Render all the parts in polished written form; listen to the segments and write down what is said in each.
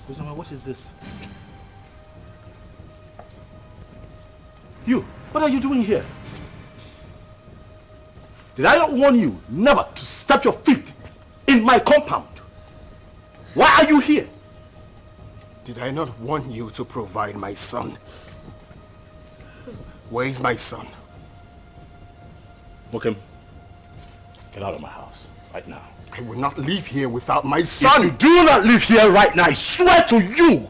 Ozoma, what is this? You, what are you doing here? Did I not warn you never to step your feet in my compound? Why are you here? Did I not warn you to provide my son? Where is my son? Mokem, get out of my house right now. I will not leave here without my son. If you do not leave here right now, I swear to you,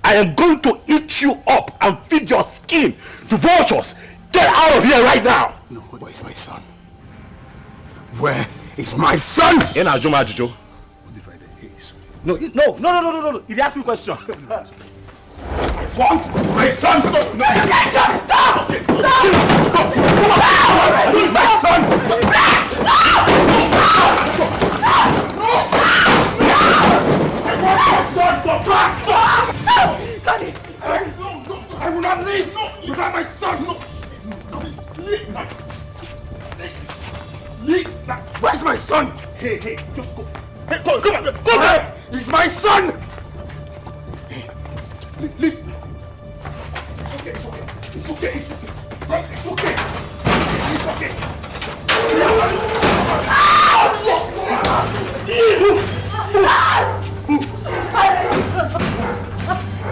I am going to eat you up and feed your skin to vultures. Get out of here right now. No, where is my son? Where is my son? In Ajuma Jojo. No. He asked me a question. What? My son? Stop! No! Stop! Stop! Where is my son? Daddy! I will not leave without my son! Where's my son? Hey, just go. Hey, come on, go there! He's my son! Leave. It's okay. It's okay.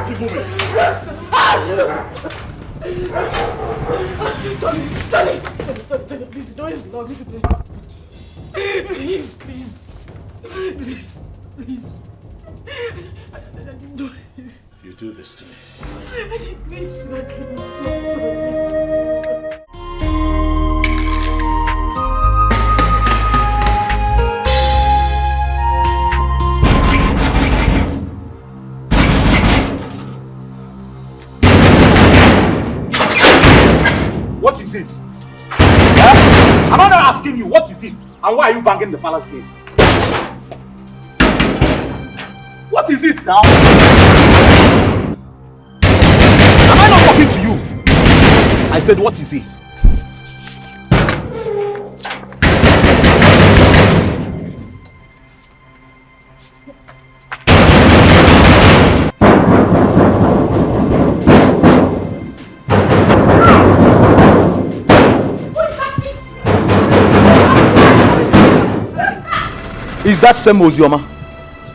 Keep moving. Tony, please, the door is locked. Please. You do this to me. What is it? Am I not asking you what is it? And why are you banging the palace gate? What is it now? Am I not talking to you? I said, what is it? Is that same Ozioma?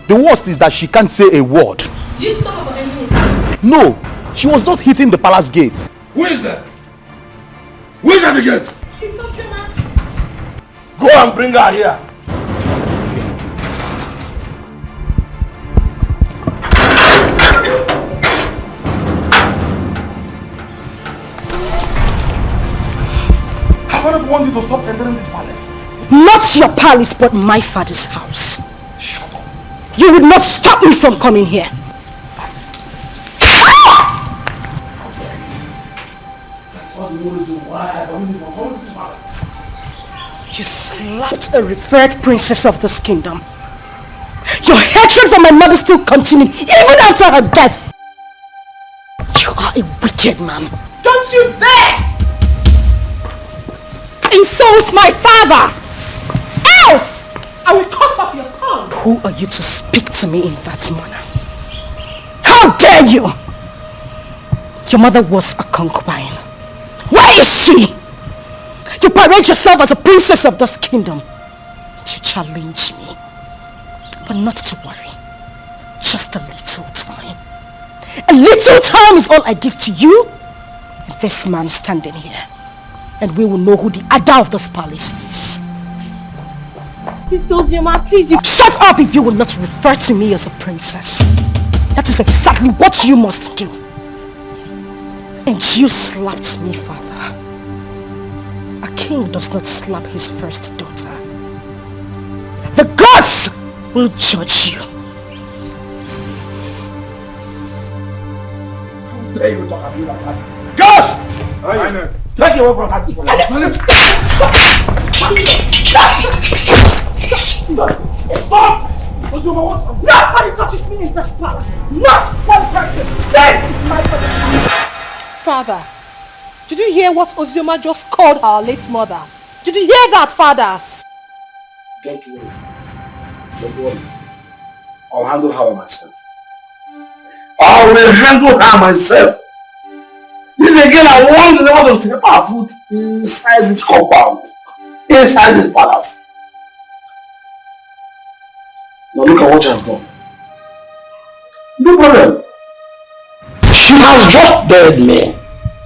The worst is that she can't say a word. Do you stop her from entering the house? No, she was just hitting the palace gate. Who is that? Who is at the gate? It's Ozioma. Go and bring her here. Have I not warned you to stop entering this palace? Not your palace, but my father's house. Shut up. You would not stop me from coming here. That's all the reason why I don't even come to this palace. You slapped a revered princess of this kingdom. Your hatred for my mother still continued even after her death. You are a wicked man. Don't you dare insult my father! Else I will cut off your tongue. Who are you to speak to me in that manner? How dare you! Your mother was a concubine. Where is she? You parade yourself as a princess of this kingdom. You challenge me. But not to worry. Just a little time. A little time is all I give to you and this man standing here. And we will know who the Ada of this palace is. Sister Ozioma, please, you... Shut up if you will not refer to me as a princess. That is exactly what you must do. And you slapped me, father. A king does not slap his first daughter. The gods will judge you. How dare you talk to me like that? Gosh! Take you away from her. Stop! Nobody touches me in this palace. Not one person. This is my father's house. Father, did you hear what Ozioma just called our late mother? Did you hear that, Father? Don't worry. Don't worry. I'll handle her myself. I will handle her myself. This again, I want the to step our foot inside this compound. Inside this palace. Now look at what she has done. No problem. She has just dared me.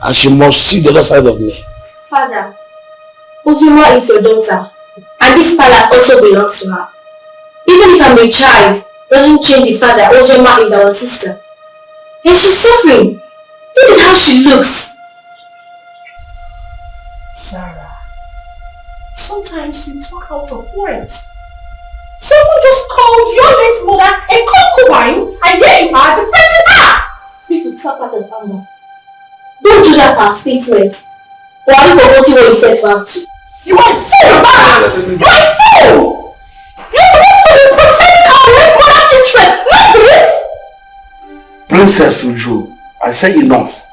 And she must see the other side of me. Father, Ozuma is your daughter. And this palace also belongs to her. Even if I'm a child, doesn't change the fact that Ozoma is our sister. And she's suffering. Look at how she looks. Sarah, sometimes you talk out of words. Someone just called your late mother a concubine, and here you are defending her! People talk out of anger. Don't judge her for her statement. Or are you forgetting what you said to her too? You are a fool, Sarah! You are a fool! You're supposed to be protecting our late mother's interest, not this! Princess Uju, I say enough.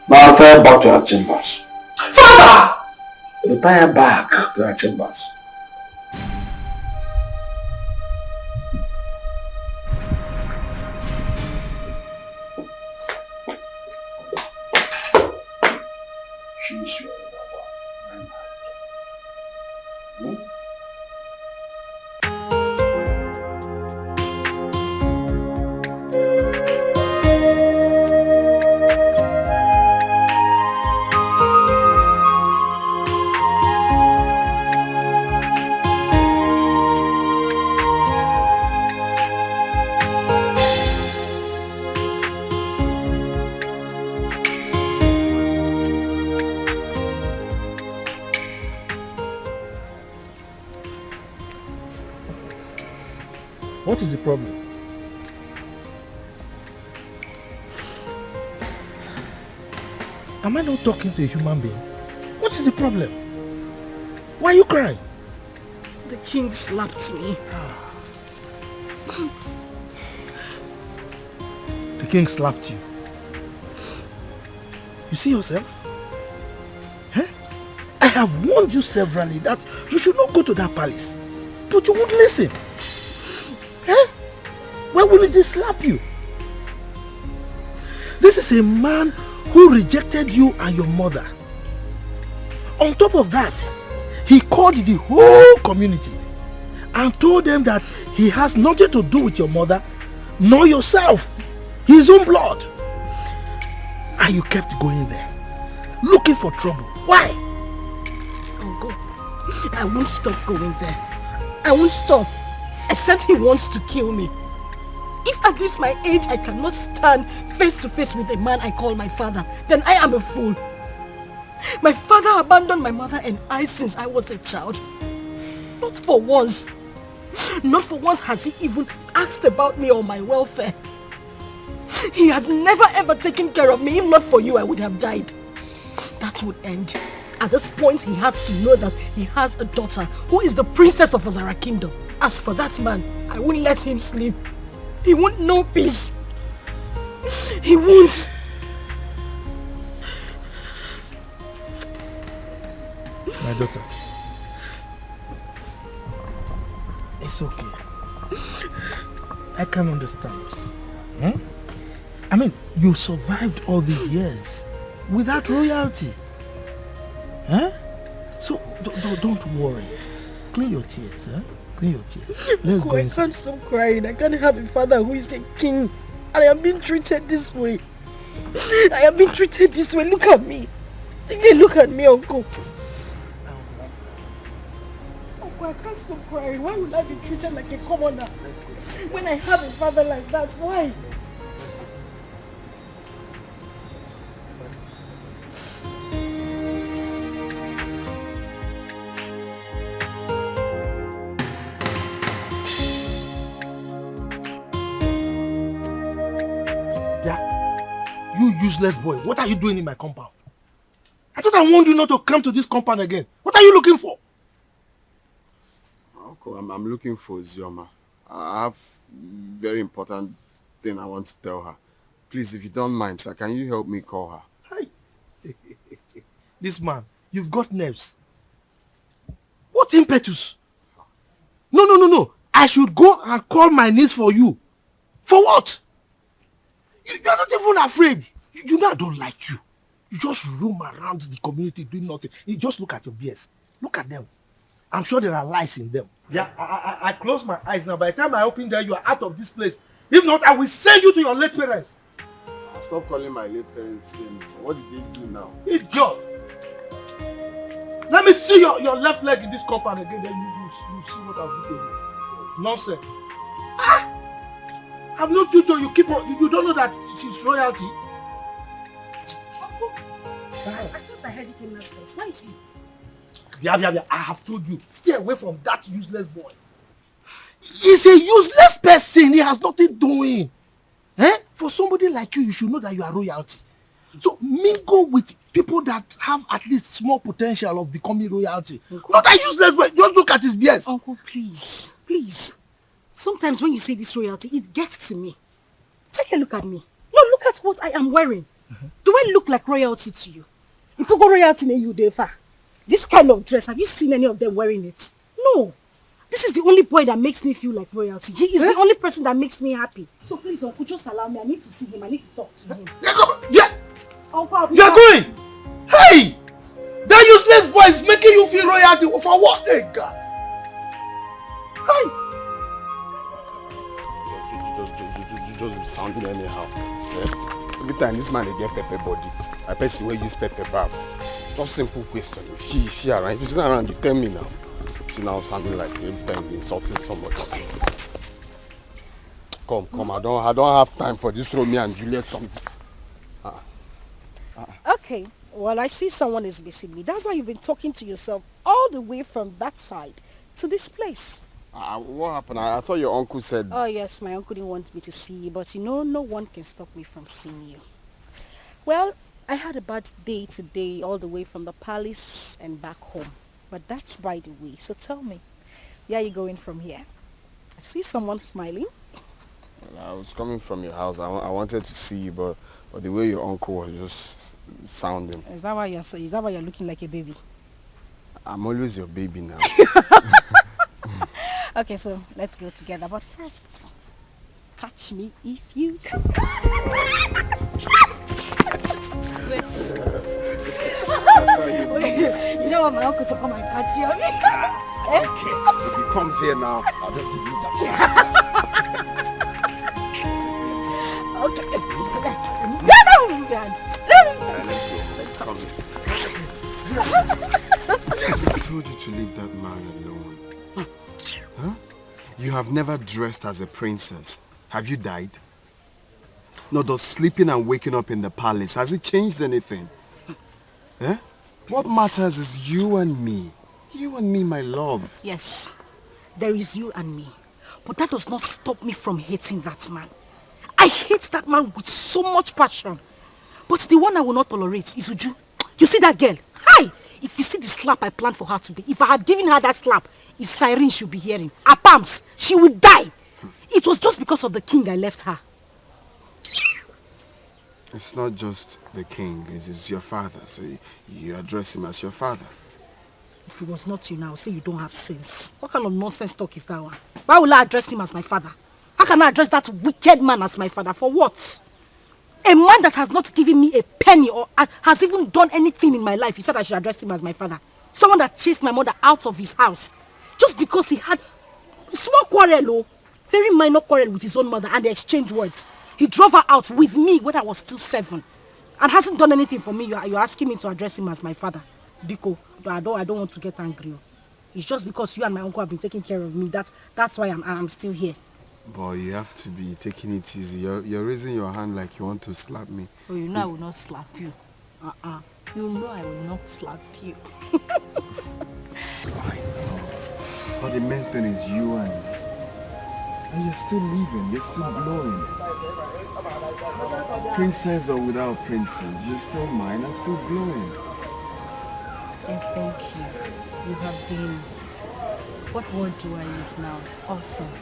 Now retire back to her chambers. Father! Retire back to her chambers. She's your lover. What is the problem? Am I not talking to a human being? What is the problem? Why are you crying? The king slapped me. The king slapped you. You see yourself? Huh? I have warned you severally that you should not go to that palace. But you won't listen. Huh? Why wouldn't he slap you? This is a man who rejected you and your mother. On top of that, he called the whole community and told them that he has nothing to do with your mother nor yourself, his own blood. And you kept going there, looking for trouble. Why? I'll go. I won't stop going there. I won't stop, except he wants to kill me. If at this my age I cannot stand face to face with a man I call my father, then I am a fool. My father abandoned my mother and I since I was a child. Not for once. Not for once has he even asked about me or my welfare. He has never ever taken care of me. If not for you, I would have died. That would end. At this point, he has to know that he has a daughter who is the princess of Azara Kingdom. As for that man, I won't let him sleep. He won't know peace. He won't. My daughter, it's okay. I can understand. I mean, you survived all these years without royalty. Huh? So don't worry. Clean your tears, huh? Clean your tears. Let's go I inside. can't stop crying. I can't have a father who is a king. And I am being treated this way. I am being treated this way. Look at me. Look at me, uncle. Uncle, I can't stop crying. Why would I be treated like a commoner? When I have a father like that, why? You useless boy, what are you doing in my compound? I thought I warned you not to come to this compound again. What are you looking for? Uncle, I'm looking for Zioma. I have very important thing I want to tell her. Please, if you don't mind, sir, can you help me call her? Hi. This man, you've got nerves. What impetus? No. I should go and call my niece for you. For what? You are not even afraid. You know I don't like you. You just roam around the community doing nothing. You just look at your beers. Look at them. I'm sure there are lies in them. Yeah, I close my eyes now. By the time I open there, you are out of this place. If not, I will send you to your late parents. Stop calling my late parents name. What did they do now? Idiot! Let me see your left leg in this compound again, then you see what I'll do to you. Nonsense. I've no future. You don't know that she's royalty. Uncle, I thought I heard you came last place. Why is he? Yeah. I have told you. Stay away from that useless boy. He's a useless person. He has nothing doing. For somebody like you should know that you are royalty. So mingle with people that have at least small potential of becoming royalty. Uncle, not that useless boy. Just look at his BS. Uncle, please. Sometimes when you say this royalty, it gets to me. Take a look at me. No, look at what I am wearing. Do I look like royalty to you? If you go royalty in you, Defa, this kind of dress, have you seen any of them wearing it? No. This is the only boy that makes me feel like royalty. He is the only person that makes me happy. So please, Uncle, just allow me. I need to see him. I need to talk to him. Yeah. Uncle, you're going. Hey! That useless boy is making you feel royalty. For what? Hey, God. Hey! Just be sounding anyhow. Yeah? Every time this man they get pepper body, I person will use pepper bath. Just simple question. She around. If she's not around, you tell me now. She now sounding like every time you're insulting somebody. Come. I don't have time for this Romeo and Juliet song. Okay. Well, I see someone is missing me. That's why you've been talking to yourself all the way from that side to this place. What happened? I thought your uncle said... Oh, yes, my uncle didn't want me to see you, but no one can stop me from seeing you. Well, I had a bad day today, all the way from the palace and back home. But that's by the way. So tell me, where are you going from here? I see someone smiling. Well, I was coming from your house. I wanted to see you, but the way your uncle was just sounding. Is that why you're looking like a baby? I'm always your baby now. Okay, so let's go together. But first, catch me if you can. You don't want my uncle to come and catch you, okay? Okay. If he comes here now, I'll just give you that. Okay. Let's go. I told you to leave that man alone. Huh? You have never dressed as a princess. Have you died? No, does sleeping and waking up in the palace, has it changed anything? Eh? What matters is you and me. You and me, my love. Yes, there is you and me. But that does not stop me from hating that man. I hate that man with so much passion. But the one I will not tolerate is Uju. You see that girl? Hi! If you see the slap I planned for her today, if I had given her that slap, it's siren she'll be hearing. Her palms, she would die. It was just because of the king I left her. It's not just the king, it's your father, so you address him as your father. If it was not you now, say you don't have sense. What kind of nonsense talk is that one? Why will I address him as my father? How can I address that wicked man as my father? For what? A man that has not given me a penny or has even done anything in my life, you said I should address him as my father. Someone that chased my mother out of his house just because he had small quarrel, very minor quarrel with his own mother, and they exchanged words. He drove her out with me when I was still 7 and hasn't done anything for me. You're asking me to address him as my father. Biko, I don't want to get angry. It's just because you and my uncle have been taking care of me. That's why I'm still here. Boy, you have to be taking it easy. You're raising your hand like you want to slap me. Oh, you know I will not slap you. You know I will not slap you. I know. But the main thing is you and me. And you're still living, you're still glowing. Princess or without princess, you're still mine and still glowing. And thank you. You have been, what word do I use now? Awesome.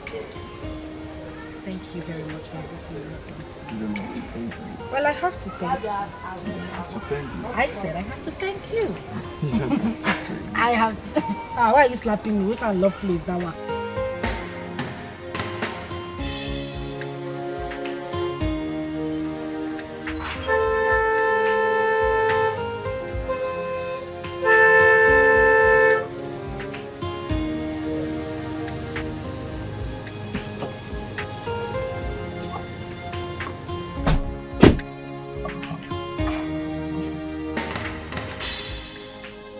Thank you very much for everything you've done. You don't have to thank me. Well, I have to thank you. You have to thank you. I said I have to thank you. You don't have to thank me. I have to. Why are you slapping me? We can't love place that one.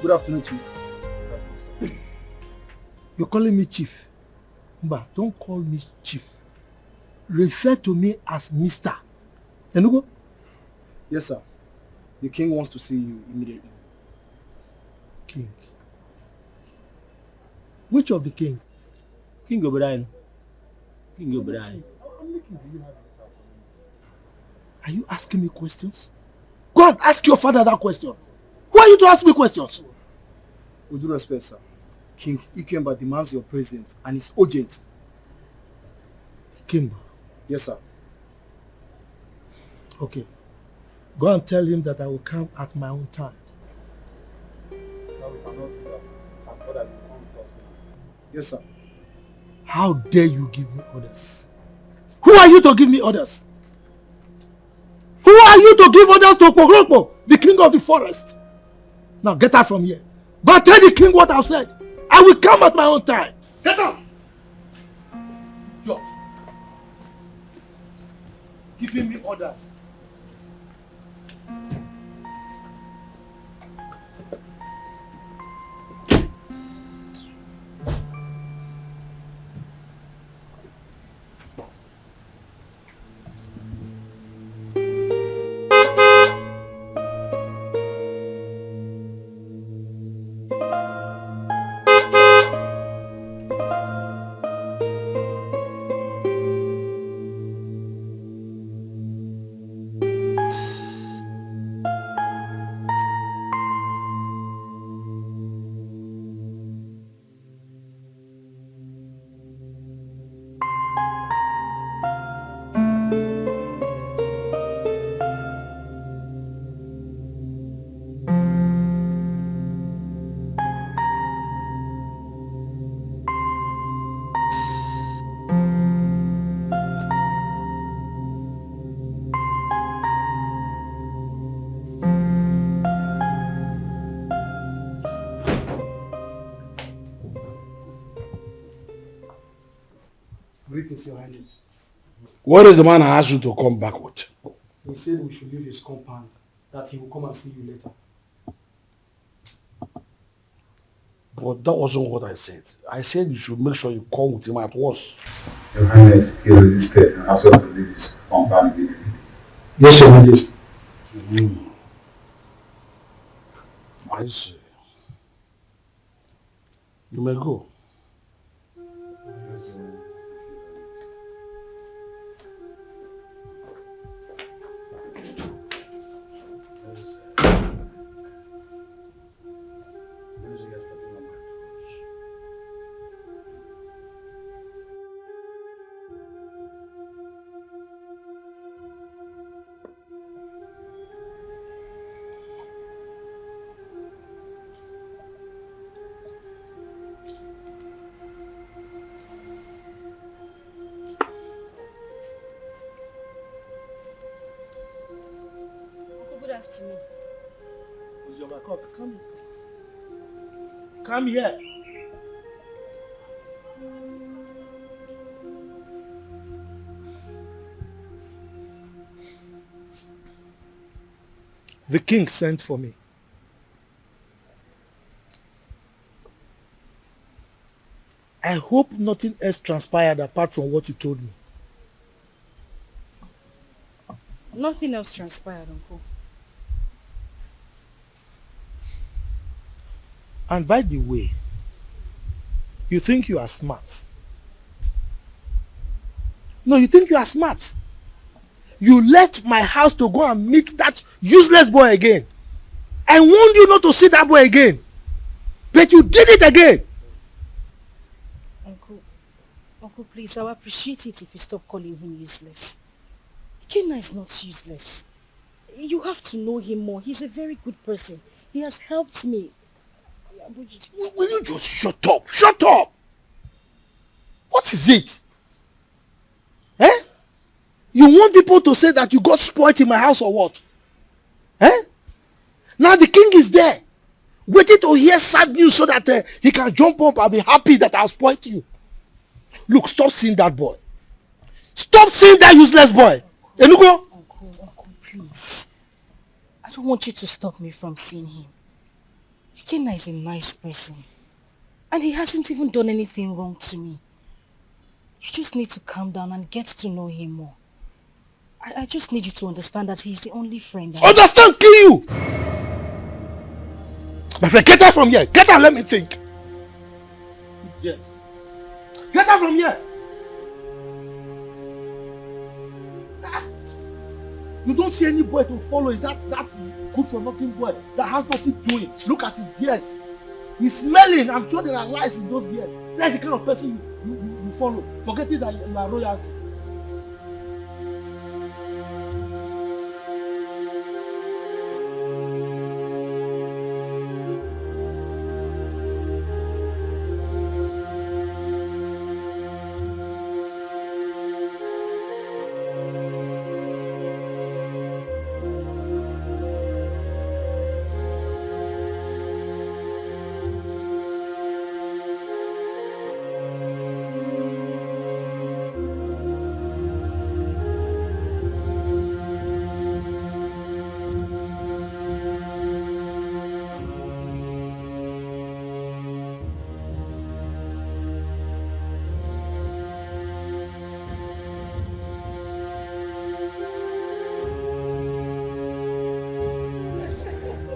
Good afternoon, Chief. You're calling me Chief. Mba, don't call me Chief. Refer to me as Mr. Enugo? Yes, sir. The king wants to see you immediately. King. Which of the king? King Obrien. King Obrien. Are you asking me questions? Go and ask your father that question. Who are you to ask me questions? With due respect, sir. King Ikemba demands your presence and it's urgent. Ikemba? Yes, sir. Okay. Go and tell him that I will come at my own time. No, we cannot do that. Some father will come with us now. Yes, sir. How dare you give me orders? Who are you to give me orders? Who are you to give orders to Pogrokpo, the king of the forest? Now get out from here. Go and tell the king what I've said. I will come at my own time. Get out! Yo. Giving me orders. Greetings, Your Highness. What is the man I asked you to come back with? He said we should leave his compound, that he will come and see you later. But that wasn't what I said. I said you should make sure you come with him at once. Your Highness, he resisted and asked us to leave his compound immediately. Yes, Your Highness. I see. You may go. Come here. The king sent for me. I hope nothing else transpired apart from what you told me. Nothing else transpired, Uncle. And by the way, you think you are smart. No, you think you are smart. You left my house to go and meet that useless boy again. I warned you not to see that boy again. But you did it again. Uncle, please, I would appreciate it if you stop calling him useless. Kenna is not useless. You have to know him more. He's a very good person. He has helped me. Will you just shut up? Shut up! What is it? Eh? You want people to say that you got spoiled in my house or what? Eh? Now the king is there, waiting to hear sad news so that he can jump up and be happy that I spoiled you. Look, stop seeing that boy. Stop seeing that useless boy. Enugo? Uncle, please. I don't want you to stop me from seeing him. Ikenna is a nice person. And he hasn't even done anything wrong to me. You just need to calm down and get to know him more. I just need you to understand that he's the only friend I have. Understand, kill you! My friend, get out from here. Get out, let me think. Yes. Get out from here. You don't see any boy to follow. Is that good for nothing boy that has nothing doing? Look at his beard. He's smelling. I'm sure there are lies in those beards. That's the kind of person you follow. Forgetting that you are royalty.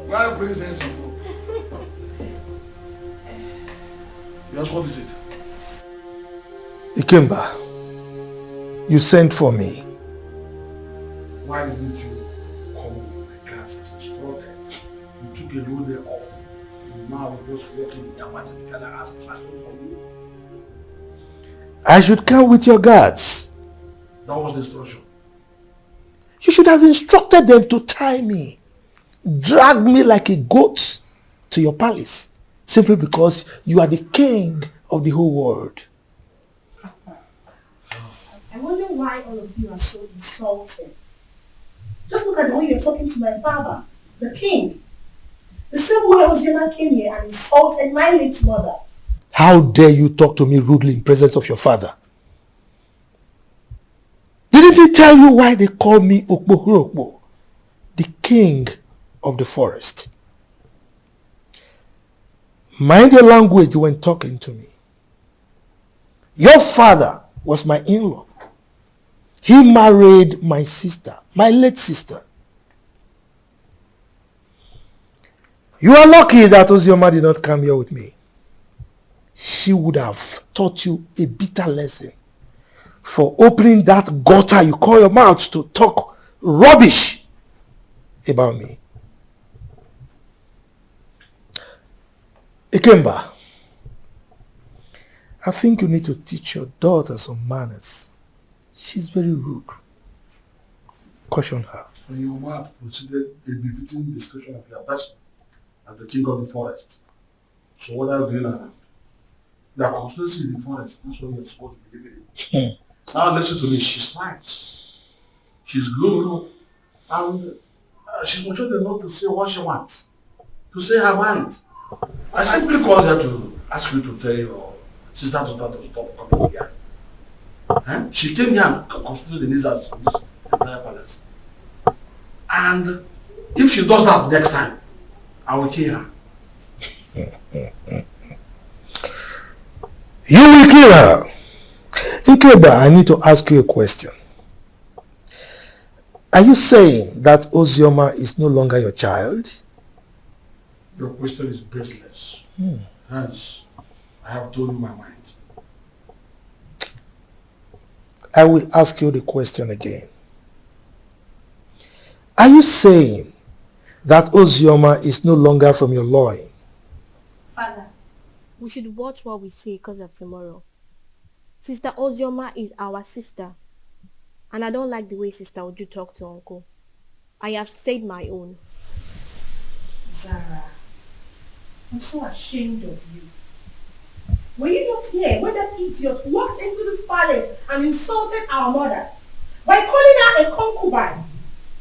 Why bring sense of hope? Yes, what is it? Ikemba, you sent for me. Why didn't you come with my class as instructed? You took a whole day off. And now we're just working in Yamadi together as a classroom for you. I should come with your guards. That was the instruction. You should have instructed them to tie me, drag me like a goat to your palace, simply because you are the king of the whole world. I wonder why all of you are so insulting. Just look at the way you're talking to my father, the king. The same way Ozioma came here and insulted my late mother. How dare you talk to me rudely in presence of your father? Didn't he tell you why they call me Okpo, the king of the forest? Mind your language when talking to me. Your father was my in-law. He married my sister, my late sister. You are lucky that Ozioma did not come here with me. She would have taught you a bitter lesson for opening that gutter you call your mouth to talk rubbish about me. Ikemba, I think you need to teach your daughter some manners. She's very rude. Caution her. So your mother considered a befitting description of your person as the king of the forest. So what are you doing now? There are conspiracies in the forest. That's what you're supposed to be living in. Now listen to me. She's right. She's grown up. And she's mature enough to say what she wants. To say her mind. I simply called her to ask you to tell your sister to stop coming here. She came here and constituted the needs of this entire palace. And if she does that next time, I will kill her. You will kill her. Ikemba, I need to ask you a question. Are you saying that Ozioma is no longer your child? Your question is baseless. Hence, I have told you my mind. I will ask you the question again. Are you saying that Ozioma is no longer from your loin? Father, we should watch what we say because of tomorrow. Sister Ozioma is our sister. And I don't like the way Sister Uju talk to Uncle. I have said my own. Zara, I'm so ashamed of you. Were you not here when that idiot walked into this palace and insulted our mother by calling her a concubine?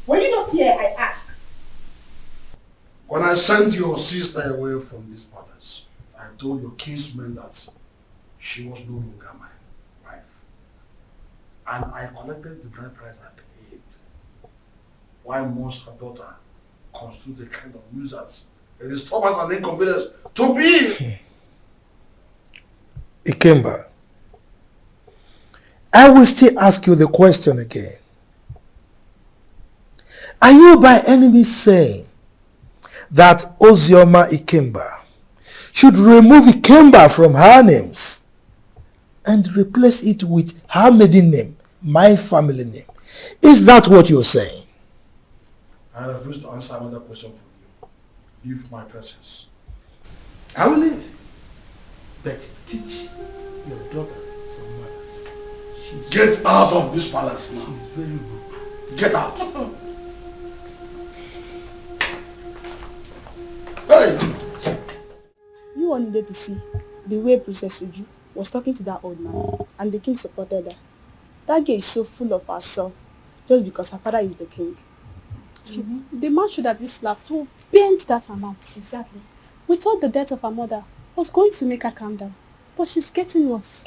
Were you not here, I ask? When I sent your sister away from this palace, I told your kinsman that she was no longer my wife. And I collected the bride price I paid. Why must her daughter constitute a kind of nuisance a disturbance and inconvenience to me. Ikemba, I will still ask you the question again. Are you by any means saying that Ozioma Ikemba should remove Ikemba from her names and replace it with her maiden name, my family name? Is that what you're saying? I refuse to answer another question from you. Leave my presence. I will leave. But teach your daughter some manners. Get out of this palace now. She's very rude. Get out. Hey! You all needed to see the way Princess Uju was talking to that old man, and the king supported her. That girl is so full of herself just because her father is the king. The man should have been slapped to bend that amount. Exactly. We thought the death of her mother was going to make her calm down, but she's getting worse.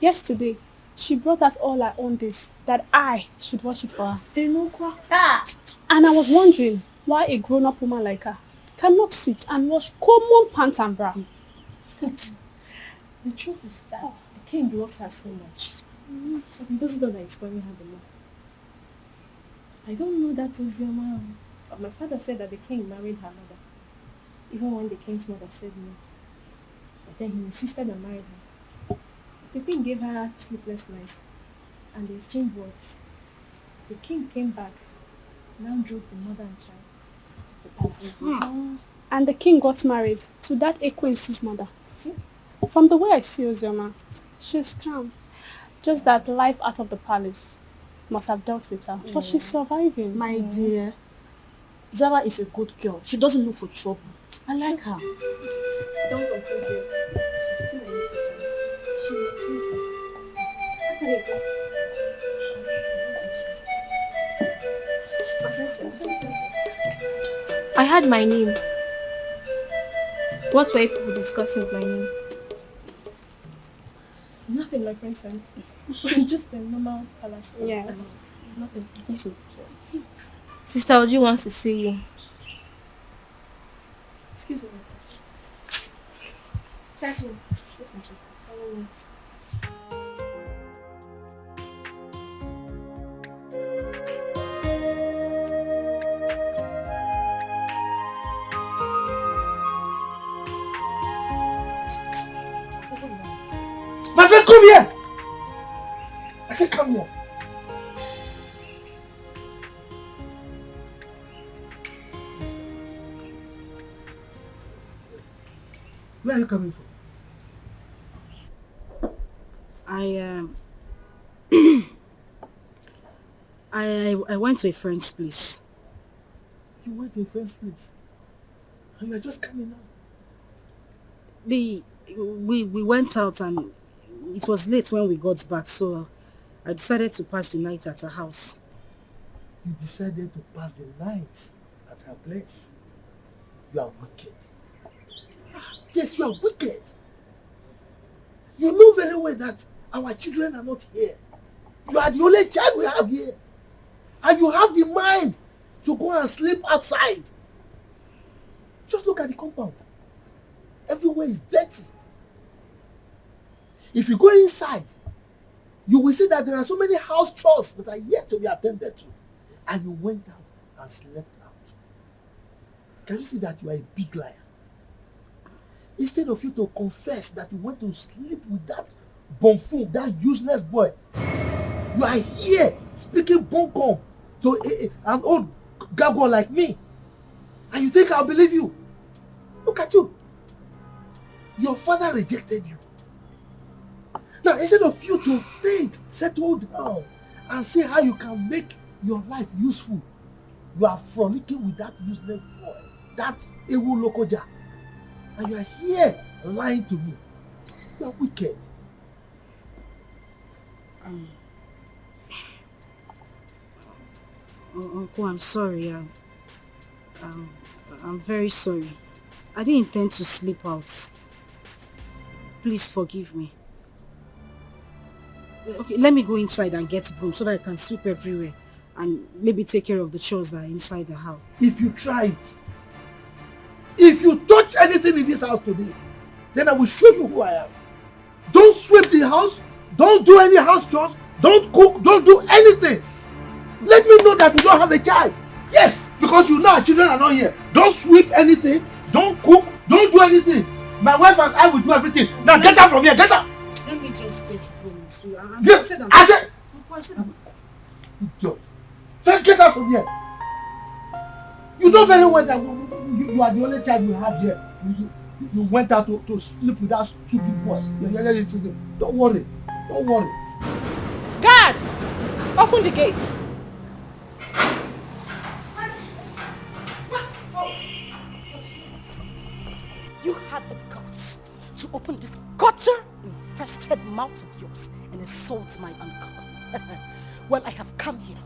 Yesterday, she brought out all her own days that I should watch it for her. And I was wondering why a grown-up woman like her cannot sit and wash common pant and bra. The truth is that the king loves her so much. This is not that it's spoiling her the more. I don't know that was your mom, but my father said that the king married her mother, even when the king's mother said no. But then he insisted on marrying her. The king gave her sleepless nights, and they exchanged words. The king came back, now drove the mother and child to the palace. And the king got married to that acquaintance's mother. See? From the way I see Ozioma, she's calm. Just that life out of the palace must have dealt with her. But she's surviving. My dear, Zara is a good girl. She doesn't look for trouble. I like her. Don't conclude yet. She's still a little child. She will change herself. I had my name. What were people discussing with my name? Nothing, my princess. Just a normal palace. Yes. Nothing. Yes. Sister Uju wants to see you. Excuse me, my princess. Exactly. Yes, my princess. My friend, come here! I said come here. Where are you coming from? I went to a friend's place. You went to a friend's place? And you are just coming out? We went out and it was late when we got back, so I decided to pass the night at her house. You decided to pass the night at her place? You are wicked. Yes, you are wicked. You know very well that our children are not here. You are the only child we have here. And you have the mind to go and sleep outside. Just look at the compound. Everywhere is dirty. If you go inside, you will see that there are so many house chores that are yet to be attended to. And you went out and slept out. Can you see that you are a big liar? Instead of you to confess that you went to sleep with that buffoon, that useless boy, you are here speaking bunkum to an old gargoyle like me. And you think I'll believe you? Look at you. Your father rejected you. Now, instead of you to think, settle down, and see how you can make your life useful, you are frolicking with that useless boy, that Ewu Lokoja. And you are here lying to me. You are wicked. Uncle, I'm sorry. I'm very sorry. I didn't intend to sleep out. Please forgive me. Okay, let me go inside and get broom so that I can sweep everywhere and maybe take care of the chores that are inside the house. If you try it, If you touch anything in this house today, then I will show you who I am. Don't sweep the house. Don't do any house chores. Don't cook. Don't do anything. Let me know that you don't have a child. Yes, because you know our children are not here. Don't sweep anything. Don't cook. Don't do anything. My wife and I will do everything. Now get out from here. Get out. Let me just get home. I said. Just get out from here. You know very well that you are the only child we have here. You went out to sleep with that stupid boy. Don't worry. Don't worry. Guard! Open the gate. You had the guts to open this gutter-infested mouth of yours and insult my uncle. Well, I have come here.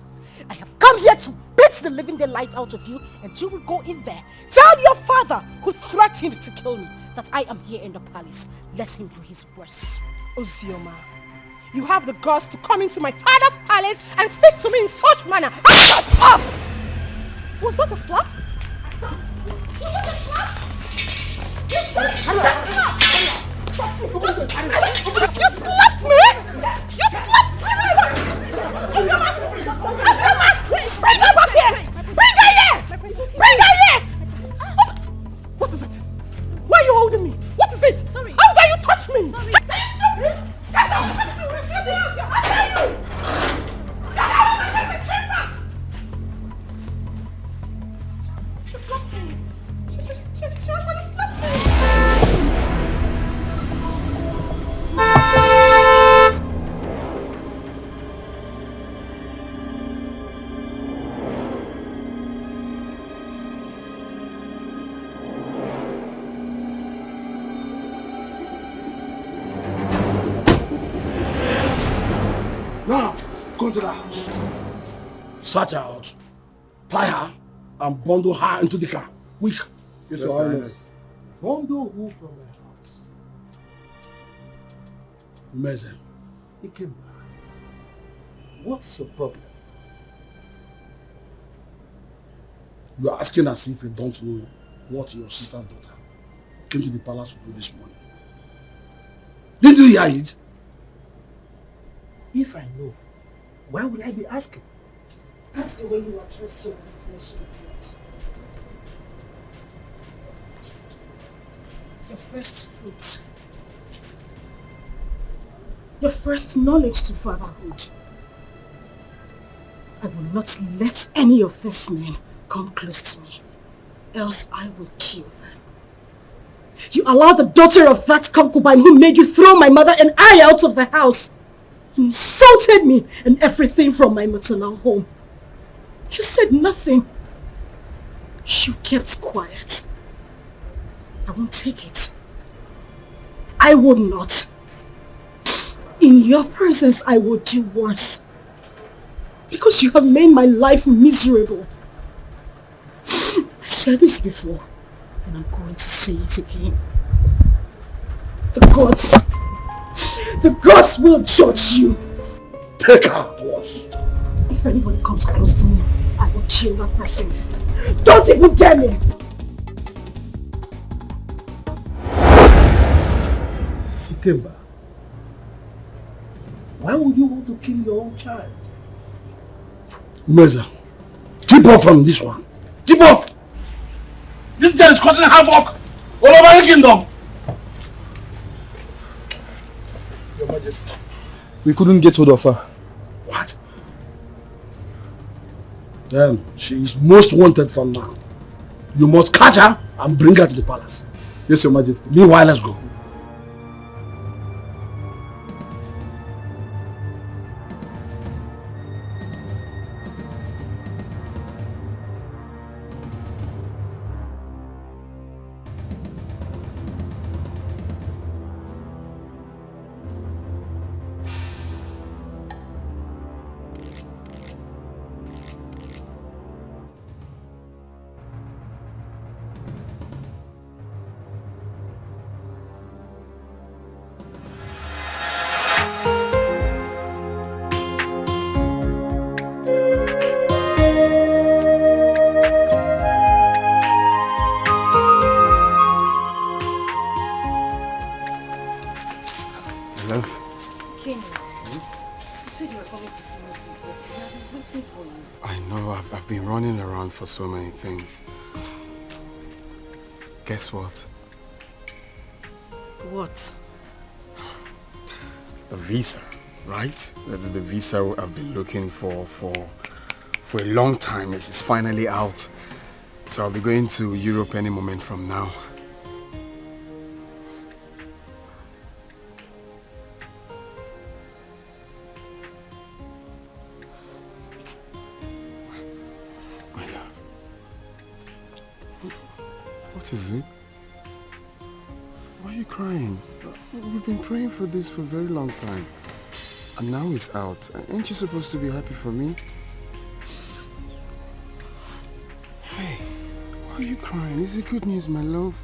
I have come here to beat the living daylight out of you, and you will go in there. Tell your father, who threatened to kill me, that I am here in the palace. Let him do his worst. Ozioma, you have the guts to come into my father's palace and speak to me in such manner. Shut up! Was that a slap? Was that a slap? You slapped me! You slapped me! Bring her back here! Bring her here! Bring her here! What is it? Why are you holding me? What is it? Sorry. How dare you touch me? Sorry. Get out of my face! How dare you? Get out of my face! She slapped me. She actually slapped me. Now, go to the house. Search her out. Tie her and bundle her into the car. Quick. Yes, Your Highness. Bundle who from my house? Meze. Ikemba. What's your problem? You are asking as if you don't know what your sister's daughter came to the palace to do this morning. Didn't you hear it? If I know, why would I be asking? That's the way you address your flesh and blood. Your first fruit. Your first knowledge to fatherhood. I will not let any of these men come close to me, else I will kill them. You allowed the daughter of that concubine who made you throw my mother and I out of the house. You insulted me and everything from my maternal home. You said nothing. You kept quiet. I won't take it. I would not. In your presence, I will do worse. Because you have made my life miserable. I said this before, and I'm going to say it again. The gods will judge you. Take her to us. If anybody comes close to me, I will kill that person. Don't even dare me! Ikemba, why would you want to kill your own child? Meza, keep off from this one. Keep off! This girl is causing havoc all over the kingdom. Your Majesty, we couldn't get hold of her. What? Then she is most wanted from now. You must catch her and bring her to the palace. Yes, Your Majesty. Meanwhile, let's go. for so many things. Guess what? What? The visa, right? The visa I've been looking for a long time is finally out. So I'll be going to Europe any moment from now. My love. What is it? Why are you crying? We've been praying for this for a very long time. And now it's out. Ain't you supposed to be happy for me? Hey, why are you crying? Is it good news, my love?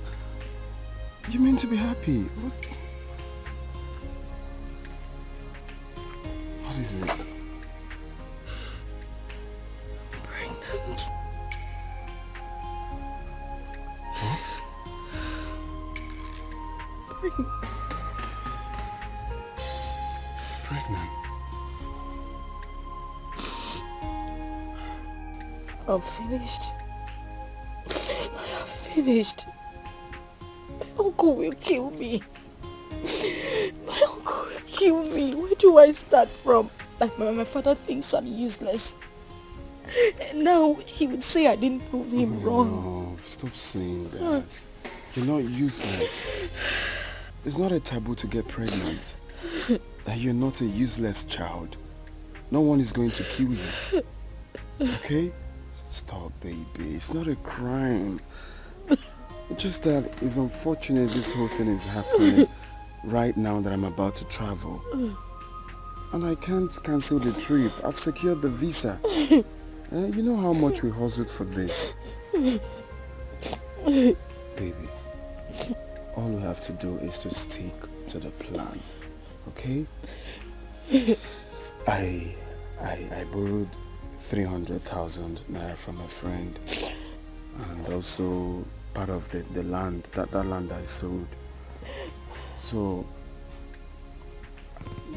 You meant to be happy. What is it? Pregnant. Huh? Pregnant. I'm finished. I am finished. My uncle will kill me. My uncle will kill me. Where do I start from? Like my father thinks I'm useless. And now he would say I didn't prove him wrong. No, stop saying that. You're not useless. It's not a taboo to get pregnant. That you're not a useless child. No one is going to kill you. Okay? Stop, baby. It's not a crime. It's just that it's unfortunate this whole thing is happening right now that I'm about to travel. And I can't cancel the trip. I've secured the visa. You know how much we hustled for this. Baby, all we have to do is to stick to the plan. Okay? I borrowed 300,000 naira from a friend, and also part of the land, that land I sold. So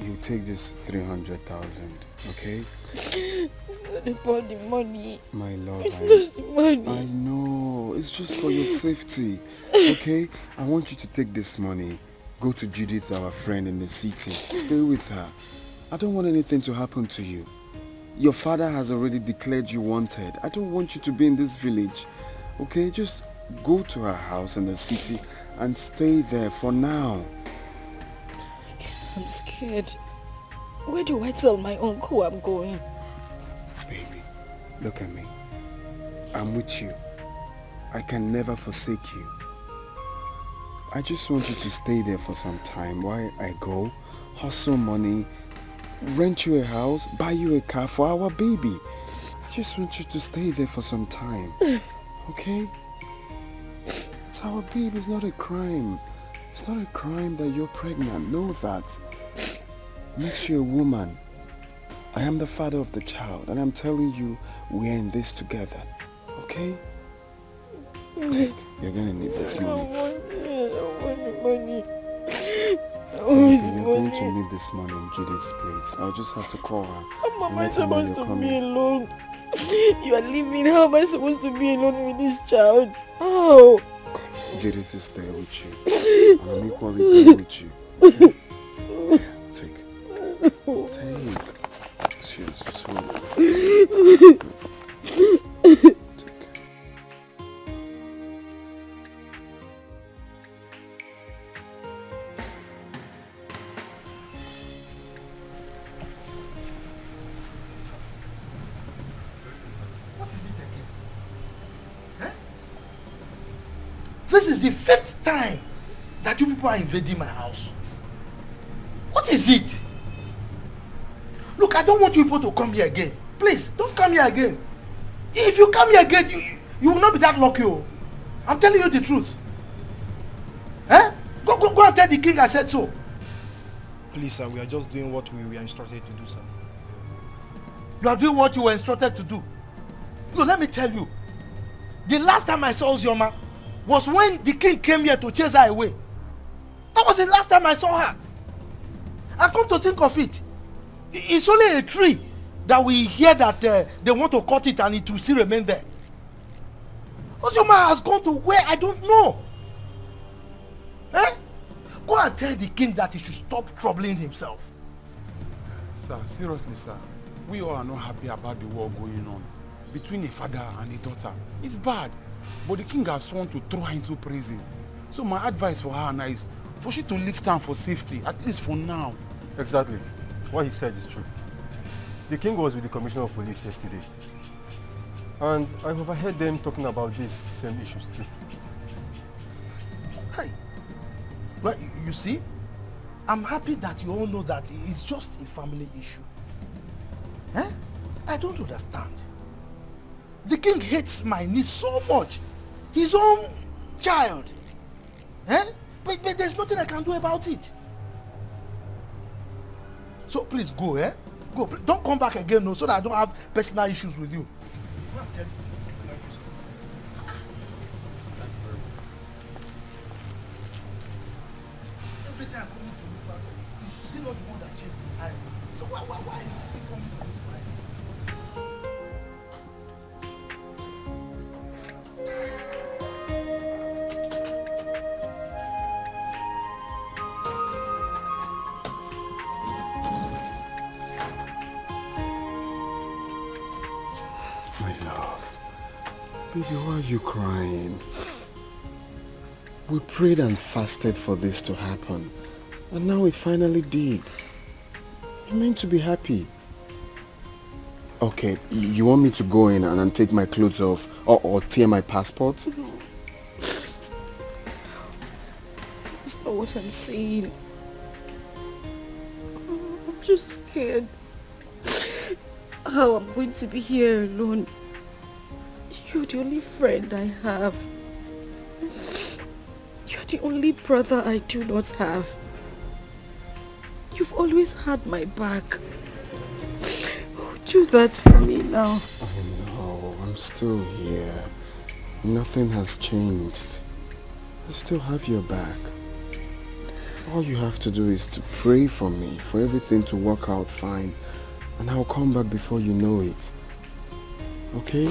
you take this 300,000, okay? It's not about the money. My love, it's not the money. I know, it's just for your safety, okay? I want you to take this money, go to Judith, our friend in the city, stay with her. I don't want anything to happen to you. Your father has already declared you wanted. I don't want you to be in this village, okay? Just go to her house in the city and stay there for now. I'm scared. Where do I tell my uncle I'm going? Baby, look at me. I'm with you. I can never forsake you. I just want you to stay there for some time while I go, hustle money, rent you a house, buy you a car for our baby. I just want you to stay there for some time. Okay? It's our baby, it's not a crime. It's not a crime that you're pregnant. Know that. Makes you a woman. I am the father of the child, and I'm telling you, we're in this together. Okay? Take. You're gonna need this money. I don't want the money. You're going to need this money in Judith's place. I'll just have to call her. How am I supposed to be alone? You are leaving. How am I supposed to be alone with this child? Oh. Judith is there with you. And I'm equally there with you. Okay? Take. Cheers. Just hold it. Take. This is the 5th time that you people are invading my house. What is it? Look, I don't want you people to come here again. Please, don't come here again. If you come here again, you will not be that lucky. Oh. I'm telling you the truth. Eh? Go and tell the king I said so. Please, sir, we are just doing what we were instructed to do, sir. You are doing what you were instructed to do. No, let me tell you. The last time I saw Ozioma was when the king came here to chase her away. That was the last time I saw her. And come to think of it, it's only a tree that we hear that they want to cut it and it will still remain there. Ozoma has gone to where I don't know. Eh? Go and tell the king that he should stop troubling himself. Sir, seriously, sir. We all are not happy about the war going on between a father and a daughter. It's bad. But the king has sworn to throw her into prison. So my advice for her now is for she to leave town for safety, at least for now. Exactly. What he said is true. The king was with the commissioner of police yesterday. And I overheard them talking about these same issues too. Hey, well, you see, I'm happy that you all know that it's just a family issue. Eh? I don't understand. The king hates my niece so much. His own child. Eh? But there's nothing I can do about it. So please go, eh? Go. Don't come back again, no, so that I don't have personal issues with you. Every time coming to me, father, is still not the one that chased the eye. So why is he coming to me? Baby, why are you crying? We prayed and fasted for this to happen. And now it finally did. You're meant to be happy. Okay, you want me to go in and take my clothes off or tear my passport? No. That's not what I'm saying. I'm just scared. How I'm going to be here alone. You're the only friend I have. You're the only brother I do not have. You've always had my back. Do that for me now. I know, I'm still here. Nothing has changed. I still have your back. All you have to do is to pray for me, for everything to work out fine. And I'll come back before you know it. Okay?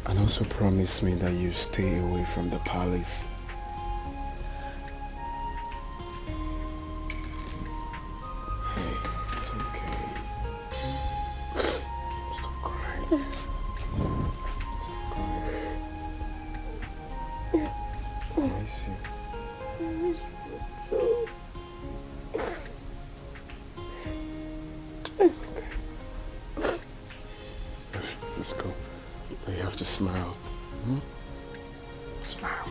And also promise me that you stay away from the palace. Hey, it's okay. Stop crying. Stop crying. I miss you. I miss you too. Okay. Alright, let's go. But you have to smile. Hmm? Smile.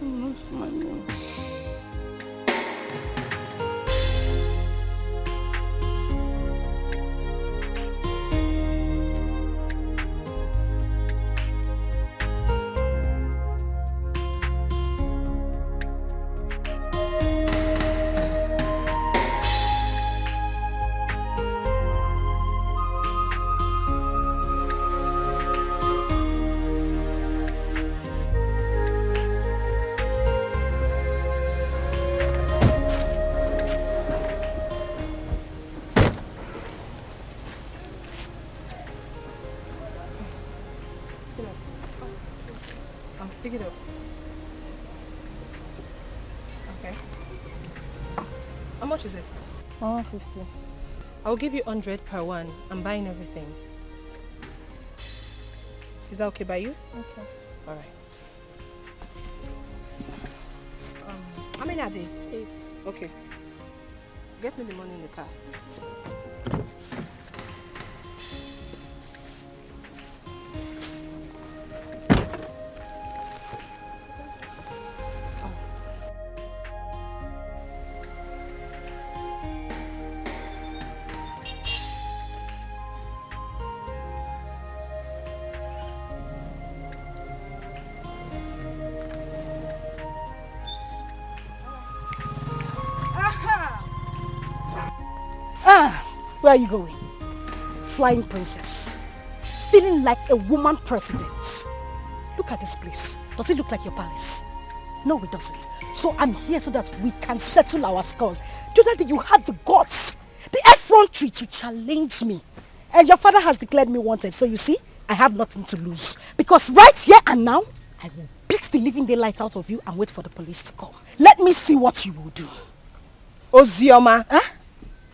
I'm not smiling. Pick it up. Okay. How much is it? 150. I'll give you 100 per one. I'm buying everything. Is that okay by you? Okay. All right. How many are they? 8. Okay. Get me the money in the car. Where are you going? Flying princess. Feeling like a woman president. Look at this place. Does it look like your palace? No, it doesn't. So I'm here so that we can settle our scores. The other day you had the guts, the effrontery to challenge me. And your father has declared me wanted. So you see, I have nothing to lose. Because right here and now, I will beat the living daylight out of you and wait for the police to come. Let me see what you will do. Ozioma. Huh?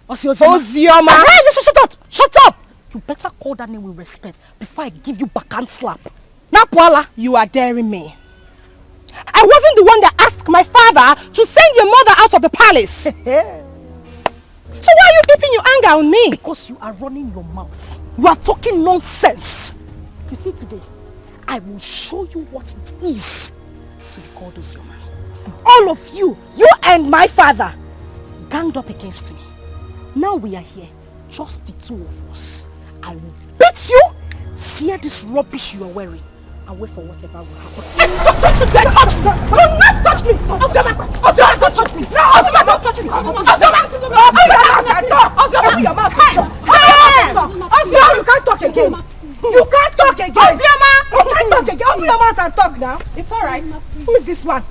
Ozioma. Hey, listen, shut up! Shut up! You better call that name with respect before I give you backhand slap. Now, Paula, you are daring me. I wasn't the one that asked my father to send your mother out of the palace. So why are you keeping your anger on me? Because you are running your mouth. You are talking nonsense. You see, today, I will show you what it is to be called Ozioma. All of you and my father, ganged up against me. Now we are here, just the two of us. I will beat you, tear this rubbish you are wearing, and wait for whatever will happen. Don't you dare touch me! Do not touch me! Ozioma, don't touch me! No, Ozioma, don't touch me! Ozioma, open your mouth and talk! Ozioma, you can't talk again! You can't talk again! Ozioma! You can't talk again! Open your mouth and talk now! It's alright. Who is this one?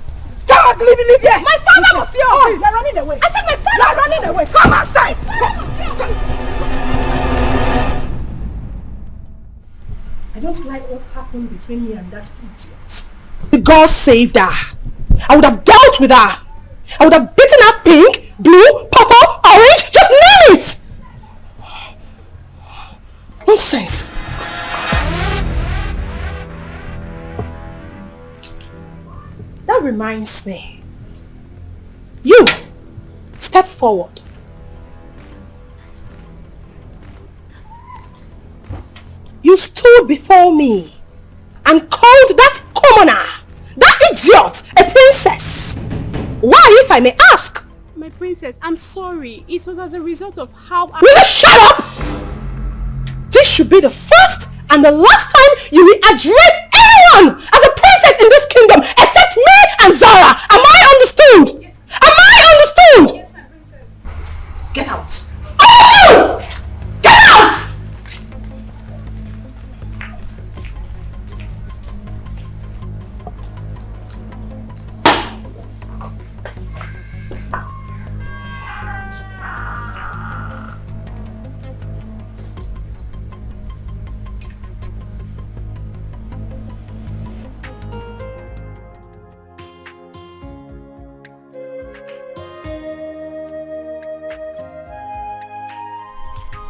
Come on, leave here! My father was here! Oh, you're running away! I said my father! You're running away! Come outside! Come. I don't like what happened between me and that idiot. The girl saved her. I would have dealt with her. I would have beaten her pink, blue, purple, orange, just name it! Nonsense. That reminds me. You, step forward. You stood before me and called that commoner, that idiot, a princess. Why, if I may ask? My princess, I'm sorry. It was as a result of how I... Will you shut up? This should be the first and the last time you will address anyone as a princess in this kingdom except me and Zara. Am I understood? Am I understood? Yes, my princess. Get out. All of you! Get out!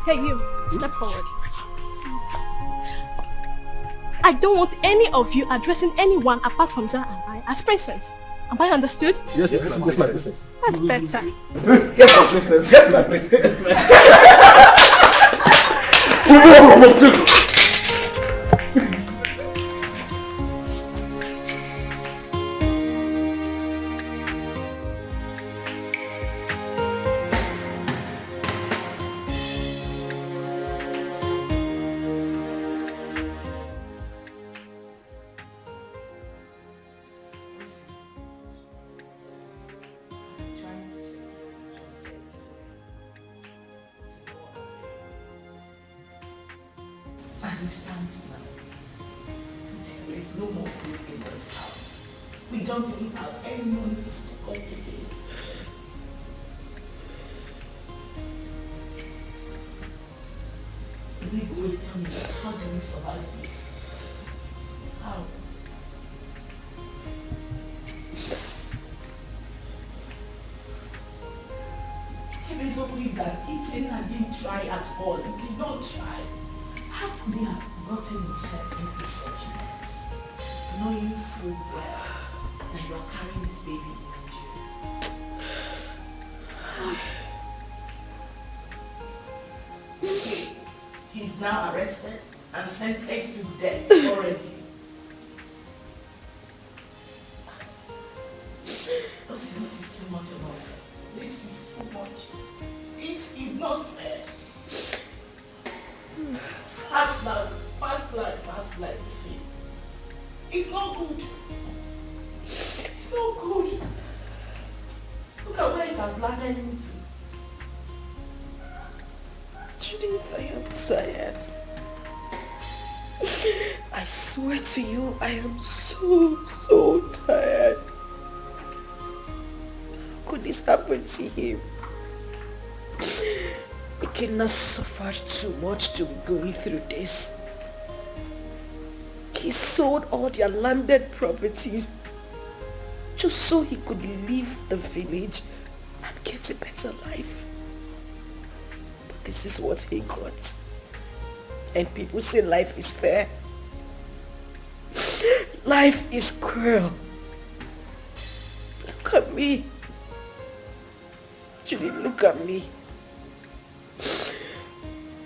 Hey, you, step forward. I don't want any of you addressing anyone apart from Zara and I as princess. Am I understood? Yes, my princess. That's better. Yes, my princess. Yes, my princess. As it stands now, there is no more food in this house. We don't even have any money to stock up again. The big boys tell me, how do we survive this? How? Heaven so please that Ikenna didn't try at all. He did not try. How could he have gotten himself into such mess, knowing full well that you are carrying this baby in jail? He's now arrested and sentenced to death already. This is too much of us. This is too much. This is not fair. Fast life, see. It's not good. It's not good. Look at where it has landed into. Judith, I am tired. I swear to you, I am so tired. How could this happen to him? We cannot suffer too much to be going through this. He sold all their landed properties just so he could leave the village and get a better life. But this is what he got. And people say life is fair. Life is cruel. Look at me. Julie, look at me.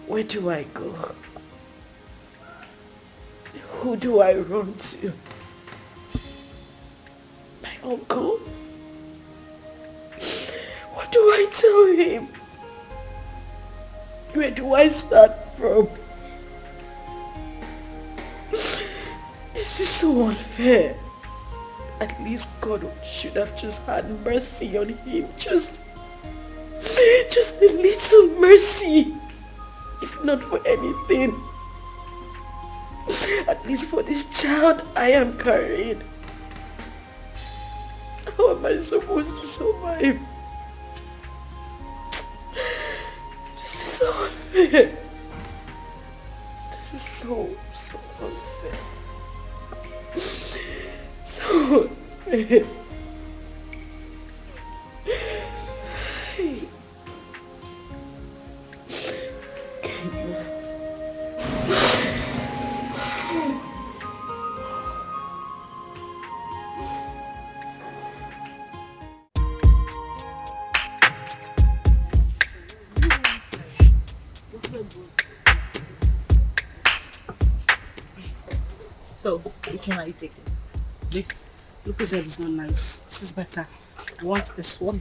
Where do I go? Who do I run to? My uncle? What do I tell him? Where do I start from? This is so unfair. At least God should have just had mercy on him. Just a little mercy. If not for anything. At least for this child I am carrying. How am I supposed to survive? This is so unfair. This is so unfair. So unfair. So, which one are you taking? This? Look, said it's not nice. This is better. I want this one.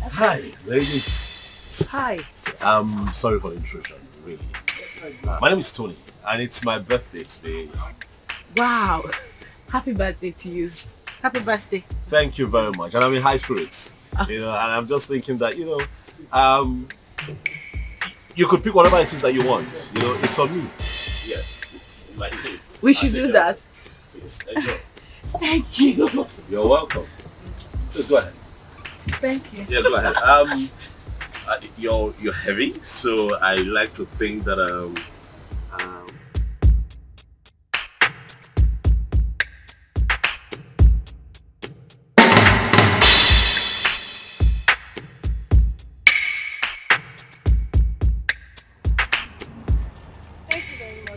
Hi, ladies. Hi. I'm sorry for the intrusion, really. My name is Tony, and it's my birthday today. Wow. Happy birthday to you. Happy birthday. Thank you very much, and I'm in high spirits. You know, and I'm just thinking that, you could pick whatever it is that you want. You know, it's on me. Yes. We should do that. Please, enjoy. Thank you. You're welcome. Just go ahead. Thank you. Yeah, go ahead. You're heavy, so I like to think that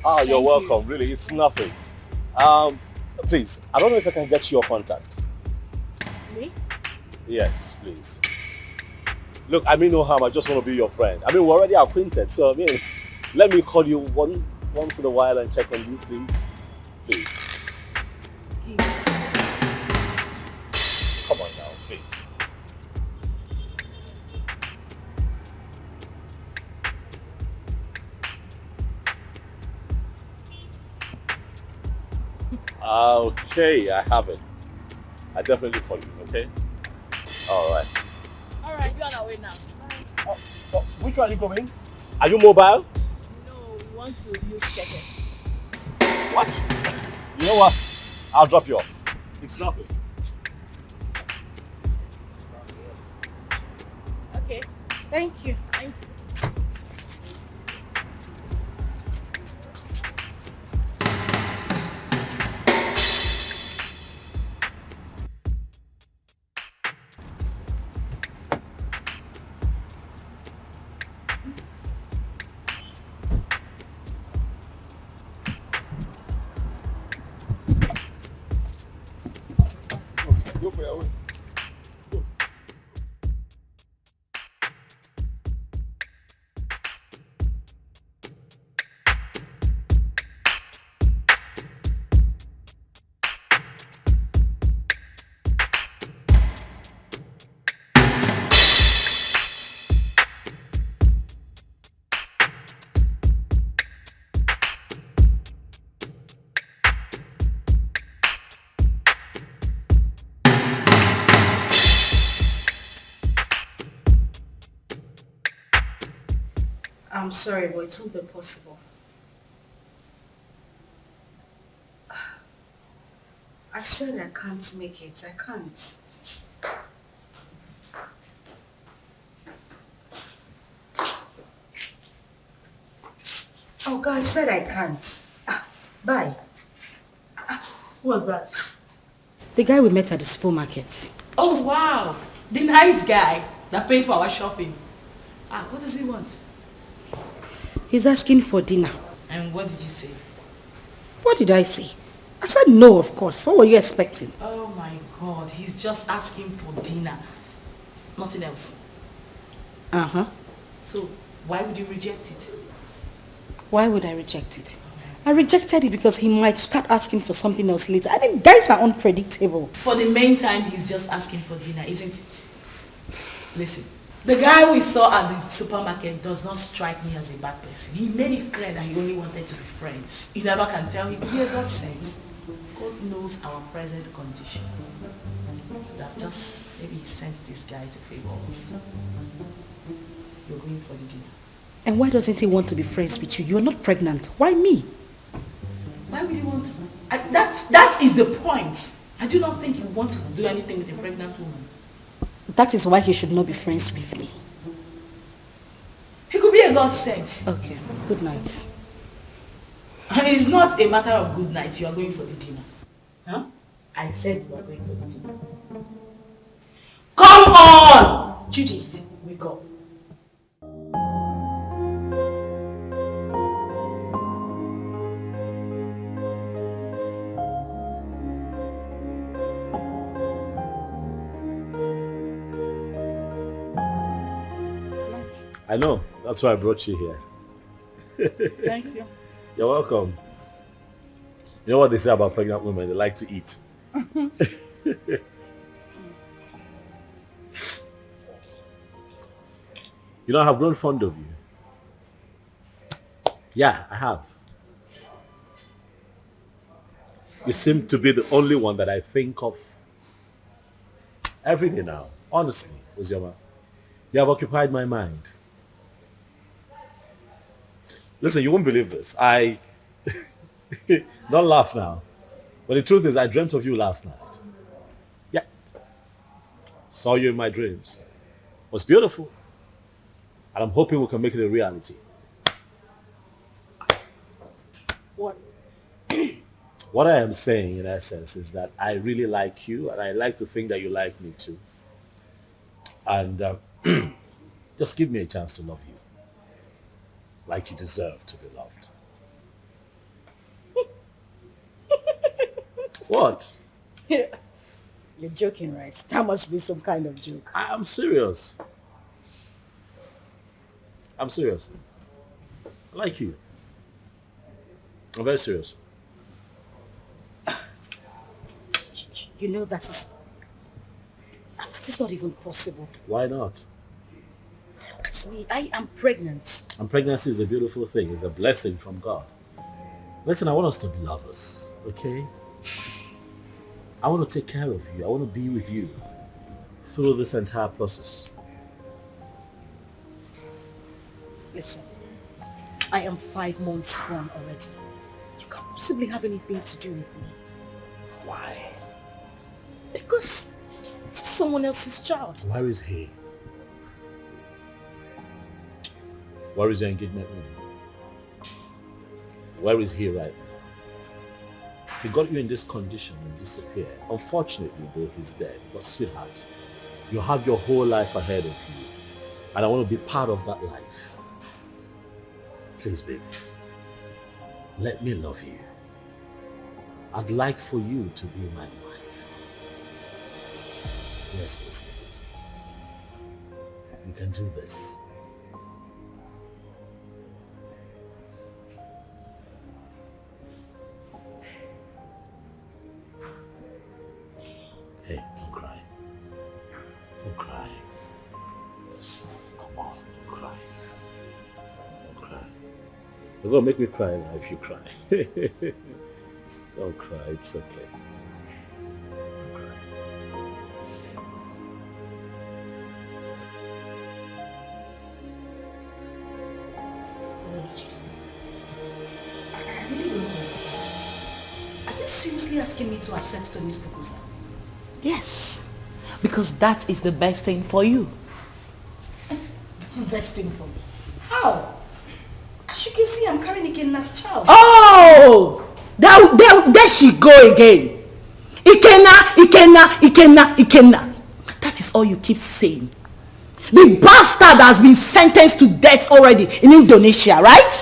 Oh, you're welcome. Really, it's nothing. Please, I don't know if I can get your contact. Me? Yes, please. Look, I mean no harm. I just want to be your friend. I mean, we're already acquainted, so I mean, let me call you once in a while and check on you, please. Please. Come on now, please. Okay, I have it. I definitely call you, okay? Alright. Alright, you're on our way now. Oh, which one are you going? Are you mobile? No, we want to use Keke. What? You know what? I'll drop you off. It's nothing. Okay, thank you. Thank you. Go for your way. I'm sorry, but it won't be possible. I said I can't make it. I can't. Oh God, I said I can't. Bye. Who was that? The guy we met at the supermarket. Oh, wow. The nice guy that paid for our shopping. What does he want? He's asking for dinner. And what did you say? What did I say? I said no, of course. What were you expecting? Oh my God, he's just asking for dinner. Nothing else. Uh-huh. So, why would you reject it? Why would I reject it? I rejected it because he might start asking for something else later. I mean, guys are unpredictable. For the main time, he's just asking for dinner, isn't it? Listen, the guy we saw at the supermarket does not strike me as a bad person. He made it clear that he only wanted to be friends. You never can tell him, yeah, God sent. God knows our present condition. That just, maybe he sent this guy to favor us. You're going for the dinner. And why doesn't he want to be friends with you? You're not pregnant. Why me? Why would he want to? That is the point. I do not think he wants to do anything with a pregnant woman. That is why he should not be friends with me. He could be a God sent. Okay, good night. And it's not a matter of good night. You are going for the dinner. Huh? I said you are going for the dinner. Come on! Judith, wake up. I know. That's why I brought you here. Thank you. You're welcome. You know what they say about pregnant women? They like to eat. You know, I have grown fond of you. Yeah, I have. You seem to be the only one that I think of every day now. Honestly, Uzioma. You have occupied my mind. Listen, you won't believe this. Don't laugh now. But the truth is, I dreamt of you last night. Yeah. Saw you in my dreams. It was beautiful. And I'm hoping we can make it a reality. What? What I am saying, in essence, is that I really like you, and I like to think that you like me too. And just give me a chance to love you. Like you deserve to be loved. What? You're joking, right? That must be some kind of joke. I'm serious. I'm serious. I like you. I'm very serious. You know that is not even possible. Why not? Look at me. I am pregnant. And pregnancy is a beautiful thing. It's a blessing from God. Listen, I want us to be lovers, okay? I want to take care of you. I want to be with you through this entire process. Listen, I am 5 months gone already. You can't possibly have anything to do with me. Why? Because it's someone else's child. Where is he? Where is your engagement ring? Where is he right now? He got you in this condition and disappeared. Unfortunately, though, he's dead. But sweetheart, you have your whole life ahead of you. And I want to be part of that life. Please, baby, let me love you. I'd like for you to be my wife. Yes, Lucy. We can do this. Hey, don't cry. Don't cry. Come on, don't cry. Don't cry. You're gonna make me cry now if you cry. Don't cry, it's okay. Don't cry. I really don't understand. Are you seriously asking me to accept Tony's proposal? Yes, because that is the best thing for you. Best thing for me? How? As you can see, I'm carrying Ikenna's child. Oh! There she go again. Ikenna. That is all you keep saying. The bastard has been sentenced to death already in Indonesia, right?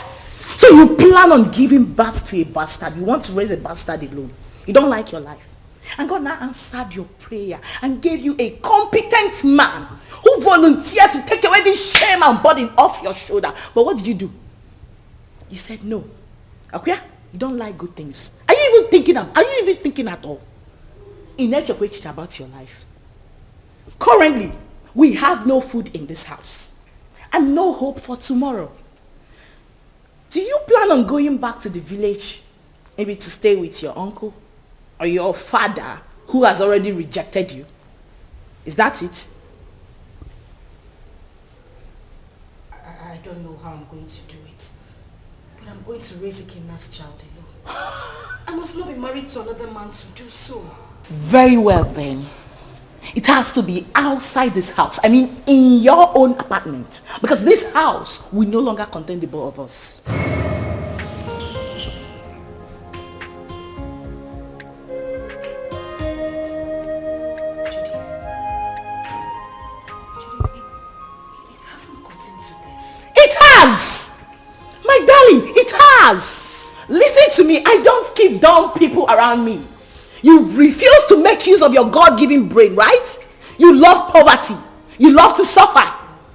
So you plan on giving birth to a bastard. You want to raise a bastard alone. You don't like your life. And God now answered your prayer and gave you a competent man who volunteered to take away this shame and burden off your shoulder. But what did you do? You said no. Okay? You don't like good things. Are you even thinking at all? In about your life. Currently, we have no food in this house and no hope for tomorrow. Do you plan on going back to the village, maybe to stay with your uncle or your father who has already rejected you? Is that it? I don't know how I'm going to do it, but I'm going to raise Ikenna's child alone. I must not be married to another man to do so. Very well then. It has to be outside this house. I mean, in your own apartment. Because this house will no longer contain the both of us. It hasn't gotten to this. It has! My darling, it has! Listen to me, I don't keep dumb people around me. You refuse to make use of your God-given brain, right? You love poverty. You love to suffer.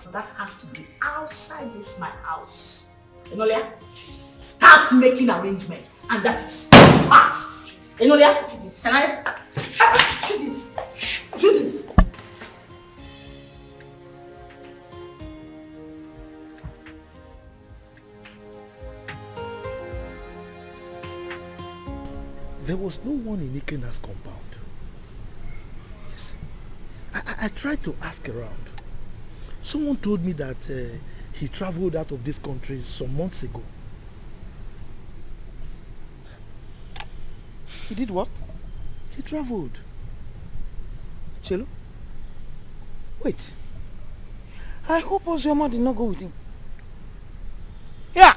That has to be outside this my house. Enolia, start making arrangements. And that is fast. Enolia, can I? Judith. There was no one in Ikenna's compound. Yes. I tried to ask around. Someone told me that he traveled out of this country some months ago. He did what? He traveled. Chelo? Wait. I hope Ozioma did not go with him. Yeah!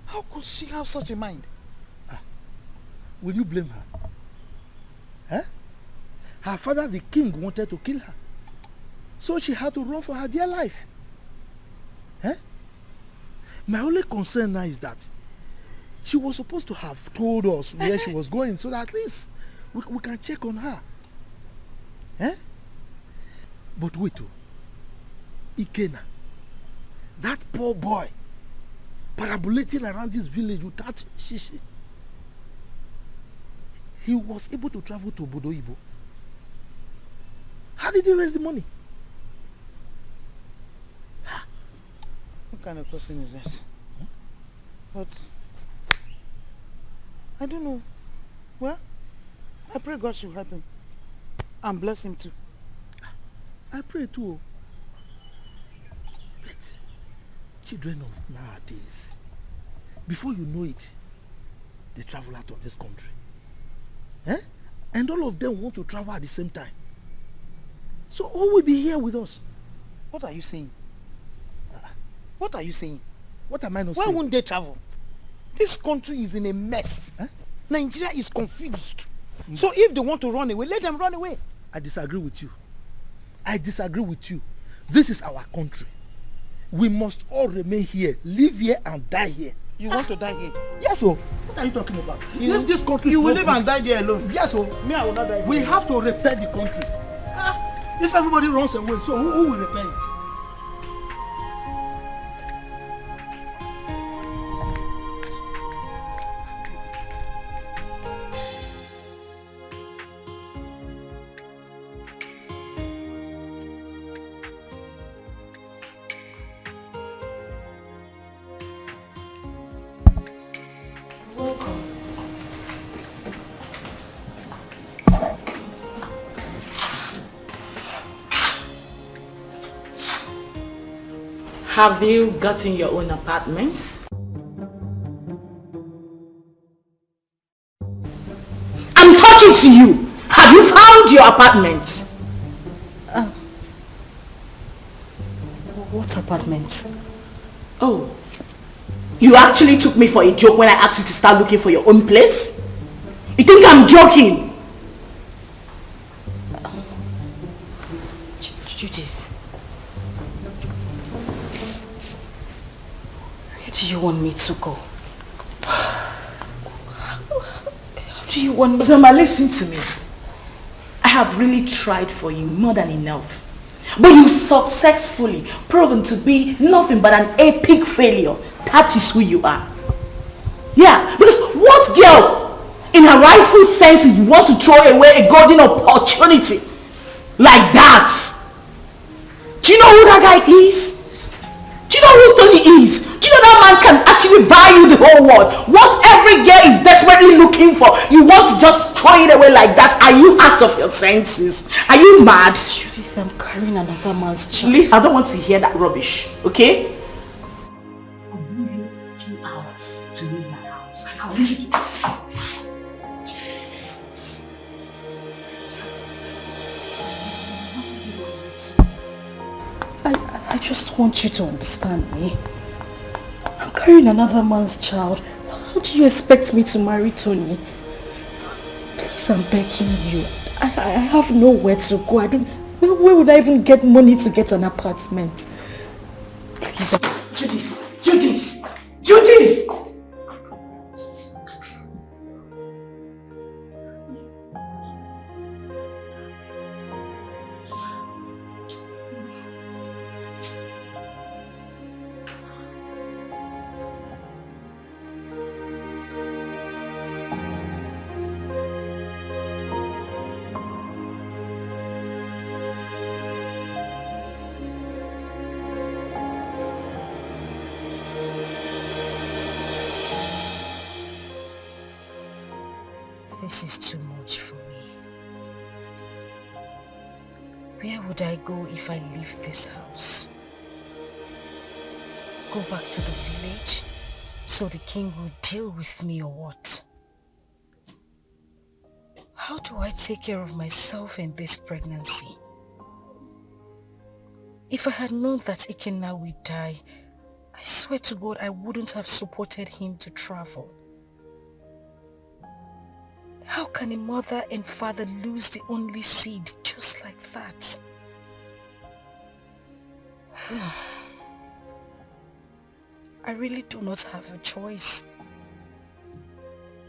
How could she have such a mind? Will you blame her? Huh? Her father, the king, wanted to kill her. So she had to run for her dear life. Huh? My only concern now is that she was supposed to have told us where she was going so that at least we can check on her. Huh? But wait, Ikenna, that poor boy, parabolating around this village without shishi. He was able to travel to Obodo Ibo. How did he raise the money? What kind of person is that? But I don't know. Well, I pray God should help him and bless him too. I pray too. But children of nowadays, before you know it, they travel out of this country. Eh? And all of them want to travel at the same time. So who will be here with us? What are you saying? What are you saying? What am I not Why saying? Why won't they travel? This country is in a mess. Eh? Nigeria is confused. So if they want to run away, let them run away. I disagree with you. I disagree with you. This is our country. We must all remain here, live here and die here. You want to die here? Yes, sir. What are you talking about? If this country you will live and die there alone. Yes, sir. Me, I will not die. We have to repair the country. If everybody runs away, so who will repair it? Have you gotten your own apartment? I'm talking to you. Have you found your apartment? What apartment? Oh, You actually took me for a joke when I asked you to start looking for your own place? You think I'm joking? Judith. Where do you want me to go? How do you want me to... Zama, listen to me. I have really tried for you more than enough. But you successfully proven to be nothing but an epic failure. That is who you are. Yeah, because what girl in her rightful senses want to throw away a golden opportunity like that? Do you know who that guy is? Do you know who Tony is? Do you know that man can actually buy you the whole world? What every girl is desperately looking for, you want to just throw it away like that? Are you out of your senses? Are you mad? Judith, I'm carrying another man's child. Listen, I don't want to hear that rubbish, okay? I'll give you a few hours to leave my house. I want you to... I just want you to understand me. I'm carrying another man's child. How do you expect me to marry Tony? Please, I'm begging you. I have nowhere to go. Where would I even get money to get an apartment? Please. Judith! Judith! Judith! This is too much for me. Where would I go if I leave this house? Go back to the village so the king will deal with me or what? How do I take care of myself in this pregnancy? If I had known that Ikenna would die, I swear to God I wouldn't have supported him to travel. How can a mother and father lose the only seed just like that? I really do not have a choice.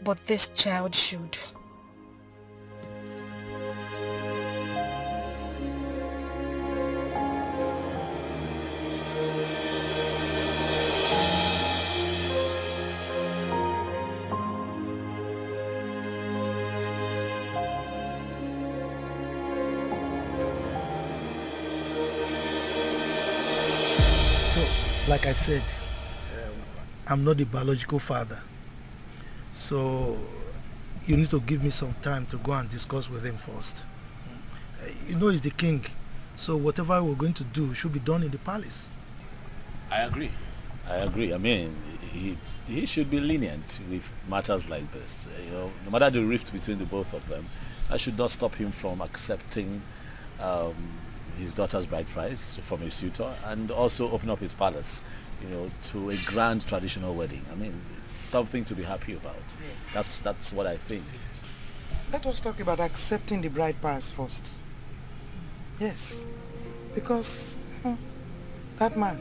But this child should. Like I said, I'm not the biological father. So you need to give me some time to go and discuss with him first. You know he's the king. So whatever we're going to do should be done in the palace. I agree. I mean, he should be lenient with matters like this. You know, no matter the rift between the both of them, that should not stop him from accepting his daughter's bride price from a suitor and also open up his palace, you know, to a grand traditional wedding. I mean, it's something to be happy about. That's what I think. Let us talk about accepting the bride price first. Yes, because that man,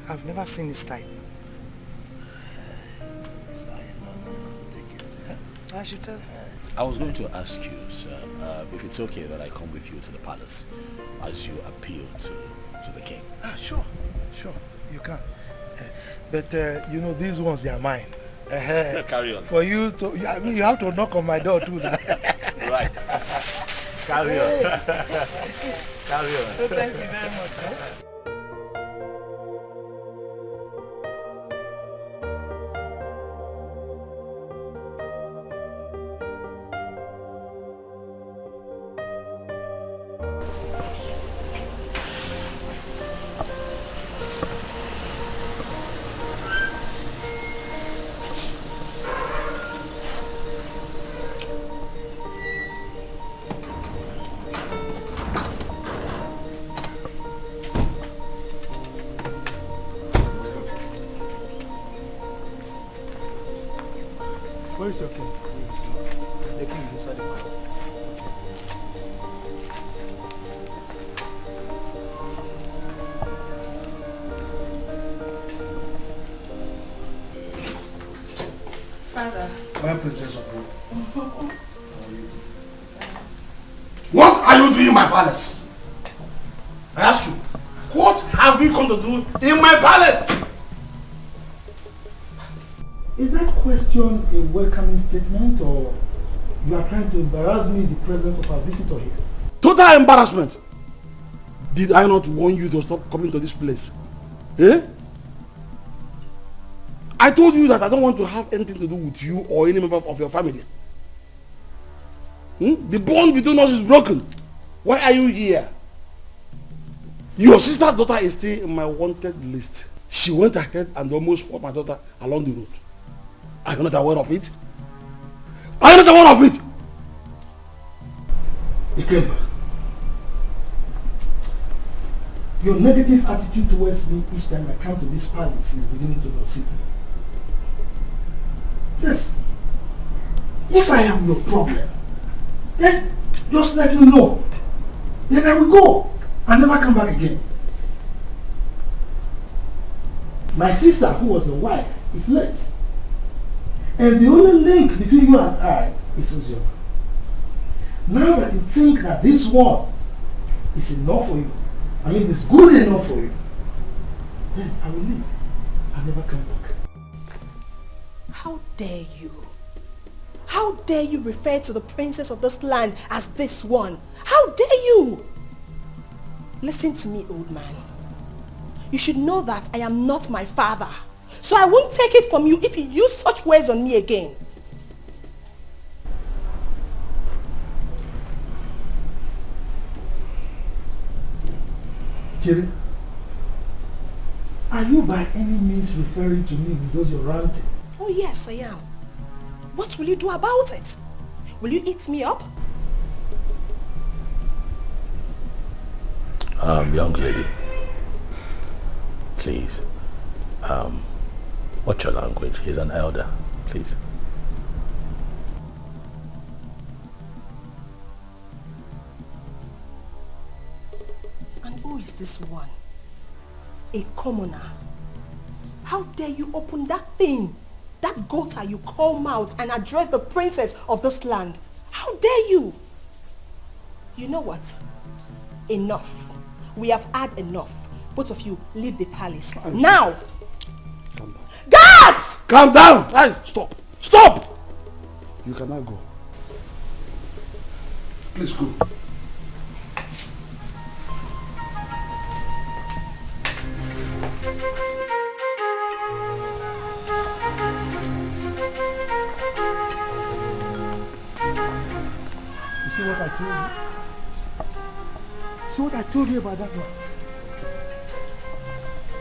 I've never seen his type. I should tell her. I was going to ask you, sir, if it's okay that I come with you to the palace as you appeal to the king. Sure, you can. But you know, these ones, they are mine. Carry on. For you to, I mean, you have to knock on my door too. Right. Carry on. Carry on. So thank you very much. Where is your king? The king is inside the palace. Father. My princess of Rome. What are you doing in my palace? I ask you, what have you come to do in my palace? Is that question a welcoming statement, or you are trying to embarrass me in the presence of our visitor here? Total embarrassment. Did I not warn you to stop coming to this place? Eh? I told you that I don't want to have anything to do with you or any member of your family. The bond between us is broken. Why are you here? Your sister's daughter is still in my wanted list. She went ahead and almost fought my daughter along the road. Are you not aware of it? Are you not aware of it? Ikemba, your negative attitude towards me each time I come to this palace is beginning to upset me. Yes. If I am your problem, then just let me know. Then I will go and never come back again. My sister, who was your wife, is late. And the only link between you and I is Uju. Now that you think that this one is enough for you, I mean it's good enough for you, then I will leave. I'll never come back. How dare you? How dare you refer to the princess of this land as this one? How dare you? Listen to me, old man. You should know that I am not my father. So I won't take it from you if you use such words on me again. Jerry, are you by any means referring to me with those you're ranting? Oh yes, I am. What will you do about it? Will you eat me up? Young lady, please, watch your language. He's an elder, please. And who is this one? A commoner. How dare you open that thing, that gutter you call mouth, and address the princess of this land? How dare you? You know what? Enough. We have had enough. Both of you, leave the palace. Now! Calm down. Guards! Calm down! Hey, stop! Stop! You cannot go. Please go. You see what I told you? See what I told you about that one?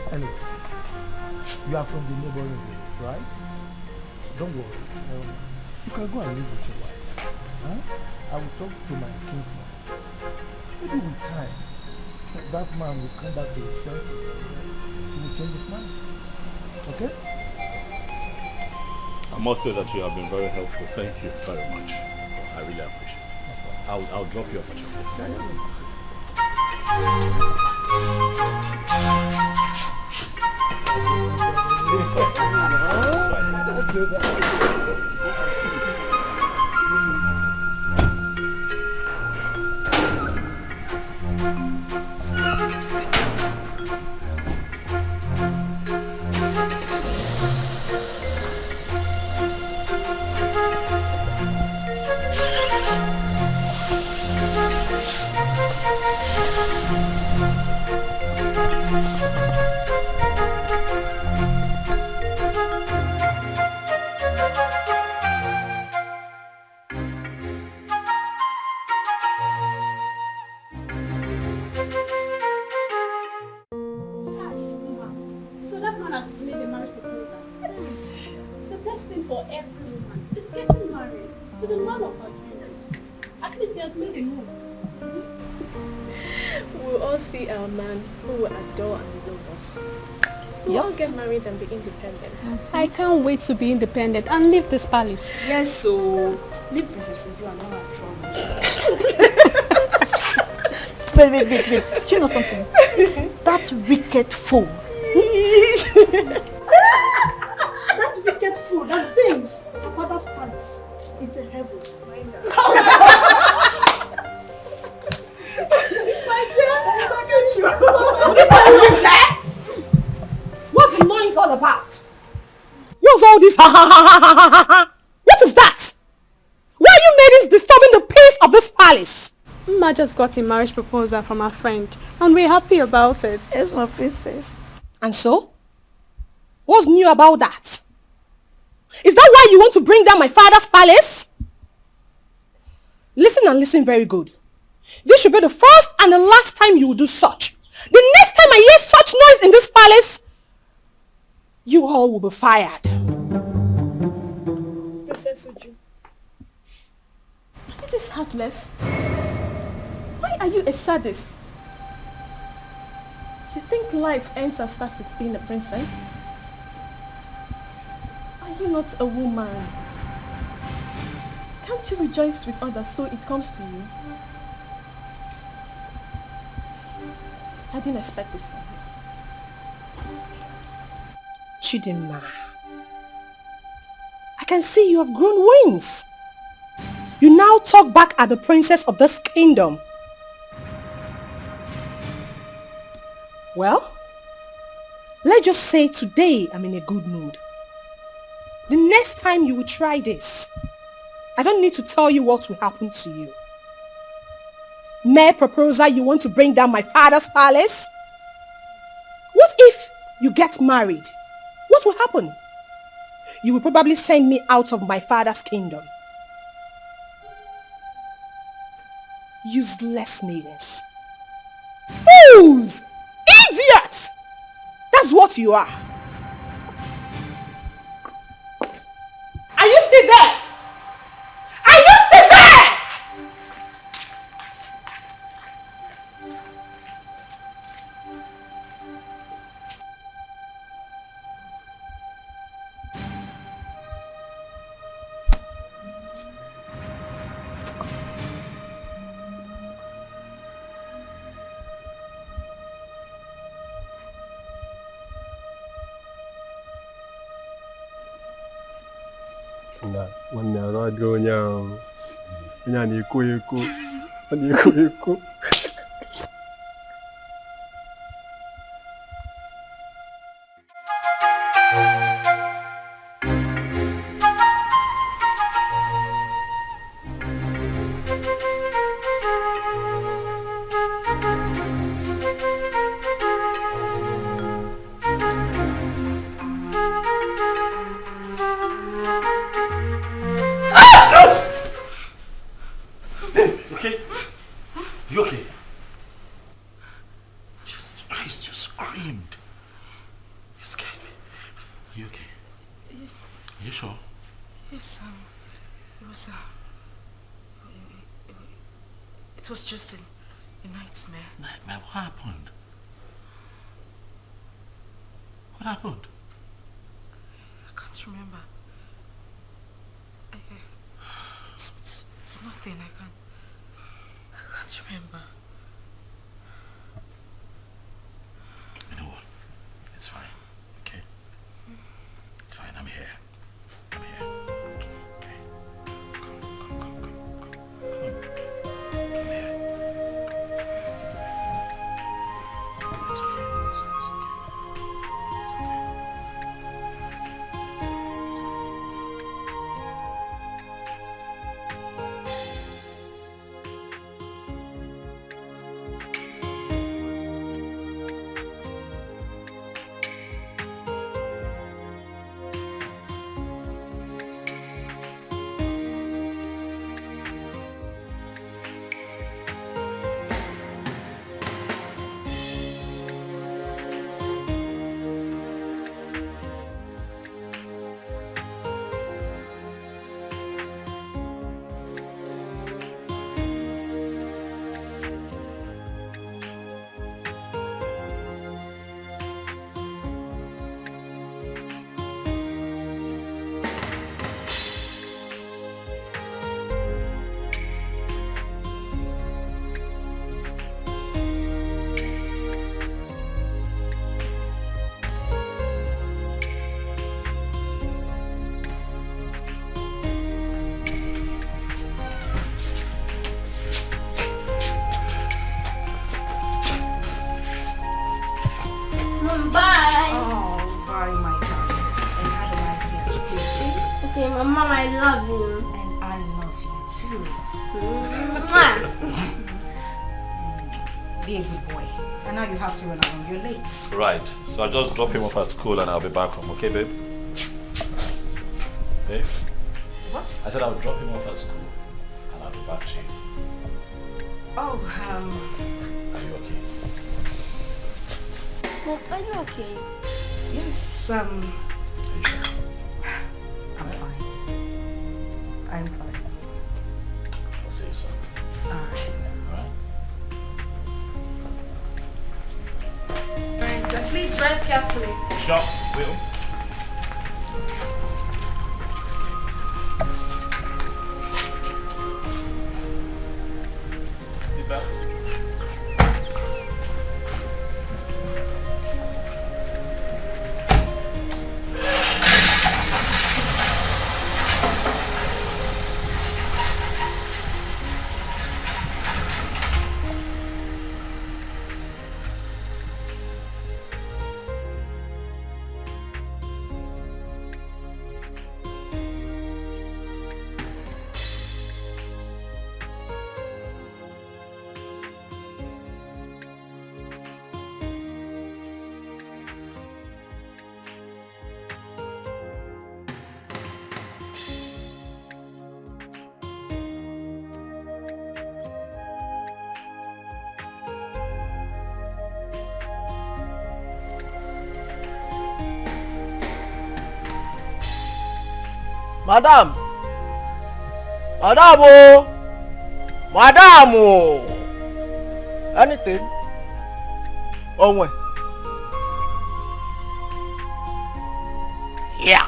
Anyway, you are from the neighboring village, right? Don't worry. You can go and live with your wife. Huh? I will talk to my kinsman. Maybe with time, that man will come back to his senses and he will change his mind. Okay? I must say that you have been very helpful. Thank you very much. I really appreciate it. I'll drop you off at your place. It's fine. Let's do that. We'll all get married and be independent. I can't wait to be independent and leave this palace. Yes, so leave Princess Uju and all our troubles. Wait. Do you know something? That wicked fool. That wicked fool that thinks her father's palace is a heaven. What's the noise all about? What's all this? What is that? Why are you ladies disturbing the peace of this palace? Ma just got a marriage proposal from her friend and we're happy about it. Yes, my princess. And so? What's new about that? Is that why you want to bring down my father's palace? Listen and listen very good. This should be the first and the last time you will do such. The next time I hear such noise in this palace, you all will be fired. Princess Uju, It is heartless. Why are you a sadist? you think life ends and starts with being a princess? Are you not a woman? Can't you rejoice with others so it comes to you? I didn't expect this from you. Chidinma, I can see you have grown wings. You now talk back at the princess of this kingdom. Well, let's just say today I'm in a good mood. The next time you will try this, I don't need to tell you what will happen to you. Mere proposal, you want to bring down my father's palace? What if you get married? What will happen? You will probably send me out of my father's kingdom. Useless maidens. Fools! Idiots! That's what you are. Are you still there? Are you still there? Nwanne arụ adịghị onye ahụ. Onye a na-ekwo ekwo. Ọ na-ekwo ekwo. It was just a nightmare. Nightmare? What happened? What happened? I can't remember. It's nothing. I can't remember. You know what? It's fine. Okay? It's fine. I'm here. I'm here. Okay. Come. Mom, I love you. And I love you too. Be a good boy. And now you have to run along. You're late. Right. So I'll just drop him off at school and I'll be back home. Okay, babe? Babe? What? I said I'll drop him off at school and I'll be back to you. Oh, Are you okay? Mom, are you okay? yes, I'm fine. I'm fine. I'll see you soon. Alright. Alright? Alright, please drive carefully. Sure, will. Sit back. Madam! Madam! Oh! Madam! Oh! Anything? Oh, when? Yeah.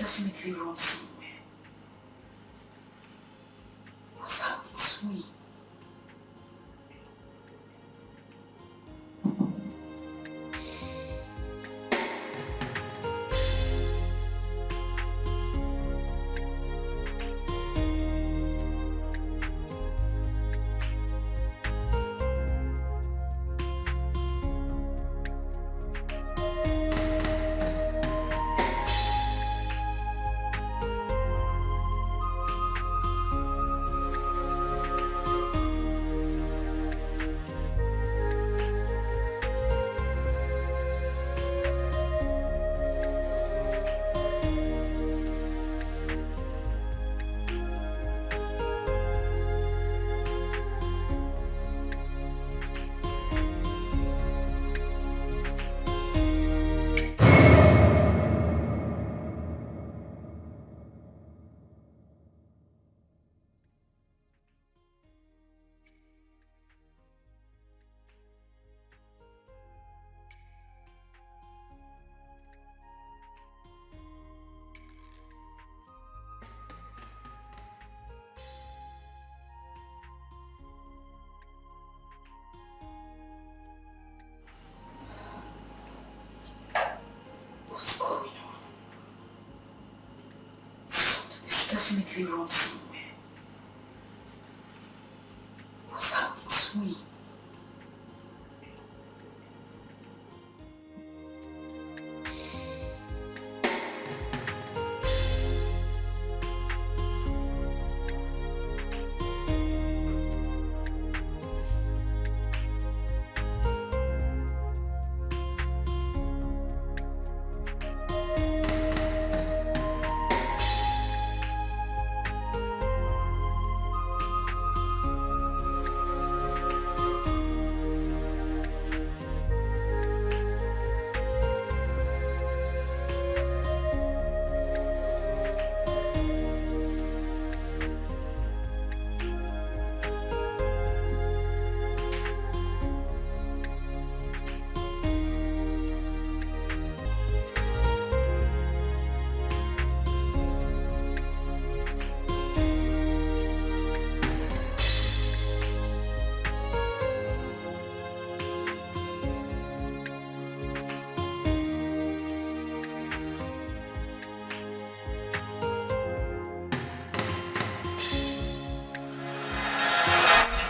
Definitely wrong somewhere. What's happened to me? definitely wrong somewhere. What's happened to me?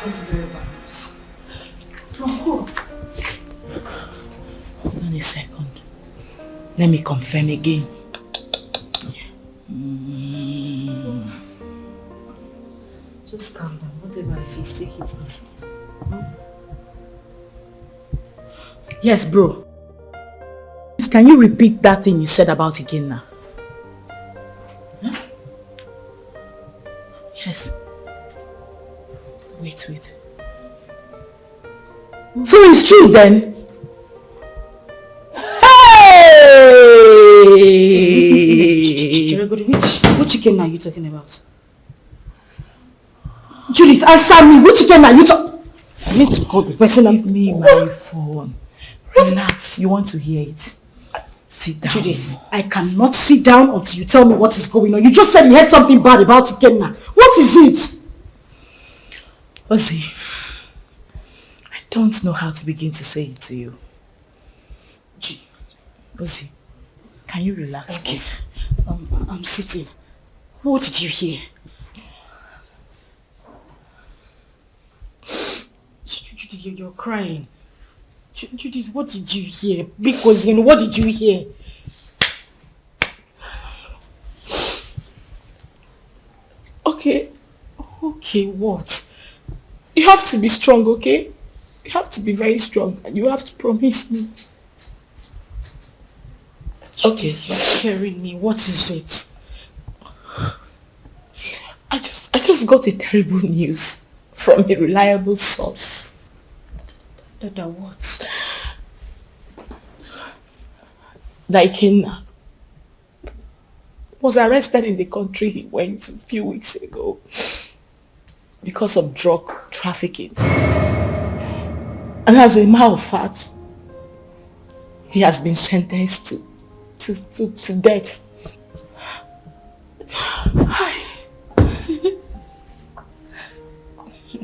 That's very bad news. From who? Hold on a second. Let me confirm again. Just calm down. Whatever it is, take it easy. Yes, bro. Can you repeat that thing you said about again now? Huh? Yes. Wait. So it's true then? Hey! Which chicken are you talking about? Judith, answer me. Which chicken are you talking? I need to call the person. Give me my phone. Relax. You want to hear it? Sit down. Judith, I cannot sit down until you tell me what is going on. You just said you heard something bad about Ikenna. What is it? Ozzy, I don't know how to begin to say it to you. Ozzy, can you relax, please? I'm sitting. What did you hear? Judith, you're crying. Judith, what did you hear? Because what did you hear? Okay, what? You have to be strong, okay? You have to be very strong and you have to promise me. Okay, you're scaring me. What is it? I just got a terrible news from a reliable source. That what? That Ikenna was arrested in the country he went a few weeks ago because of drug trafficking. And as a matter of fact, he has been sentenced to death.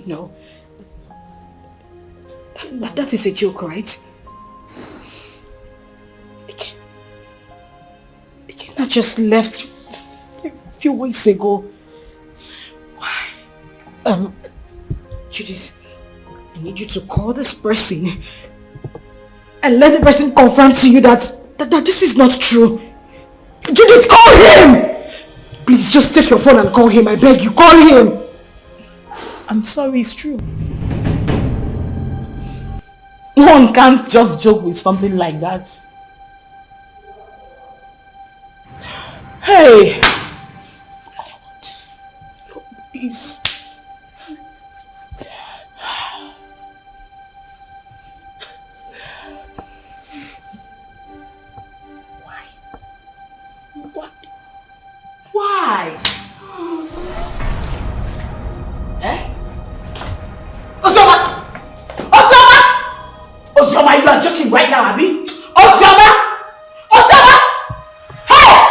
No. That is a joke, right? Ikenna just left a few weeks ago. Why? Judith, I need you to call this person and let the person confirm to you that this is not true. Judith, call him! Please, just take your phone and call him. I beg you, call him! I'm sorry, it's true. One can't just joke with something like that. Hey! Please. Why? Eh? Ozoma! Ozoma, you are joking right now, Abi? Ozoma! Hey!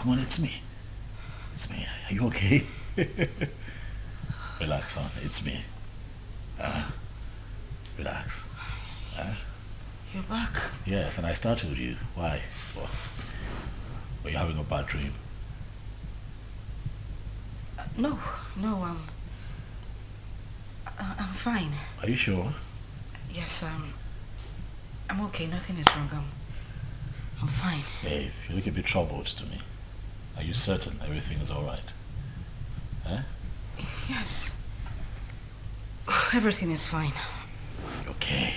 come on, it's me. It's me. Are you okay? Relax, son. It's me. Relax. You're back? Yes, and I started with you. Why? Well, were you having a bad dream? No, I'm fine. Are you sure? Yes, I'm okay. Nothing is wrong. I'm fine. Hey, you look a bit troubled to me. Are you certain everything is alright? Huh? Yes. Everything is fine. Okay.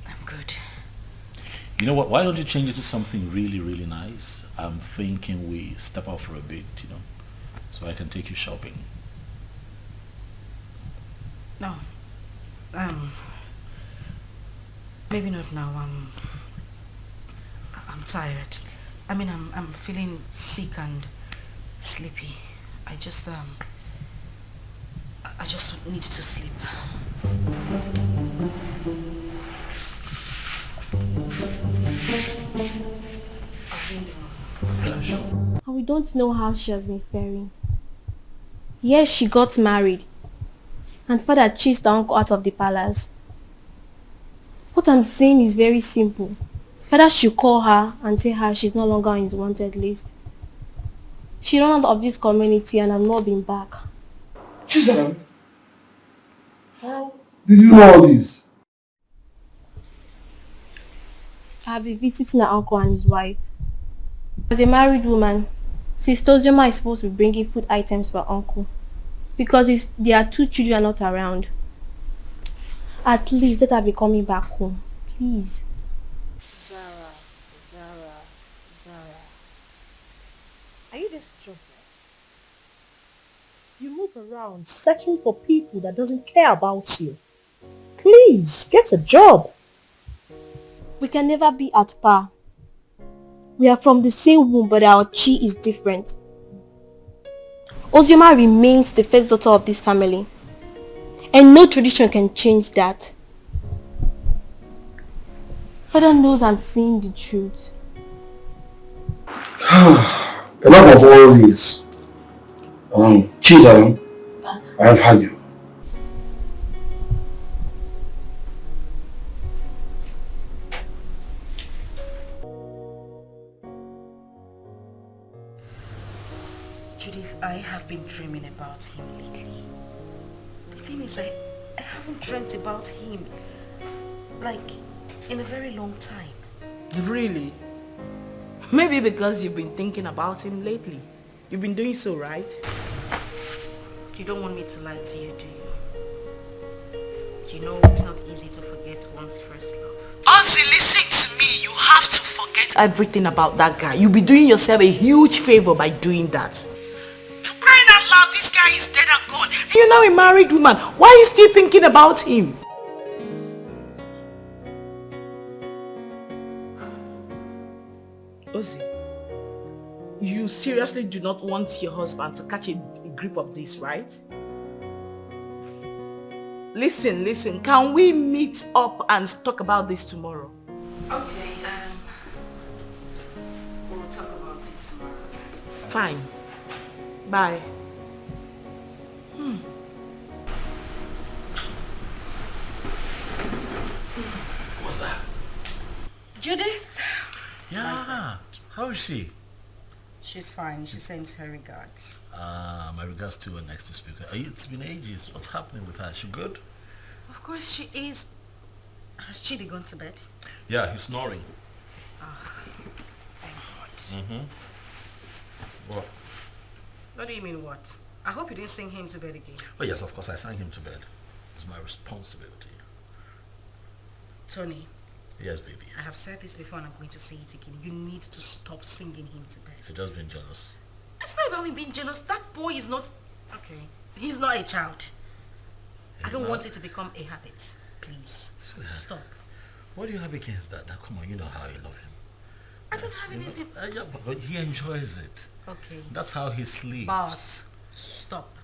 I'm good. You know what? Why don't you change it to something really, really nice? I'm thinking we step out for a bit, so I can take you shopping. No. Maybe not now. I'm tired. I mean, I'm feeling sick and sleepy. I just need to sleep. And we don't know how she has been faring. Yes, she got married. And father chased her uncle out of the palace. What I'm saying is very simple. Father should call her and tell her she's no longer on his wanted list. She ran out of this community and has not been back. Chisholm, how did you know all this? I have been visiting her uncle and his wife. As a married woman, Sister Ozoma is supposed to be bringing food items for her uncle. Because their 2 children are not around. At least let her be coming back home. Please. Zara. Are you this jobless? You move around searching for people that doesn't care about you. Please, get a job. We can never be at par. We are from the same womb, but our chi is different. Ozoma remains the first daughter of this family. And no tradition can change that. Father knows I'm saying the truth. Enough of all this. Chisholm, I have had you. Judith, I have been dreaming about him lately. The thing is, I haven't dreamt about him, like, in a very long time. Really? Maybe because you've been thinking about him lately. You've been doing so, right? You don't want me to lie to you, do you? You know it's not easy to forget one's first love. Ozzy, listen to me. You have to forget everything about that guy. You'll be doing yourself a huge favor by doing that. For crying out loud, this guy is dead and gone. You're now a married woman. Why are you still thinking about him? Ozzy, you seriously do not want your husband to catch a grip of this, right? Listen, can we meet up and talk about this tomorrow? Okay, we'll talk about it tomorrow. Fine. Bye. What's that? Judith? Yeah. How is she? She's fine. She sends her regards. My regards to her next speaker. It's been ages. What's happening with her? She good? Of course she is. Has Chidi gone to bed? Yeah, he's snoring. Thank God. What? What do you mean what? I hope you didn't sing him to bed again. Oh yes, of course I sang him to bed. It's my responsibility. Tony. Yes, baby. I have said this before and I'm going to say it again. You need to stop singing him to bed. You're just being jealous. It's not about me being jealous. That boy is not... Okay. He's not a child. I don't want it to become a habit. Please. Stop. What do you have against that? Now, come on, you know how you love him. I don't have anything... Yeah, but he enjoys it. Okay. That's how he sleeps. But stop.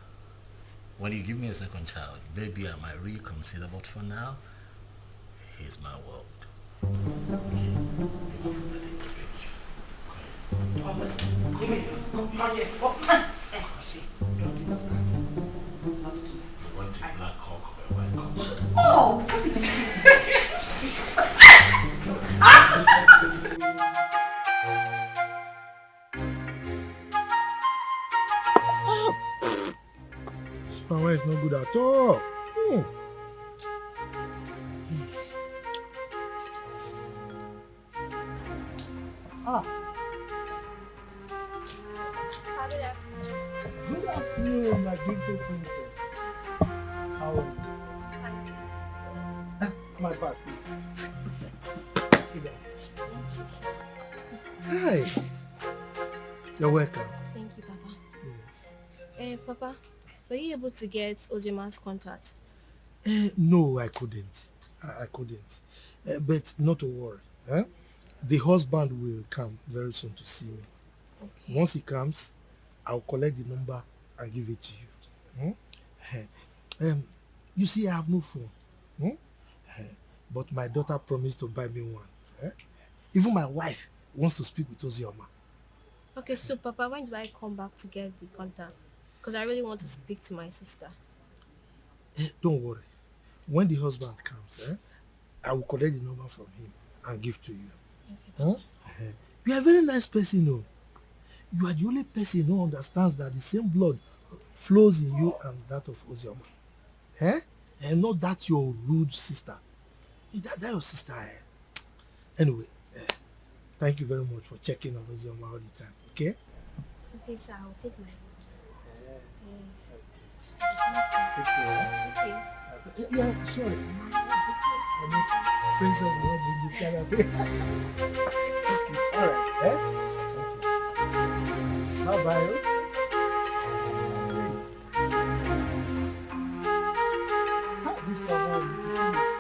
When you give me a second child, maybe I might reconsider, but for now, he's my world. Okay. Come here. See, don't even start. Not tonight. You want a black cock or a white cock? Oh, see. This power is not good at all. Good afternoon, my beautiful princess. How are you? My bag, please. Sit down. Hi. You're welcome. Thank you, Papa. Yes. Papa, were you able to get Ojima's contact? No, I couldn't. I couldn't. But not to worry. The husband will come very soon to see me. Okay. Once he comes, I'll collect the number and give it to you. You see, I have no phone. But my daughter promised to buy me one. Even my wife wants to speak with Ozioma. Okay, so Papa, when do I come back to get the contact? Because I really want to speak to my sister. Don't worry. When the husband comes, I will collect the number from him and give to you. Okay. You are a very nice person, no? You are the only person who understands that the same blood flows in you and that of Ozioma. And not that your rude sister. That your sister. Anyway, thank you very much for checking on Ozioma all the time. Okay? Okay, sir. I'll take my Take care. Okay. Yeah, sorry. Friends of the all right. Bye-bye. This cover is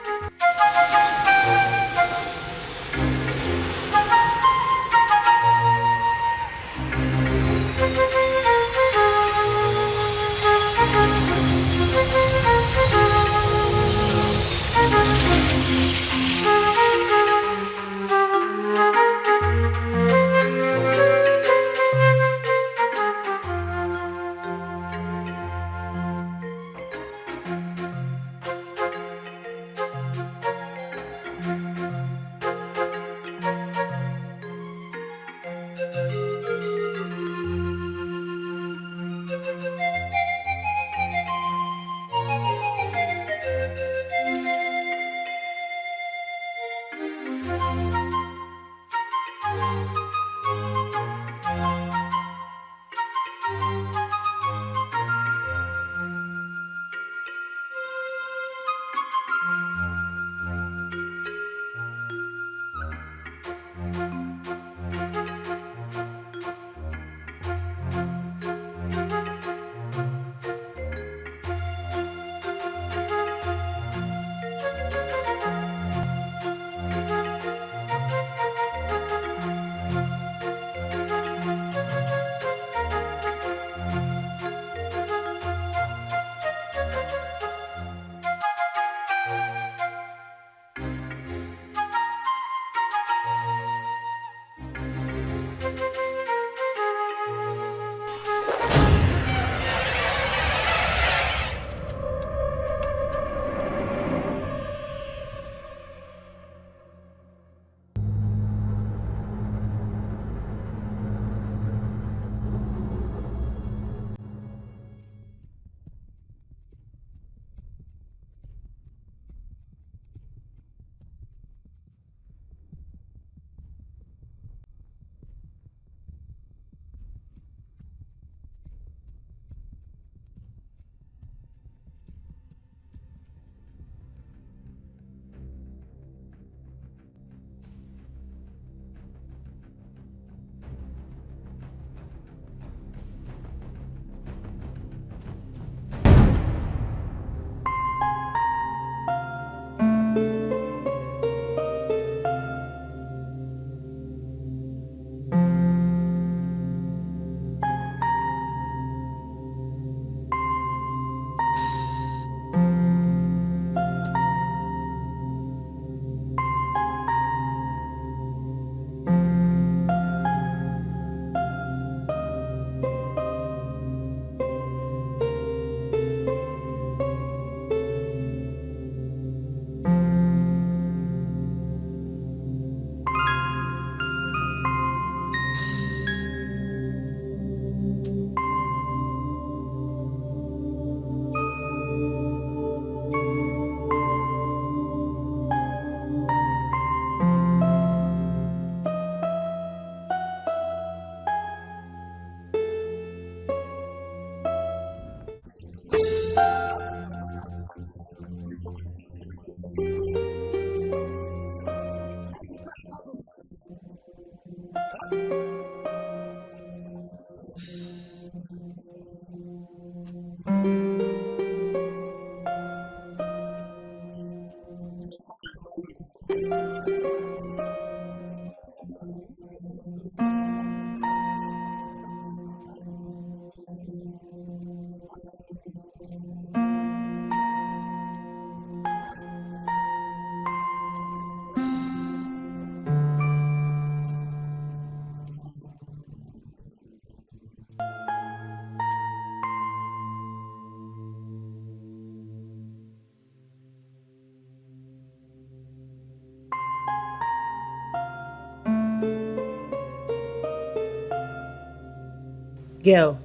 Girl,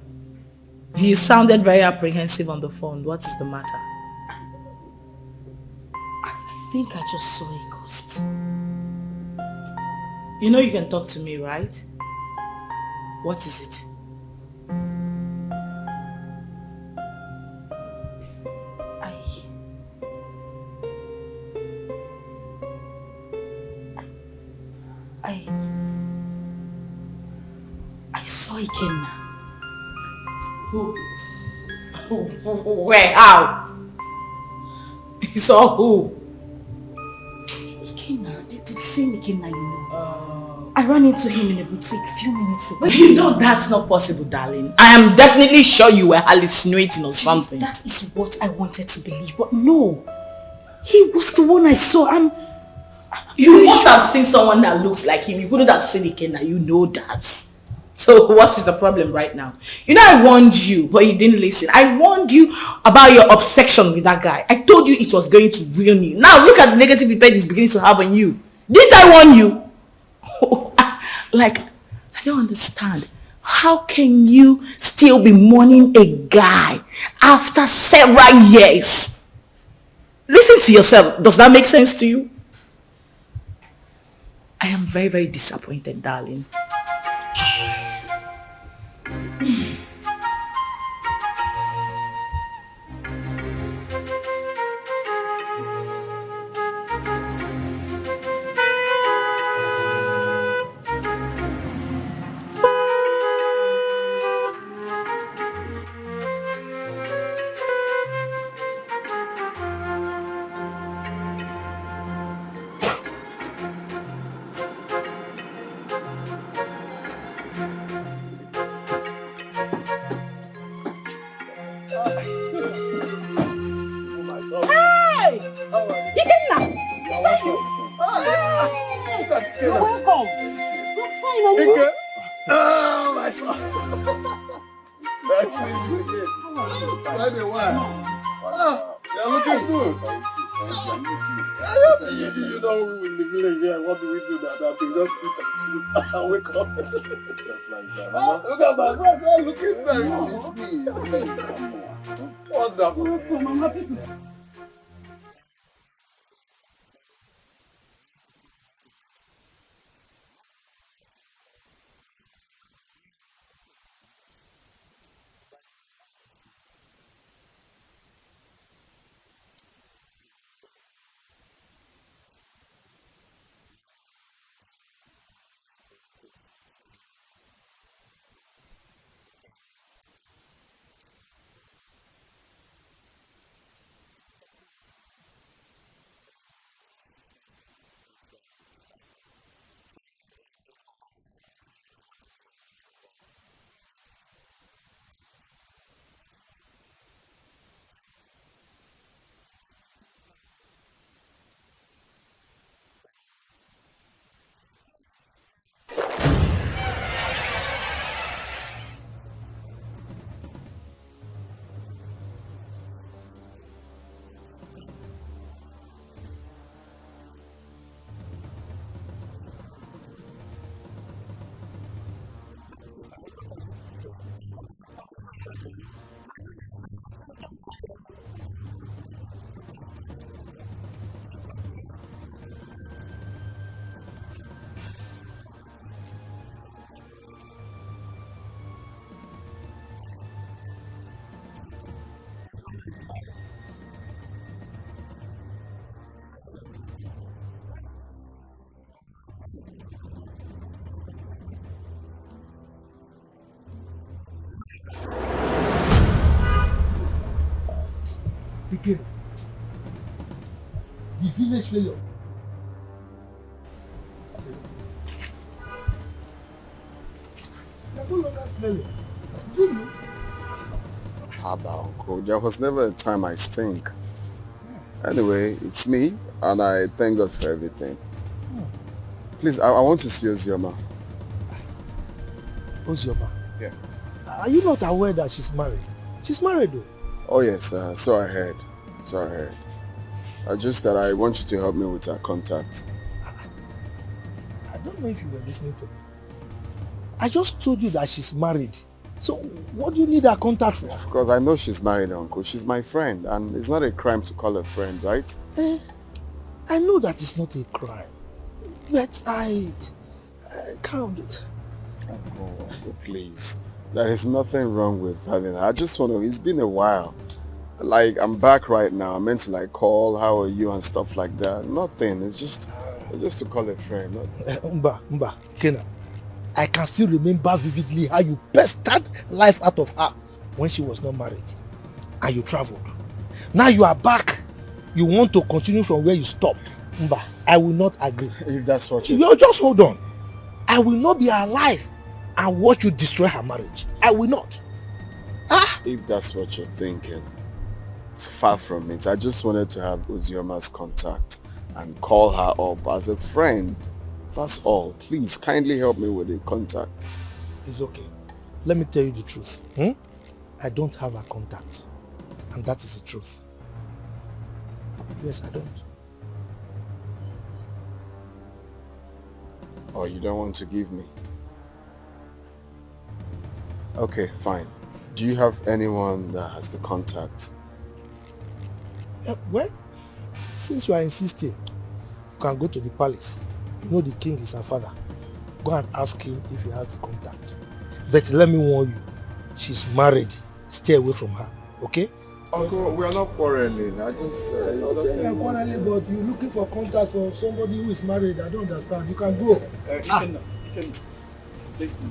you sounded very apprehensive on the phone. What is the matter? I think I just saw a ghost. You know you can talk to me, right? What is it? I saw Ikenna. Who? Where? How? You saw who? Ikenna, the same Ikenna you know. I ran into him in a boutique a few minutes ago. But you know that's not possible, darling. I am definitely sure you were hallucinating or something. That is what I wanted to believe, but no. He was the one I saw. You must have seen someone that looks like him. You couldn't have seen Ikenna. You know that. So what is the problem right now? You know I warned you, but you didn't listen. I warned you about your obsession with that guy. I told you it was going to ruin you. Now look at the negative effect it's beginning to have on you. Didn't I warn you? Like, I don't understand. How can you still be mourning a guy after several years? Listen to yourself. Does that make sense to you? I am very, very disappointed, darling. Wake up. Look at my brother looking very wonderful. I'm happy to see. Again, the village failure. You're no longer smelling. Is it you? Haba, uncle. There was never a time I stink. Anyway, it's me, and I thank God for everything. Please, I want to see Ozioma. Ozioma? Yeah. Are you not aware that she's married? She's married though. Oh yes, so I heard. Just that I want you to help me with her contact. I don't know if you were listening to me. I just told you that she's married. So what do you need her contact for? Of course, I know she's married, Uncle. She's my friend, and it's not a crime to call her friend, right? I know that it's not a crime, but I can't. Uncle, please. There is nothing wrong with having her. I just want to, it's been a while. Like, I'm back right now. I meant to like call, how are you and stuff like that. Nothing. It's just to call a friend. Mba, Kena. I can still remember vividly how you pestered life out of her when she was not married. And you traveled. Now you are back. You want to continue from where you stopped. Mba, I will not agree. If that's what you just hold on. I will not be alive and watch you destroy her marriage. I will not. If that's what you're thinking, it's far from it. I just wanted to have Uzioma's contact and call her up as a friend. That's all. Please, kindly help me with the contact. It's okay. Let me tell you the truth. I don't have a contact. And that is the truth. Yes, I don't. Oh, you don't want to give me? Okay, fine. Do you have anyone that has the contact? Well, since you are insisting, you can go to the palace. You know the king is her father. Go and ask him if he has the contact. But let me warn you, she's married. Stay away from her, okay? Uncle, we are not quarreling. I just... I'm not quarreling, but you're looking for contact for somebody who is married. I don't understand. You can go. Let's go.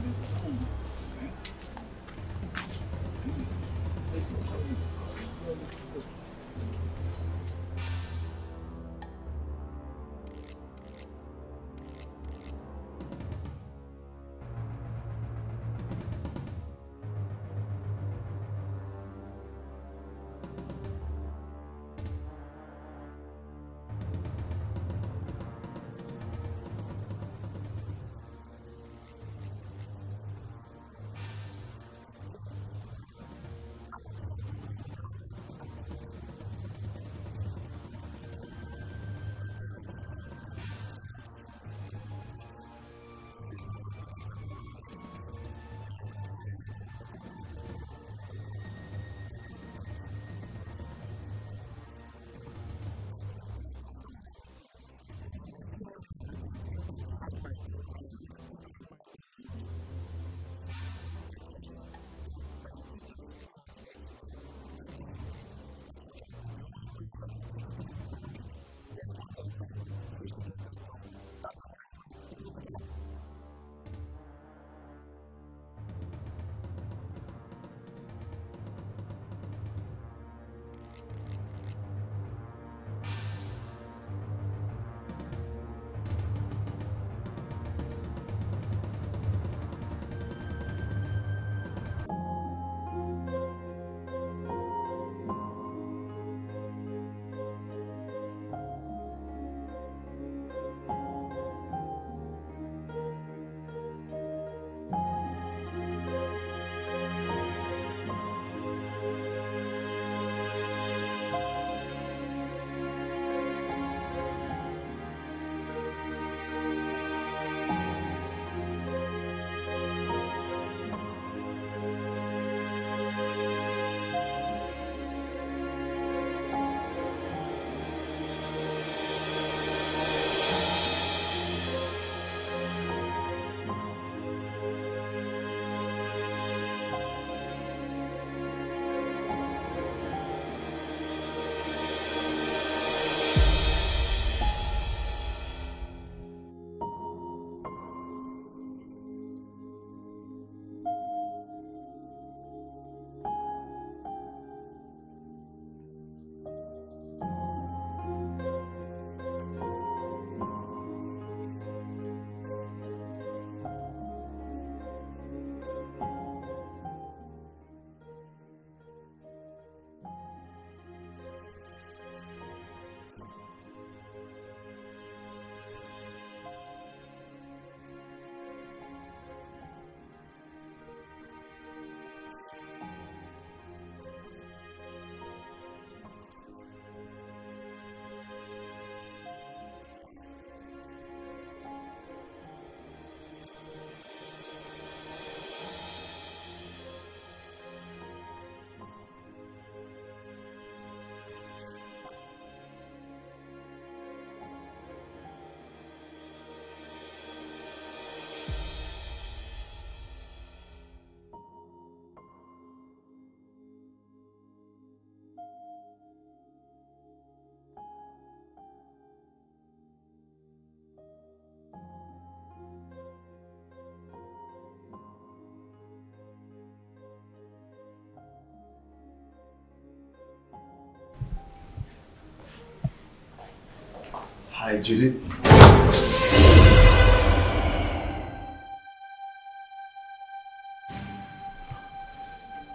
Hi, Judy.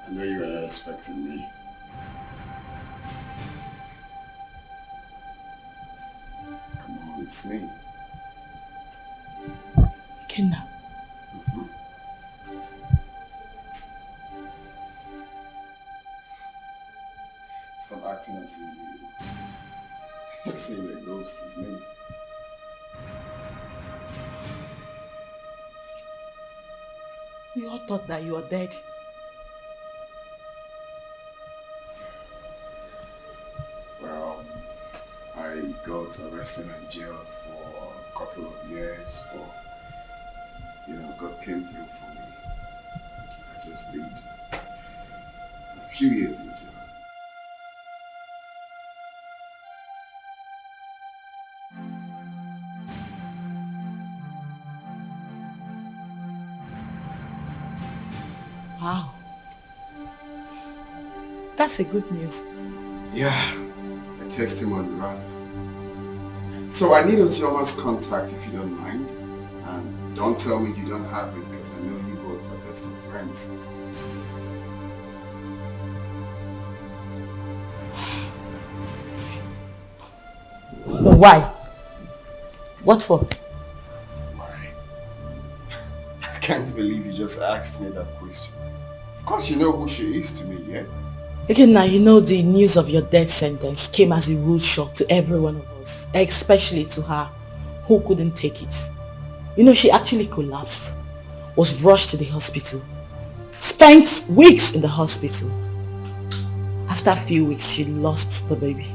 I know you were not expecting me. Come on, it's me. Ikenna. Stop acting as if you're saying the ghost is me. We all thought that you were dead. Well, I got arrested and jailed for a couple of years, but God came through for me. I just did a few years in jail. Wow. That's a good news. Yeah, a testimony rather. So I need Ozioma's contact if you don't mind. And don't tell me you don't have it because I know you both are best of friends. Why? What for? Why? I can't believe you just asked me that question. Of course you know who she is to me, yeah? Okay, now you know the news of your death sentence came as a rude shock to every one of us, especially to her, who couldn't take it. You know, she actually collapsed, was rushed to the hospital, spent weeks in the hospital. After a few weeks, she lost the baby.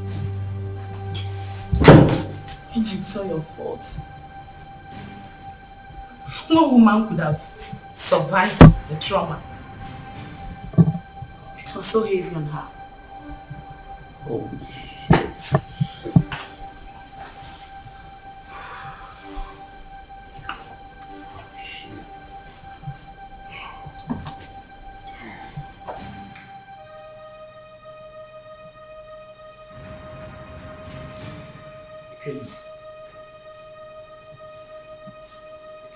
And it's all your fault. No woman could have survived the trauma. It was so heavy on her. Holy shit.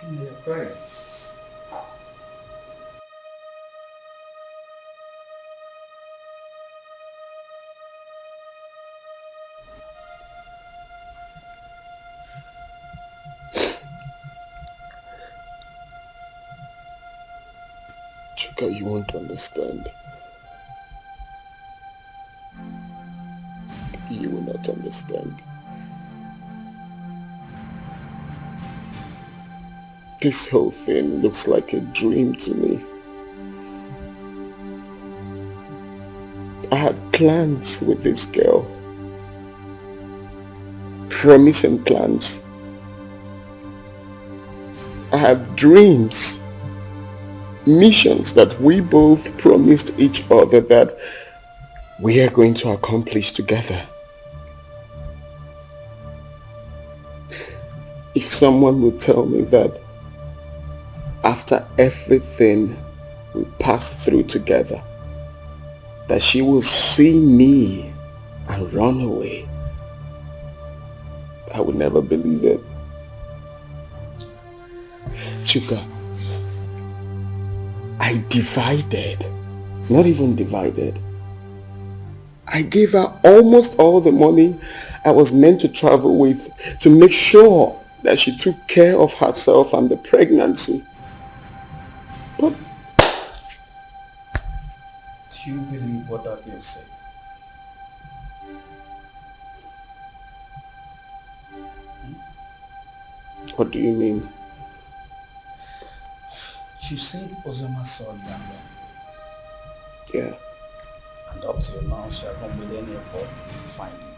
You're crying. Chuka, you won't understand. You will not understand. This whole thing looks like a dream to me. I had plans with this girl. Promising plans. I have dreams. Missions that we both promised each other that we are going to accomplish together. If someone would tell me that after everything we passed through together, that she will see me and run away, I would never believe it. Chuka, I divided, not even divided. I gave her almost all the money I was meant to travel with to make sure that she took care of herself and the pregnancy. But do you believe what that girl said? What do you mean? She said Ozoma saw you and them. Yeah. And up till now, she hasn't made any effort to find you.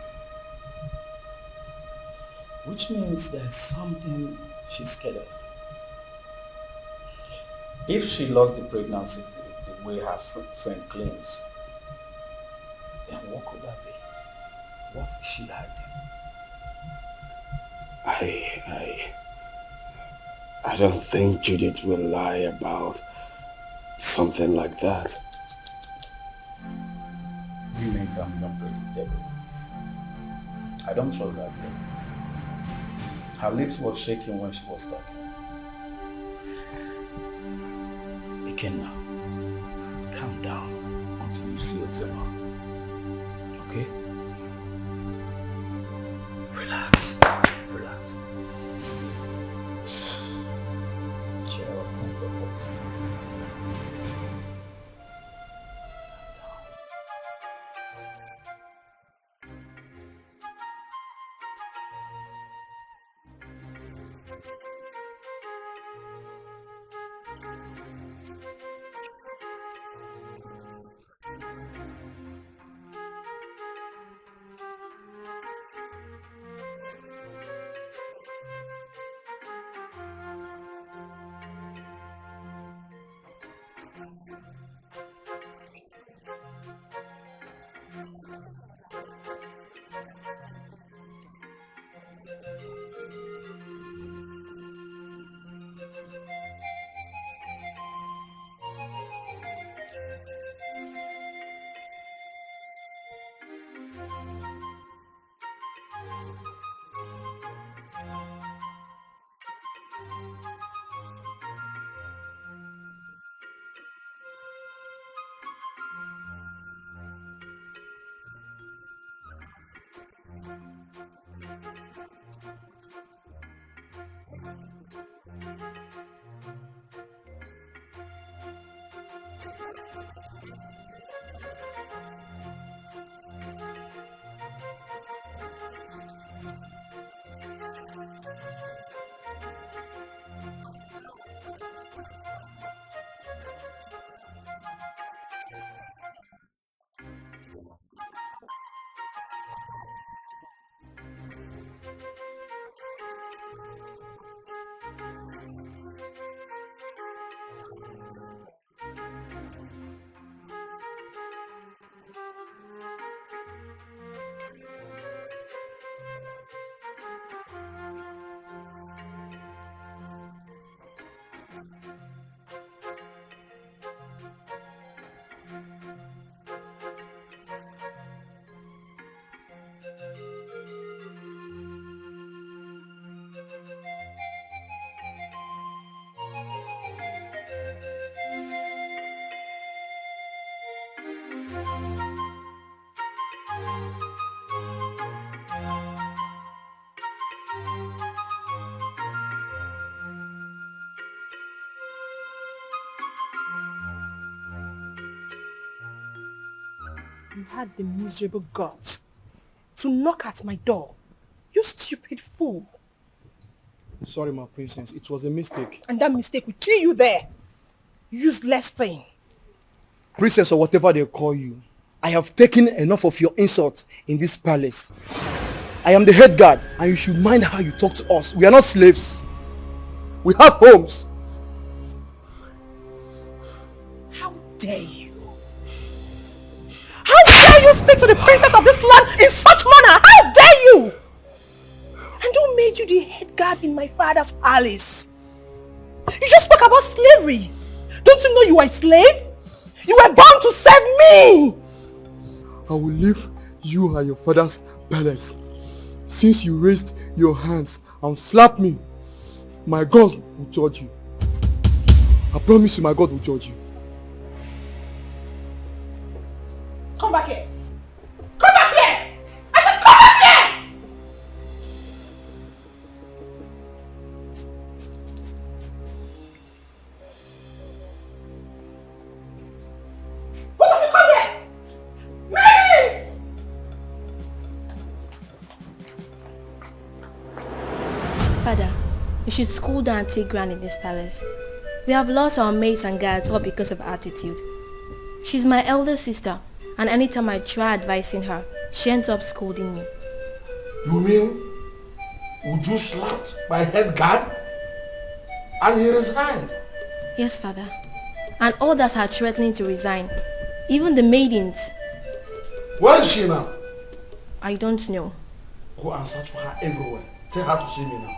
Which means there's something she's scared of. If she lost the pregnancy the way her friend claims, then what could that be? What is she hiding? I don't think Judith will lie about something like that. Women can be unpredictable. I don't trust that girl. Her lips were shaking when she was talking. Ikenna, calm down until you see Ozema. Okay? Relax. Relax. Cheer up as the whole starts. You had the miserable guts to knock at my door. You stupid fool. Sorry, my princess. It was a mistake. And that mistake will kill you there. Useless thing. Princess or whatever they call you, I have taken enough of your insults in this palace. I am the head guard and you should mind how you talk to us. We are not slaves. We have homes. How dare you? How dare you speak to the princess of this land in such manner? How dare you? And who made you the head guard in my father's palace? You just spoke about slavery. Don't you know you are a slave? You were born to serve me. I will leave you and your father's palace. Since you raised your hands and slapped me, my God will judge you. I promise you my God will judge you. Come back here. Come back here. I said come back here. Both of you come here. Please. Father, you should school down and take ground in this palace. We have lost our maids and guards all because of attitude. She's my elder sister, and anytime I try advising her, she ends up scolding me. You mean Uju slapped my head guard and he resigned? Yes, Father. And others are threatening to resign. Even the maidens. Where is she now? I don't know. Go and search for her everywhere. Tell her to see me now.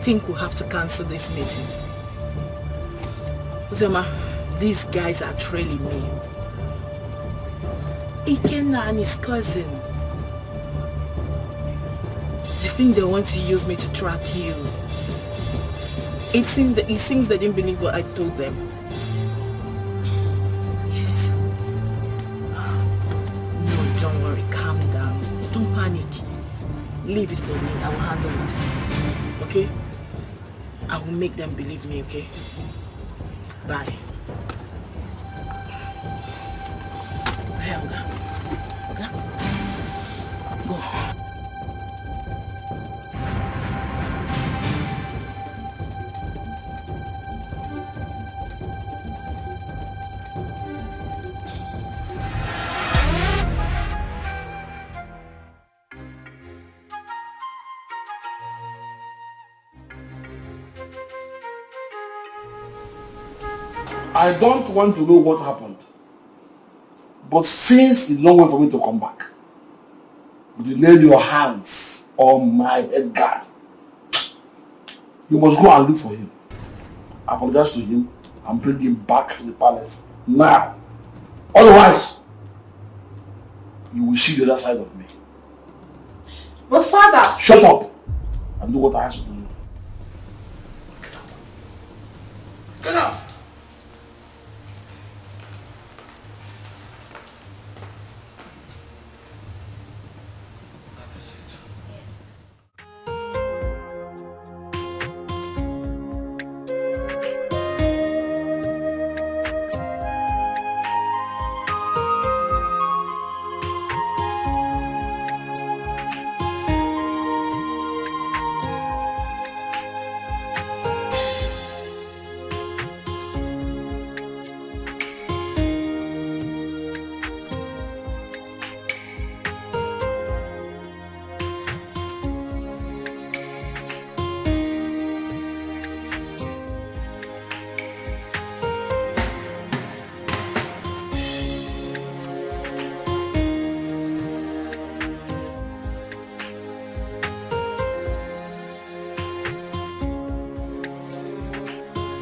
think we'll have to cancel this meeting. Uzoma, these guys are trailing me. Ikenna and his cousin. They think they want to use me to track you. It seems they didn't believe what I told them. Yes. No, don't worry. Calm down. Don't panic. Leave it for me. I will handle it. Okay? I will make them believe me, okay? Bye. Hey, Oga. Oga? Go. I don't want to know what happened. But since it's not wait for me to come back, you lay your hands on my head guard. You must go and look for him. Apologize to him and bring him back to the palace now. Otherwise, you will see the other side of me. But father... Shut up and do what I ask you to do. Get out!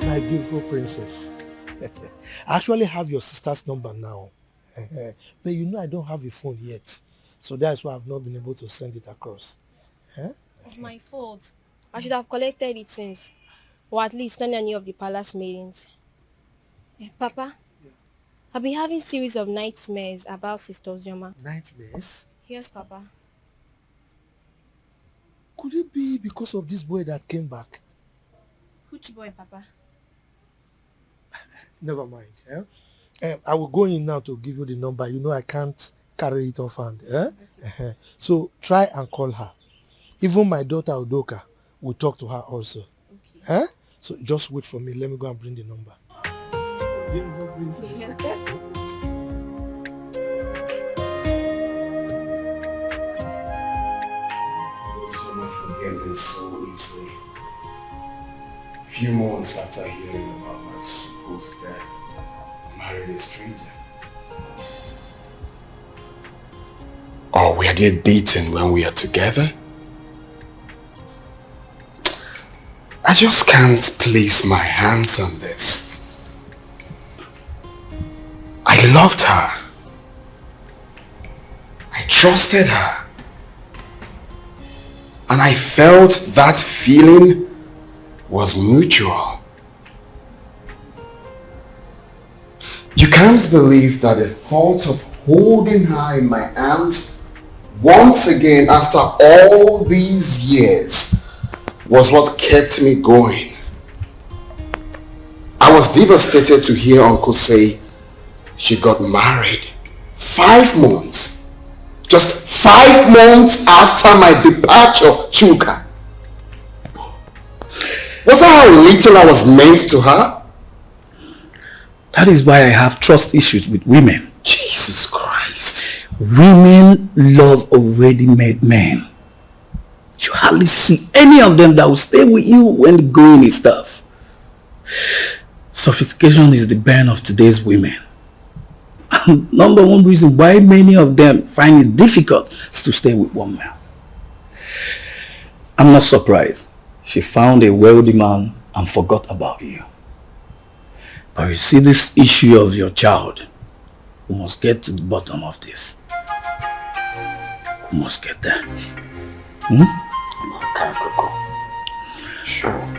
My beautiful princess. I actually have your sister's number now. But you know I don't have a phone yet. So that's why I've not been able to send it across. It's my fault. I should have collected it since. Or at least not any of the palace meetings. Papa, I've been having series of nightmares about Sister Uzoma. Nightmares? Yes, Papa. Could it be because of this boy that came back? Which boy, Papa? Never mind. I will go in now to give you the number. You know I can't carry it off hand. Okay. So try and call her. Even my daughter Udoka will talk to her also. Okay. So just wait for me. Let me go and bring the number. Beautiful princess. Yeah. Forget this so easily. Few months after hearing about my supposed death, I married a stranger. Or were they dating when we are together? I just can't place my hands on this. I loved her. I trusted her. And I felt that feeling was mutual. You can't believe that the thought of holding her in my arms once again after all these years was what kept me going. I was devastated to hear Uncle say she got married 5 months. Just 5 months after my departure, Chuka. Was that how little I was meant to her? That is why I have trust issues with women. Jesus Christ. Women love already made men. You hardly see any of them that will stay with you when the going is tough. Sophistication is the bane of today's women. And number one reason why many of them find it difficult is to stay with one man. I'm not surprised. She found a wealthy man and forgot about you. But you see, this issue of your child, we must get to the bottom of this. We must get there. Okay, Coco. Sure.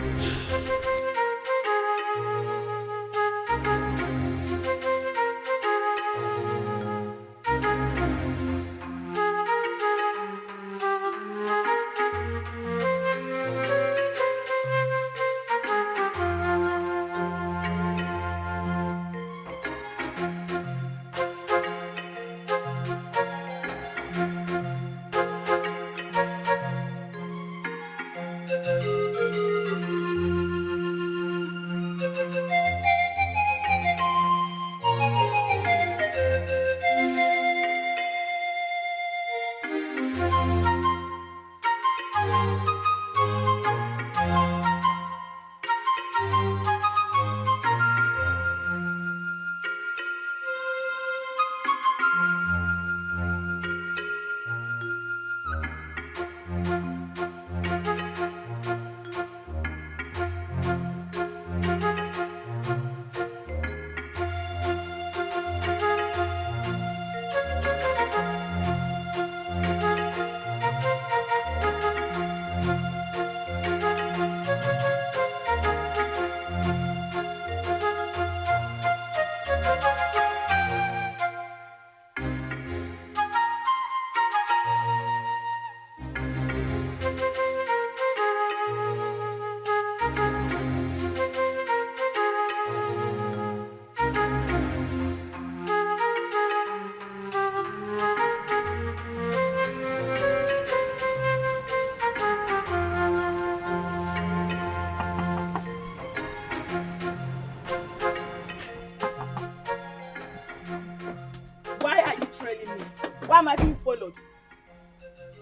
Why am I being followed?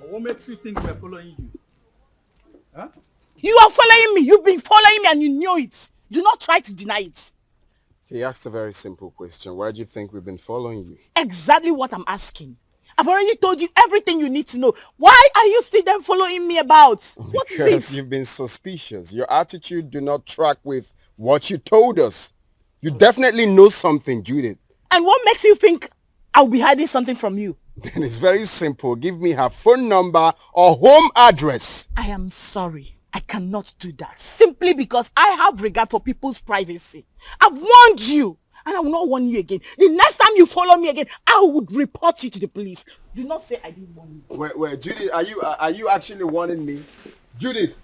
What makes you think we're following you? Huh? You are following me. You've been following me and you knew it. Do not try to deny it. He asked a very simple question. Why do you think we've been following you? Exactly what I'm asking. I've already told you everything you need to know. Why are you still then following me about? What is Because it? you've been suspicious. Your attitude do not track with what you told us. You definitely know something, Judith. And what makes you think I'll be hiding something from you? Then it's very simple. Give me her phone number or home address. I am sorry. I cannot do that. Simply because I have regard for people's privacy. I've warned you. And I will not warn you again. The next time you follow me again, I would report you to the police. Do not say I didn't warn you. Wait, Judith, are you actually warning me? Judith!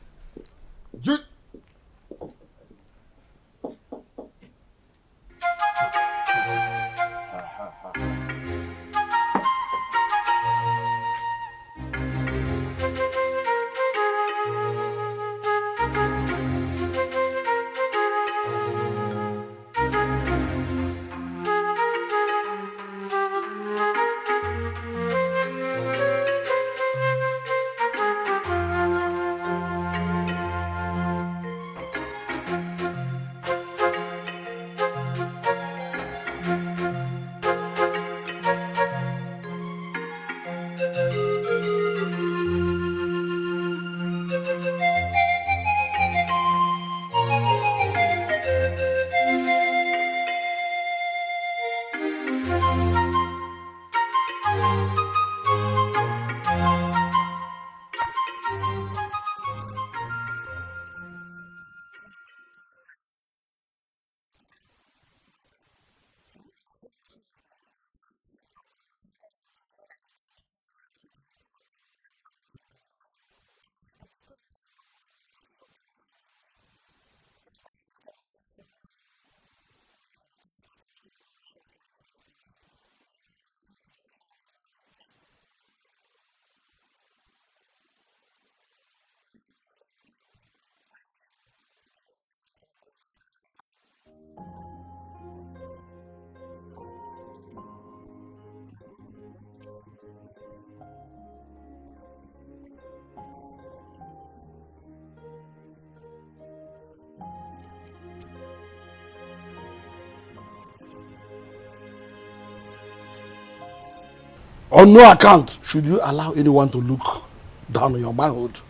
On no account should you allow anyone to look down on your manhood.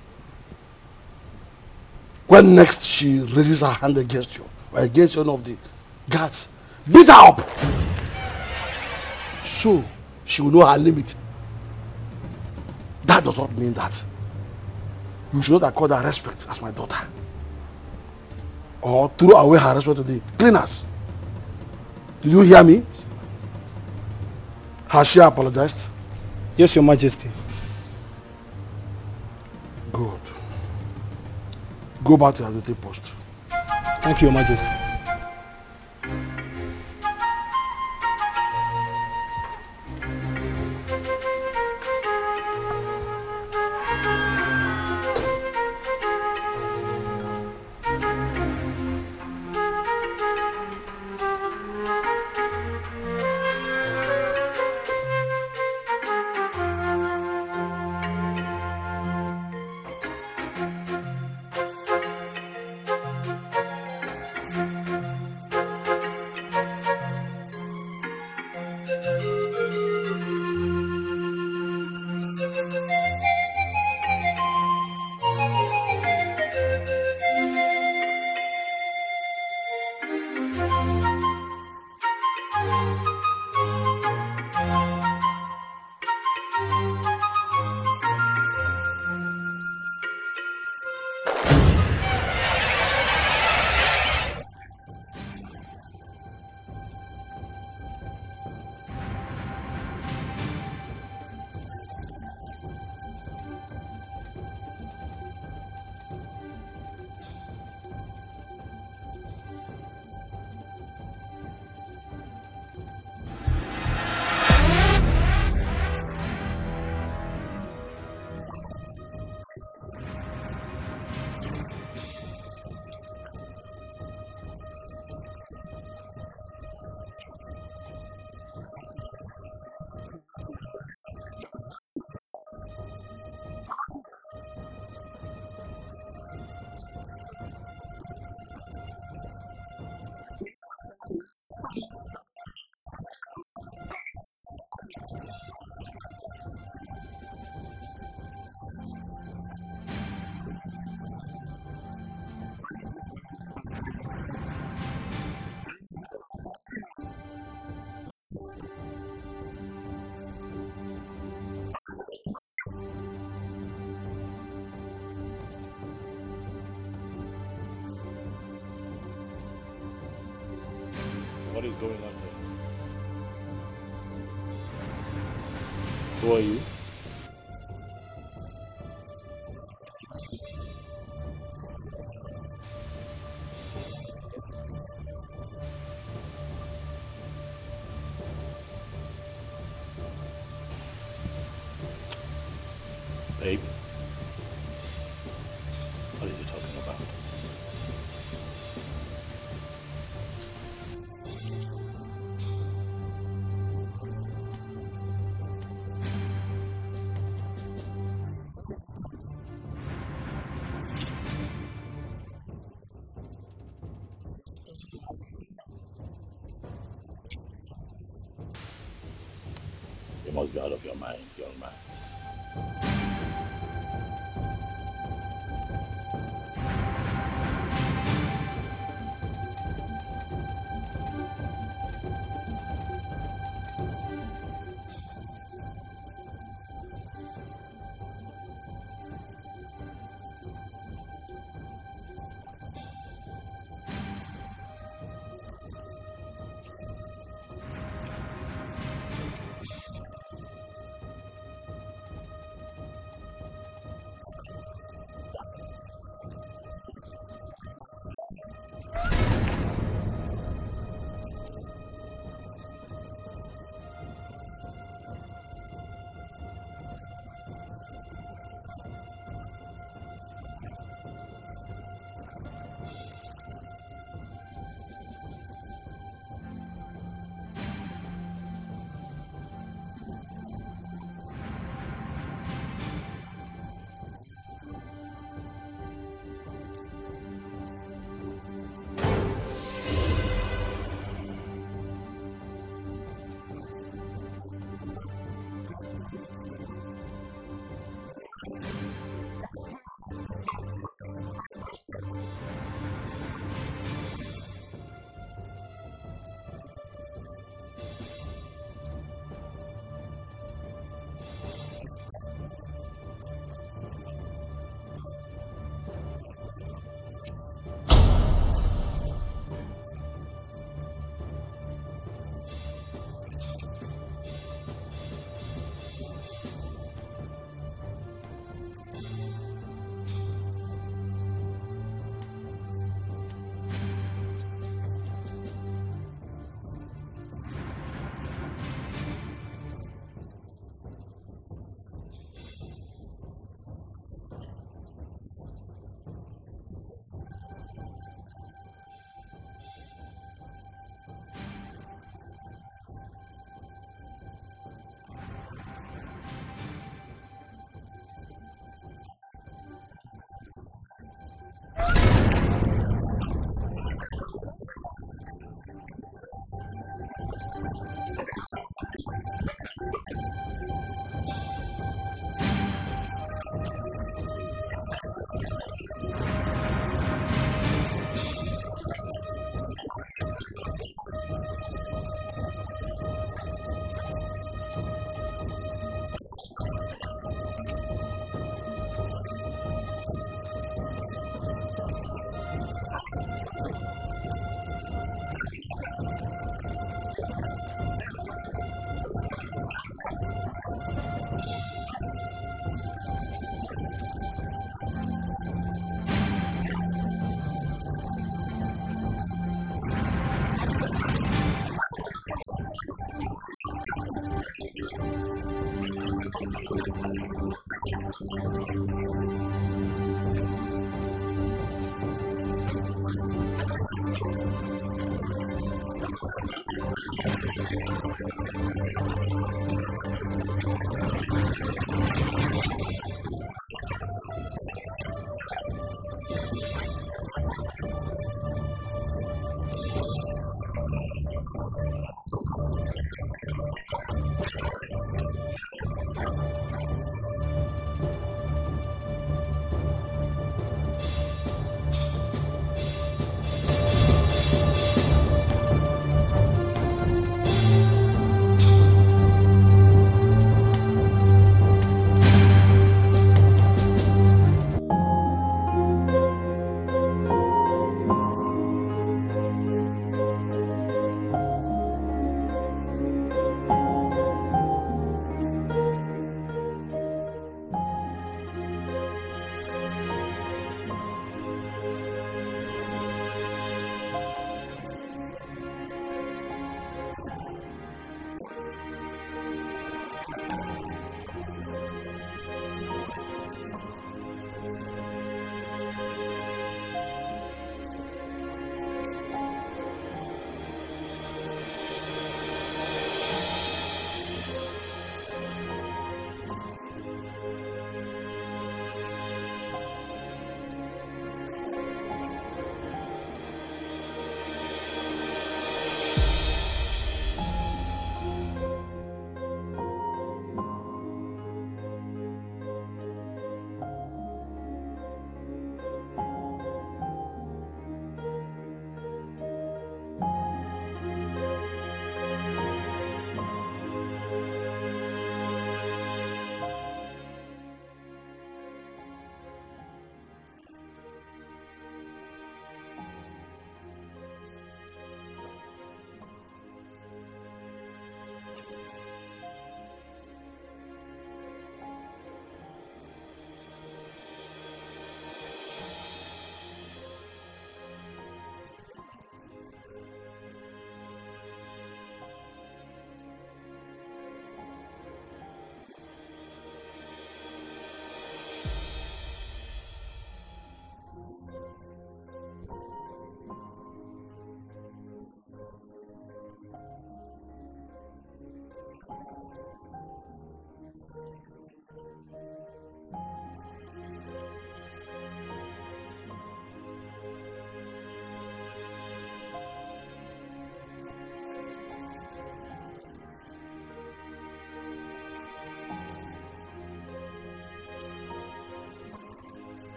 When next she raises her hand against you, or against one of the guards, beat her up. So she will know her limit. That does not mean that you should not accord her respect as my daughter. Or throw away her respect to the cleaners. Did you hear me? Has she apologized? Yes, Your Majesty. Good. Go back to your duty post. Thank you, Your Majesty. What is going on here? Who are you? Babe? What is he talking about? You must be out of your mind, young man.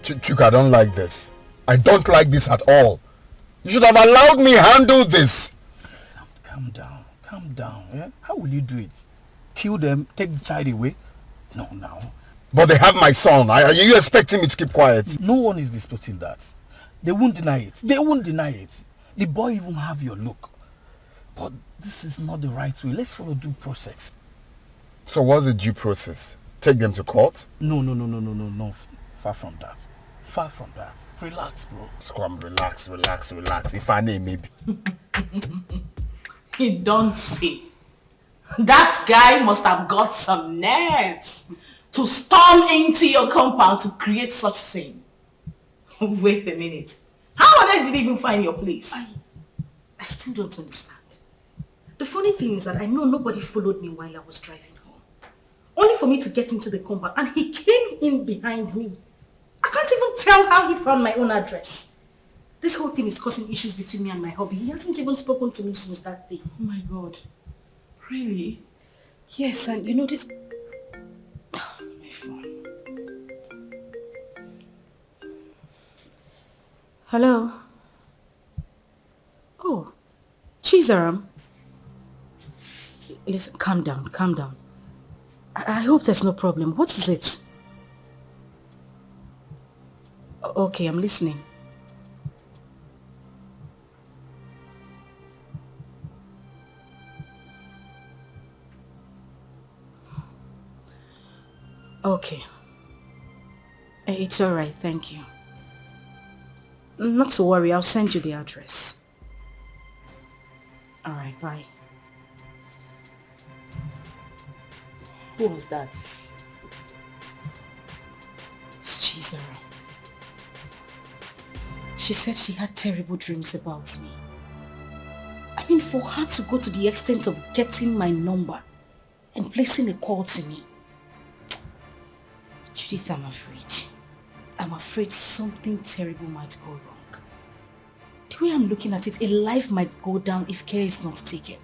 Chuka, I don't like this. I don't like this at all. You should have allowed me handle this. Calm down. Yeah? How will you do it? Kill them, take the child away? No, now. But they have my son. Are you expecting me to keep quiet? No one is disputing that. They won't deny it. The boy even have your look. But this is not the right way. Let's follow due process. So what's the due process? Take them to court? No. Far from that. Far from that. Relax, bro. Scrum, relax. If I name maybe. You don't see. That guy must have got some nerves to storm into your compound to create such scene. Wait a minute. How on earth did you even find your place? I still don't understand. The funny thing is that I know nobody followed me while I was driving home. Only for me to get into the compound and he came in behind me. I can't even tell how he found my own address. This whole thing is causing issues between me and my hubby. He hasn't even spoken to me since that day. Oh my God. Really? Yes, and you know this... Oh, my phone. Hello? Oh, Chizaram. Listen, calm down. I hope there's no problem. What is it? Okay, I'm listening. Okay. It's alright, thank you. Not to worry, I'll send you the address. Alright, bye. Who was that? It's Chizara. She said she had terrible dreams about me. I mean, for her to go to the extent of getting my number and placing a call to me. Judith, I'm afraid. I'm afraid something terrible might go wrong. The way I'm looking at it, a life might go down if care is not taken.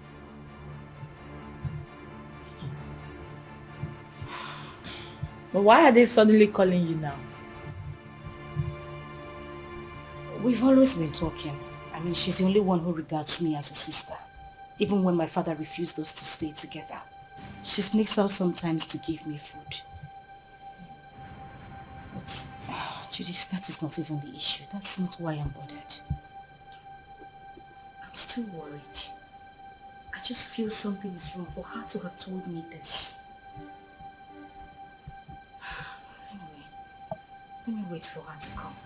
But why are they suddenly calling you now? We've always been talking. I mean, she's the only one who regards me as a sister. Even when my father refused us to stay together. She sneaks out sometimes to give me food. But, Judith, that is not even the issue. That's not why I'm bothered. I'm still worried. I just feel something is wrong for her to have told me this. Anyway, let me wait for her to come.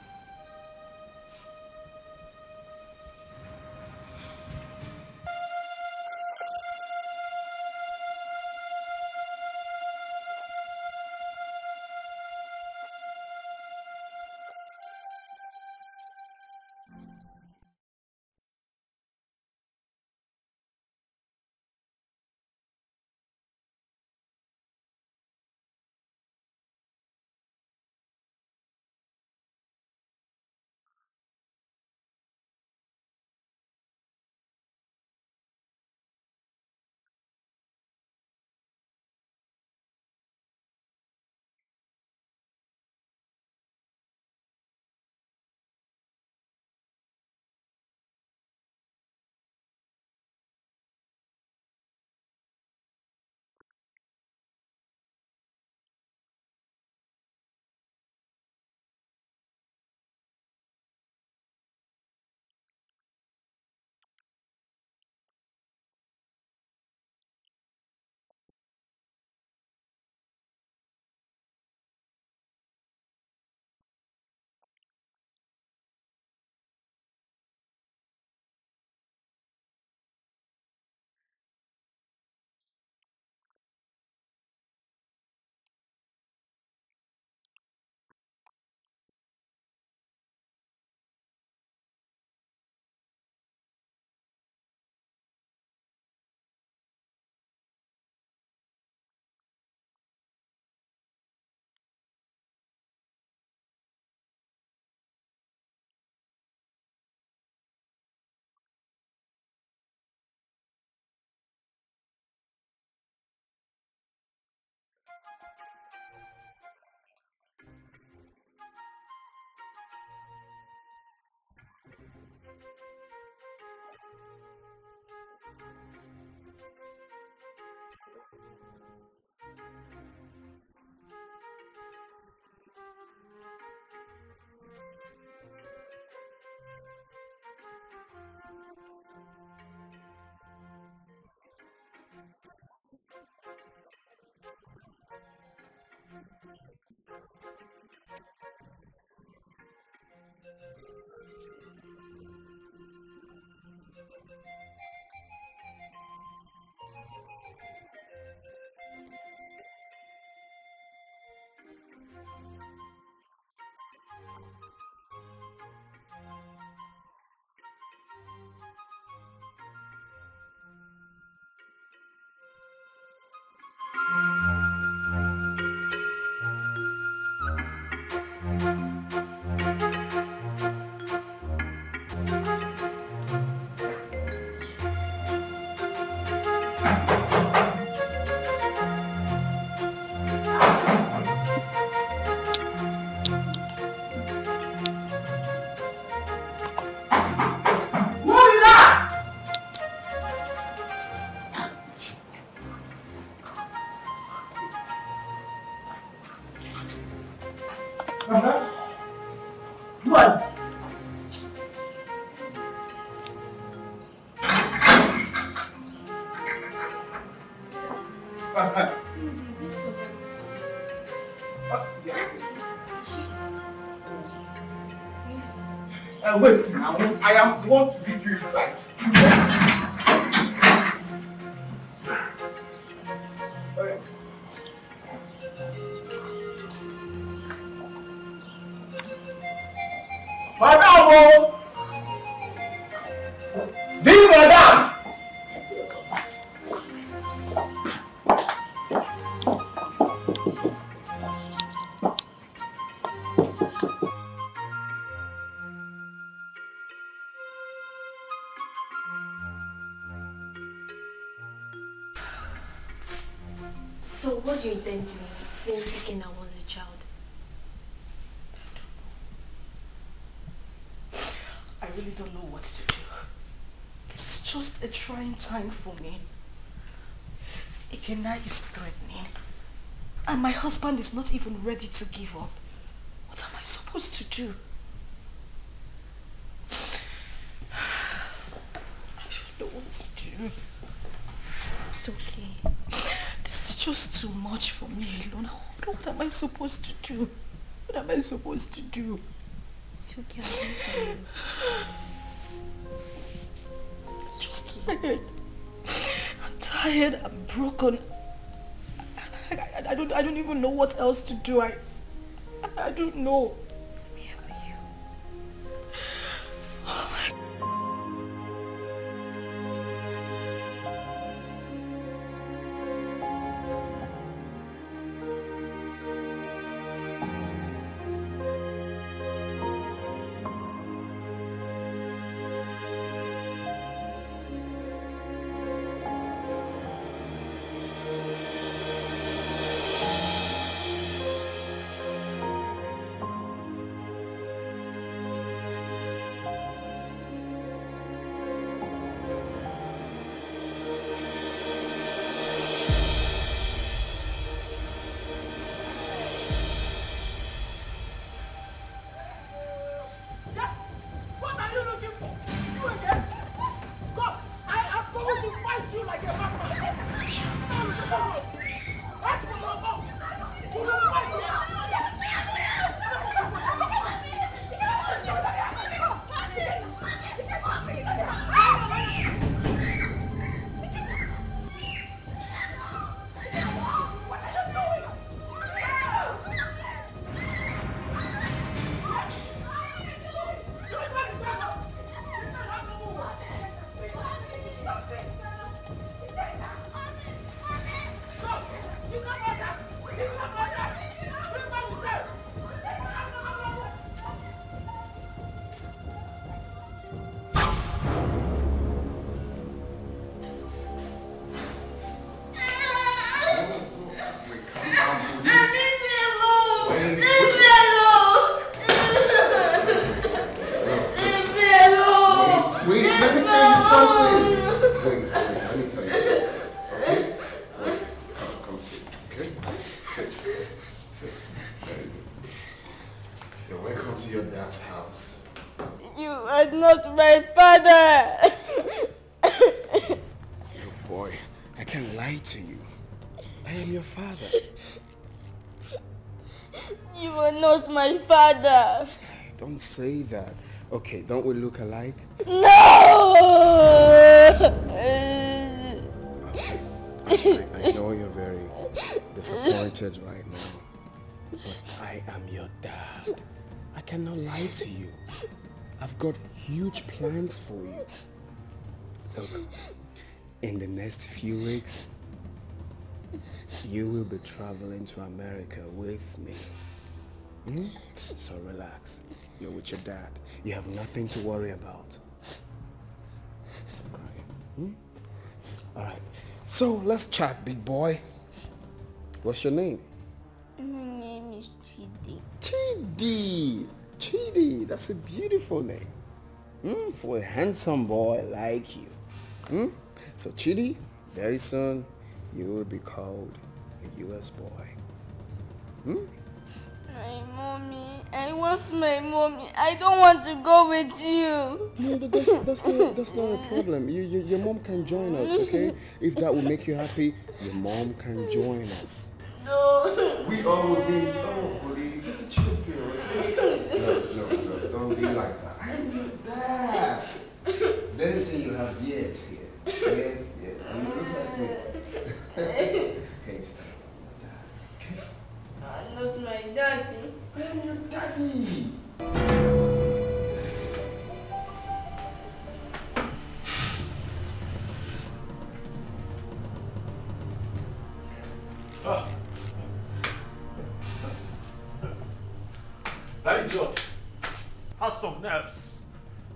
What? Wait, now I am the one to lead you inside. Madam! This madam! So what do you intend doing since Ikena wants a child? I really don't know what to do. This is just a trying time for me. Ikena is threatening. And my husband is not even ready to give up. What am I supposed to do? I don't know what to do. It's okay. This is just too much for me alone. What am I supposed to do? What am I supposed to do? It's okay, I'll do it for you. I'm just tired. I'm tired. I'm broken. I don't even know what else to do. I don't know. Let me help you. Oh my God. Don't say that. Okay, don't we look alike? No! I know you're very disappointed right now, but I am your dad. I cannot lie to you. I've got huge plans for you. Look, in the next few weeks, you will be traveling to America with me. So relax. You're with your dad. You have nothing to worry about. Stop crying. Alright. So let's chat, big boy. What's your name? My name is Chidi. Chidi! Chidi, that's a beautiful name. For a handsome boy like you. So Chidi, very soon you will be called a US boy. My mommy. I want my mommy. I don't want to go with you. No, that's not a problem. Your mom can join us, okay? If that will make you happy, your mom can join us. No. We all will be. Oh, buddy, take a chill pill, okay? No, don't be like that. I'm your dad. Let me see you have years here. Yes. And you look like me. Hey, stop. I'm not my daddy. I'm your daddy. That idiot has some nerves.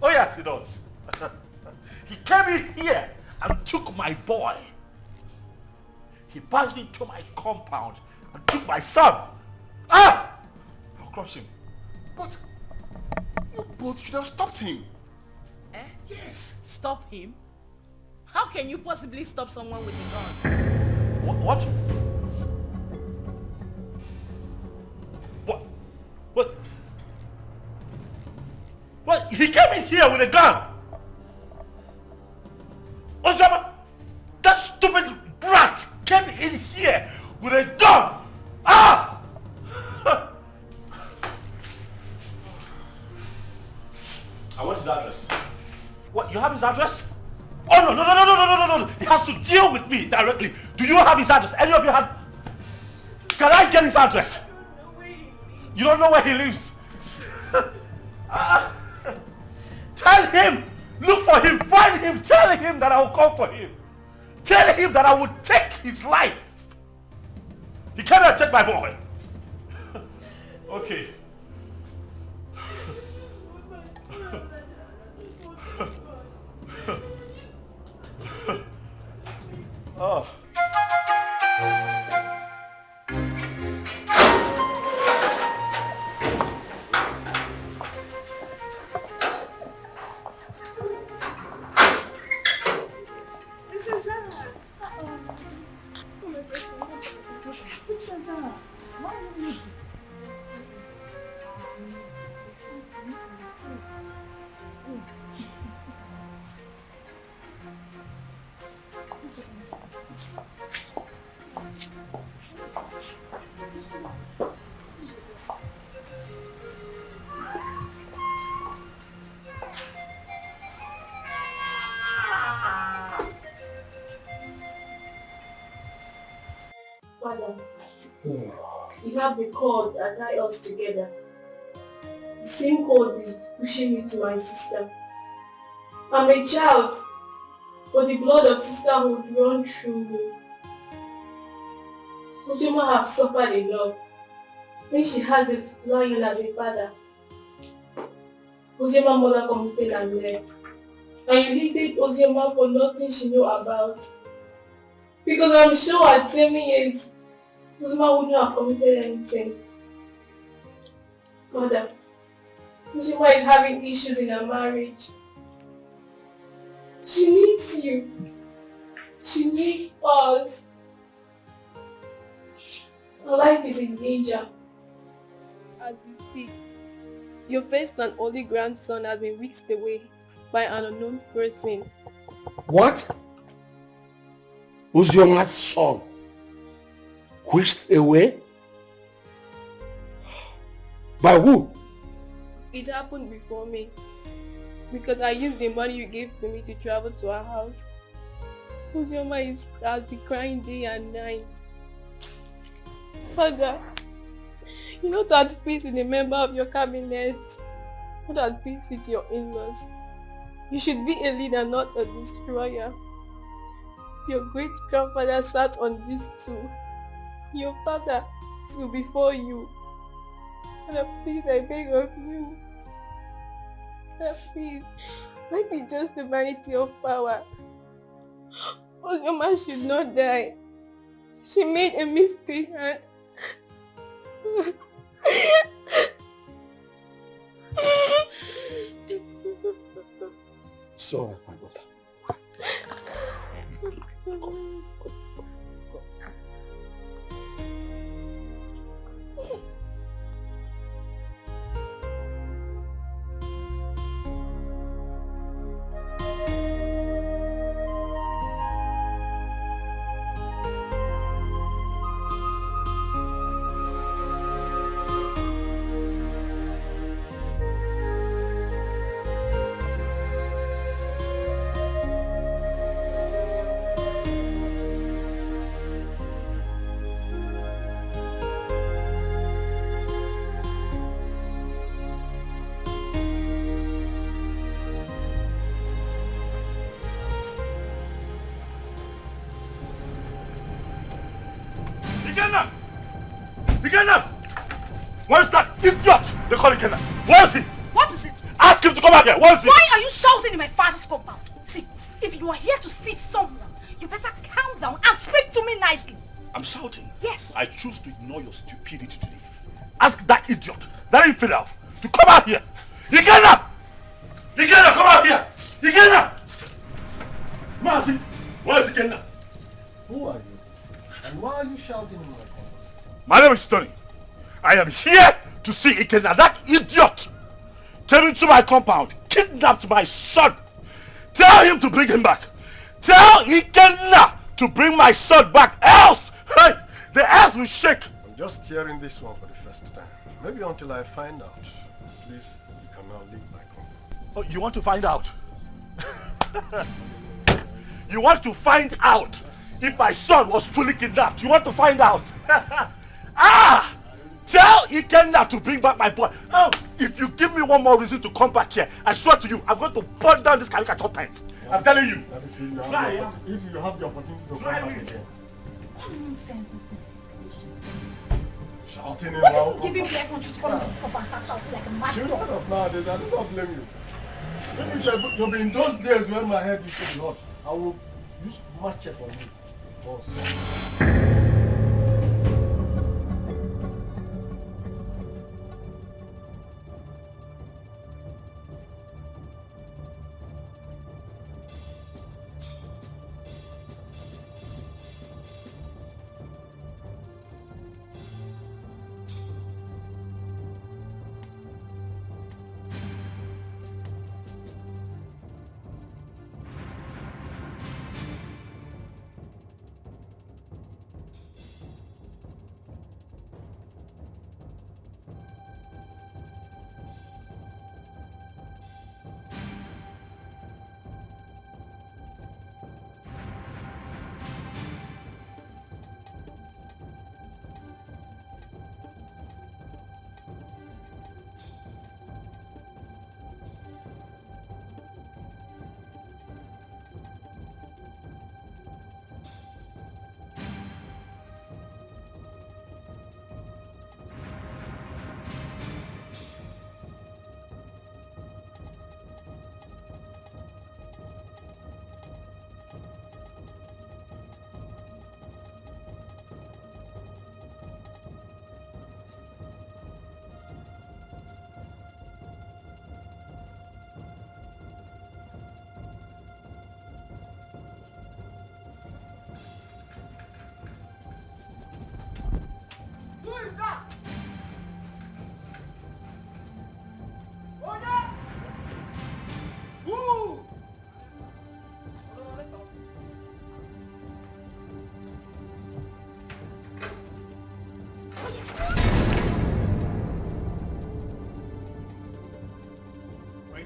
Oh yes, he does. He came in here and took my boy. He barged into my compound and took my son. I'll crush him. But you both should have stopped him. Eh? Yes. Stop him? How can you possibly stop someone with a gun? What? What? He came in here with a gun. Osama, that stupid brat came in here with a gun. I want his address. What? You have his address? Oh no! He has to deal with me directly. Do you have his address? Any of you have? Can I get his address? You don't know where he lives. Tell him, look for him, find him, tell him that I will come for him. Tell him that I will take his life. He cannot take my boy. Okay. Oh. Father, you have the cord that ties us together. The same cord is pushing me to my sister. I'm a child, but the blood of sisterhood runs through me. Ojima has suffered enough when she has a lion as a father. Oziema's mother committed and left. And you hated Oziema for nothing she knew about. Because I'm sure at 7 years, Oziema wouldn't have committed anything. Mother, Oziema is having issues in her marriage. She needs you. She needs us. Her life is in danger. As we speak, your first and only grandson has been whisked away by an unknown person. What? Uziema's son whisked away? By who? It happened before me. Because I used the money you gave to me to travel to our house. Uziema has been crying day and night. Father, you're not at peace with a member of your cabinet. Not at peace with your in-laws. You should be a leader, not a destroyer. Your great-grandfather sat on this stool. Your father stood before you. Father, please, I beg of you. Father, please, let me just the vanity of power. Oziema should not die. She made a mistake and... So, my daughter. Ikenna! Where is that idiot they call Ikenna? Where is he? What is it? Ask him to come out here. Where is he? Why are you shouting in my father's compound? See, if you are here to see someone, you better calm down and speak to me nicely. I'm shouting. Yes. I choose to ignore your stupidity today. Ask that idiot, that infidel, to come out here. Ikenna! Ikenna, come out here! Ikenna! Mazi, where is Ikenna? Who are you? And why are you shouting in my compound? My name is Tony. I am here to see Ikenna. That idiot came into my compound, kidnapped my son. Tell him to bring him back. Tell Ikenna to bring my son back, else, hey, the earth will shake. I'm just hearing this one for the first time. Maybe until I find out. Please, you can now leave my compound. Oh, you want to find out? You want to find out if my son was truly kidnapped? You want to find out? Ah! Tell Ikenna to bring back my boy. Oh, if you give me one more reason to come back here, I swear to you, I'm going to burn down this caricature tent. I'm telling you. If you have the opportunity to come back again. What nonsense is this? Shouting in What my if you give him the air country to come and sit up and start shouting like a mad Shut dog? up nowadays, I don't blame you. Maybe you'll be in those days when my head used to be hot. I will use machete on you. Also.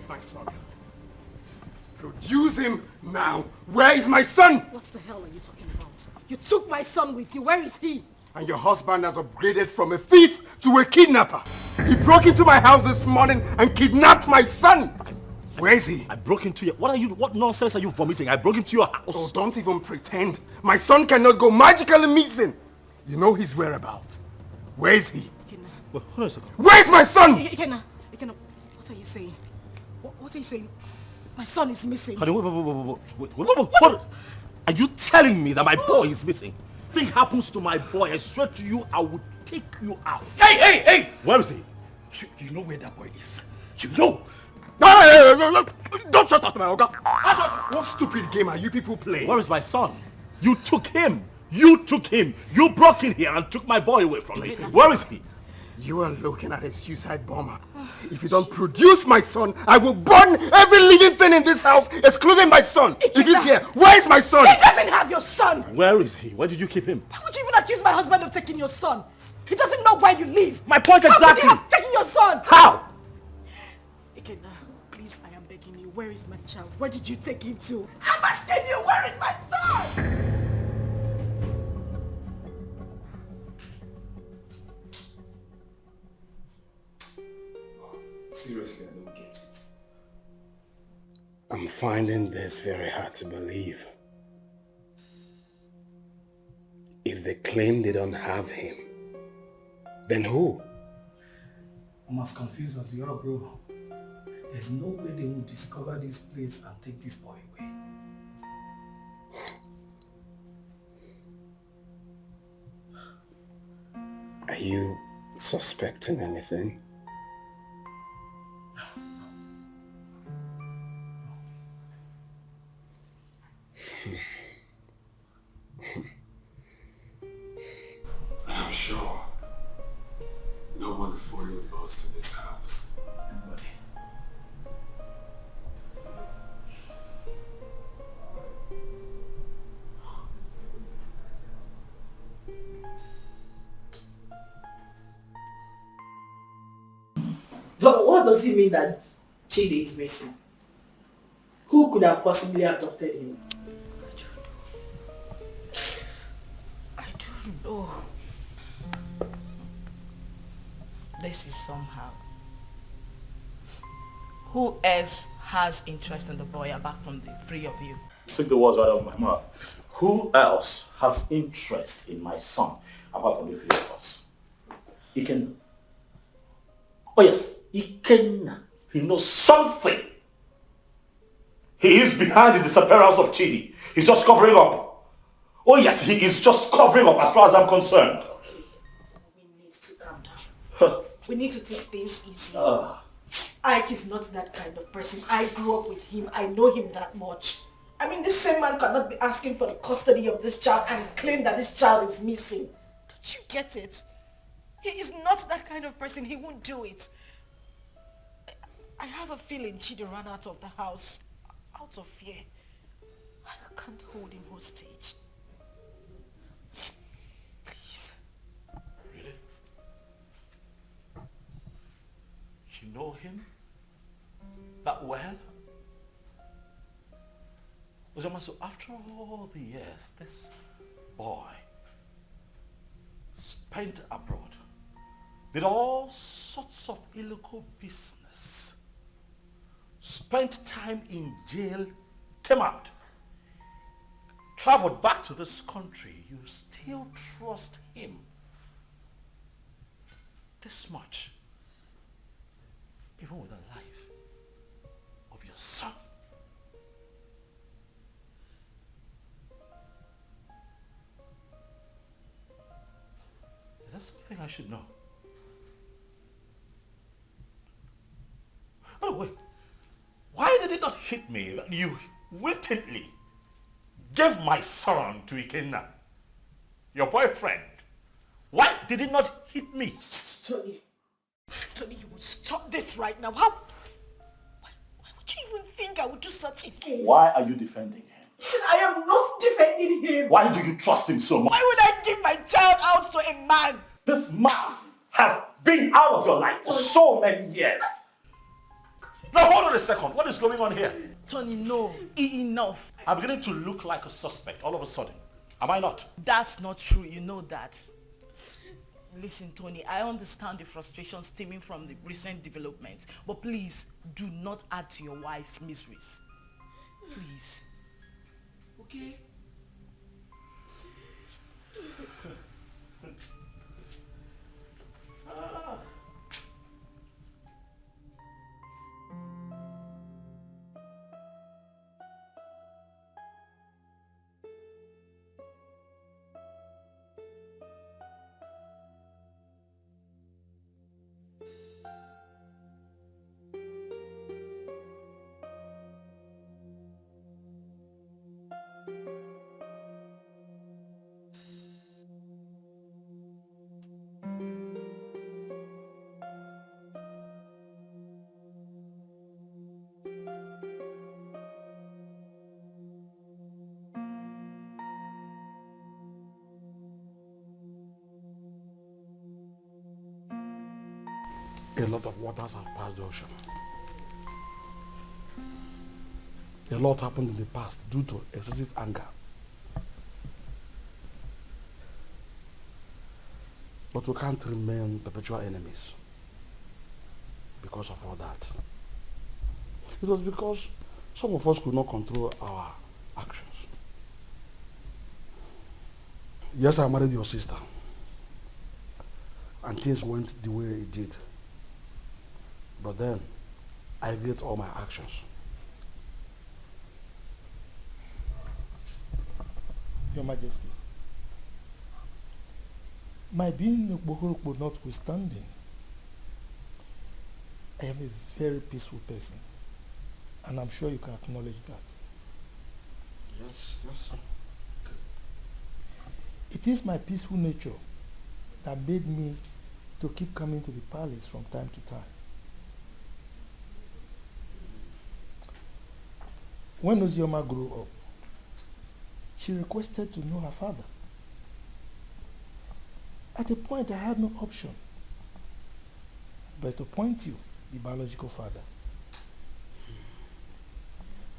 My son. Produce him now. Where is my son? What the hell are you talking about? You took my son with you. Where is he? And your husband has upgraded from a thief to a kidnapper. He broke into my house this morning and kidnapped my son. Where is he? I broke into your... What nonsense are you vomiting? I broke into your house. Oh, don't even pretend. My son cannot go magically missing. You know his whereabouts. Where is he? Well, hold on a second. Where is my son? Ikenna, what are you saying? What are you saying? My son is missing. Honey, what? Are you telling me that my boy is missing? Thing happens to my boy, I swear to you, I will take you out. Hey! Where is he? You know where that boy is? You know? Don't shut up, my Oga. What stupid game are you people playing? Where is my son? You took him. You broke in here and took my boy away from me. Where is he? You are looking at a suicide bomber. If you don't produce my son, I will burn every living thing in this house, excluding my son. If he's here, where is my son? He doesn't have your son. Where is he? Where did you keep him? Why would you even accuse my husband of taking your son? He doesn't know where you live. My point exactly. How could he have taken your son? How? Ikenna, please, I am begging you. Where is my child? Where did you take him to? I'm asking you, where is my son? Seriously, I don't get it. I'm finding this very hard to believe. If they claim they don't have him, Then who? I'm as confused as you are, bro. There's no way they will discover this place and take this boy away. Are you suspecting anything? I'm sure no one followed us to this house. Nobody. But what does it mean that Chidi is missing? Who could have possibly abducted him? I don't know. This is somehow. Who else has interest in the boy apart from the three of you? Took the words right out of my mouth. Who else has interest in my son apart from the three of us? Ikenna. Oh yes, Ikenna. He knows something. He is behind the disappearance of Chidi. He's just covering up. Oh yes, he is just covering up as far as I'm concerned. We need to calm down. We need to take things easy. Ike is not that kind of person. I grew up with him. I know him that much. I mean, this same man cannot be asking for the custody of this child and claim that this child is missing. Don't you get it? He is not that kind of person. He won't do it. I have a feeling Chidi ran out of the house out of fear. I can't hold him hostage. Please. Really? You know him that well? Ozoma, so after all the years, this boy spent abroad, did all sorts of illegal business, spent time in jail, came out, traveled back to this country. You still trust him this much, even with the life of your son. Is that something I should know? Oh wait, why did it not hit me that you wittingly gave my son to Ikenna, your boyfriend? Why did it not hit me? Tony, you would stop this right now. Why would you even think I would do such a thing? Why are you defending him? I am not defending him. Why do you trust him so much? Why would I give my child out to a man? This man has been out of your life for so many years. Now hold on a second. What is going on here? Tony, no. Enough. I'm beginning to look like a suspect all of a sudden. Am I not? That's not true. You know that. Listen, Tony, I understand the frustration stemming from the recent development. But please, do not add to your wife's miseries. Please. Okay? A lot of waters have passed the ocean. A lot happened in the past due to excessive anger. But we can't remain perpetual enemies because of all that. It was because some of us could not control our actions. Yes, I married your sister. and things went the way it did. But then, I regret all my actions. Your Majesty, my being Bohorokpo notwithstanding, I am a very peaceful person, and I'm sure you can acknowledge that. Yes, yes. It is my peaceful nature that made me to keep coming to the palace from time to time. When Ozioma grew up, she requested to know her father. At a point, I had no option but to point you, the biological father.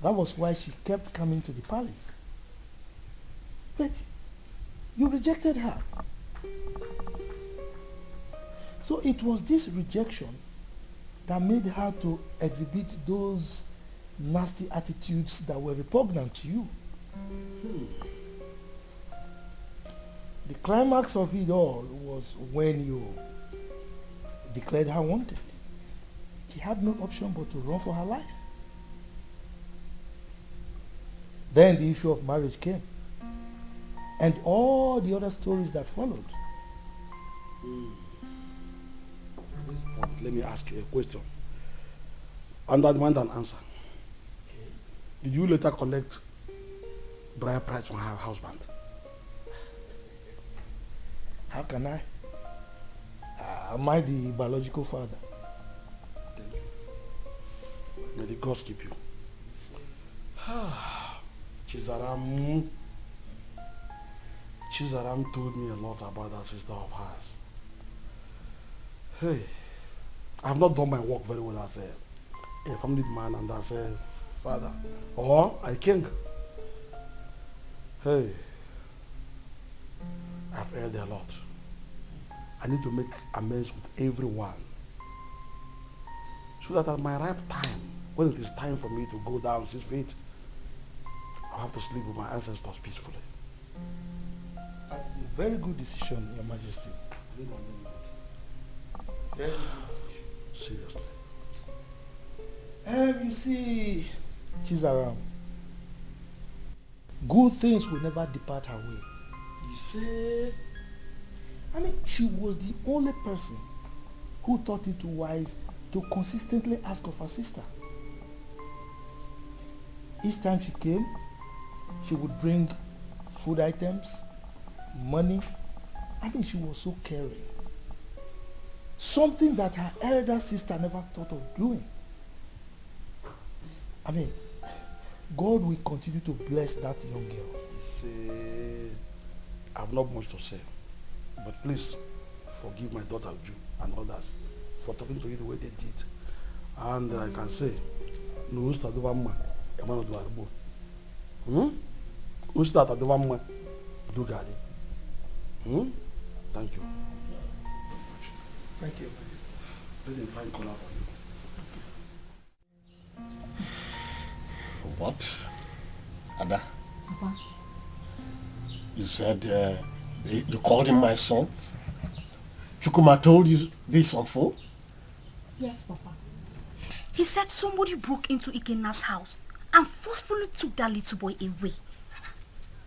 That was why she kept coming to the palace. But you rejected her. So it was this rejection that made her to exhibit those nasty attitudes that were repugnant to you. The climax of it all was when you declared her wanted. She had no option but to run for her life. Then the issue of marriage came, and all the other stories that followed. At this point, let me ask you a question. Under demand an answer. Did you later collect bride price from her husband? How can I? Am I the biological father? May the gods keep you. Chizaram told me a lot about that sister of hers. Hey, I have not done my work very well as a family man and as a father or a king. Hey, I've heard a lot. I need to make amends with everyone so that at my ripe time, when it is time for me to go down 6 feet, I'll have to sleep with my ancestors peacefully. That is a very good decision, Your Majesty. Very good decision. Seriously. You see, Chizaram, good things will never depart her way. You say? I mean, she was the only person who thought it wise to consistently ask of her sister. Each time she came, she would bring food items, money. I mean, she was so caring. Something that her elder sister never thought of doing. I mean, God will continue to bless that young girl. See, I have not much to say, but please forgive my daughter Uju and others for talking to you the way they did. And I can say, no usta do vamma, emano do arbo. Usta do vamma, do gadi. Thank you. Thank you. Let me find color for you. What? Ada? Papa. You said you called him my son? Chukuma told you this on phone? Yes, Papa. He said somebody broke into Ikena's house and forcefully took that little boy away.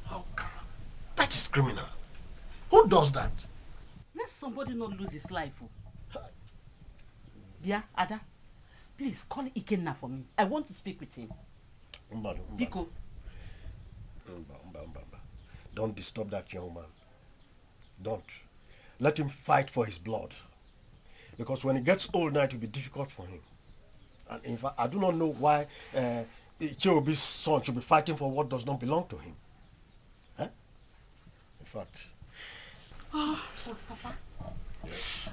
How come? That is criminal. Who does that? Let somebody not lose his life. Yeah, Ada, please call Ikenna for me. I want to speak with him. Biko. Don't disturb that young man. Don't. Let him fight for his blood. Because when he gets old now, it will be difficult for him. And in fact, I do not know why Icheobi's son should be fighting for what does not belong to him. Huh? In fact... Oh, Papa. Yes.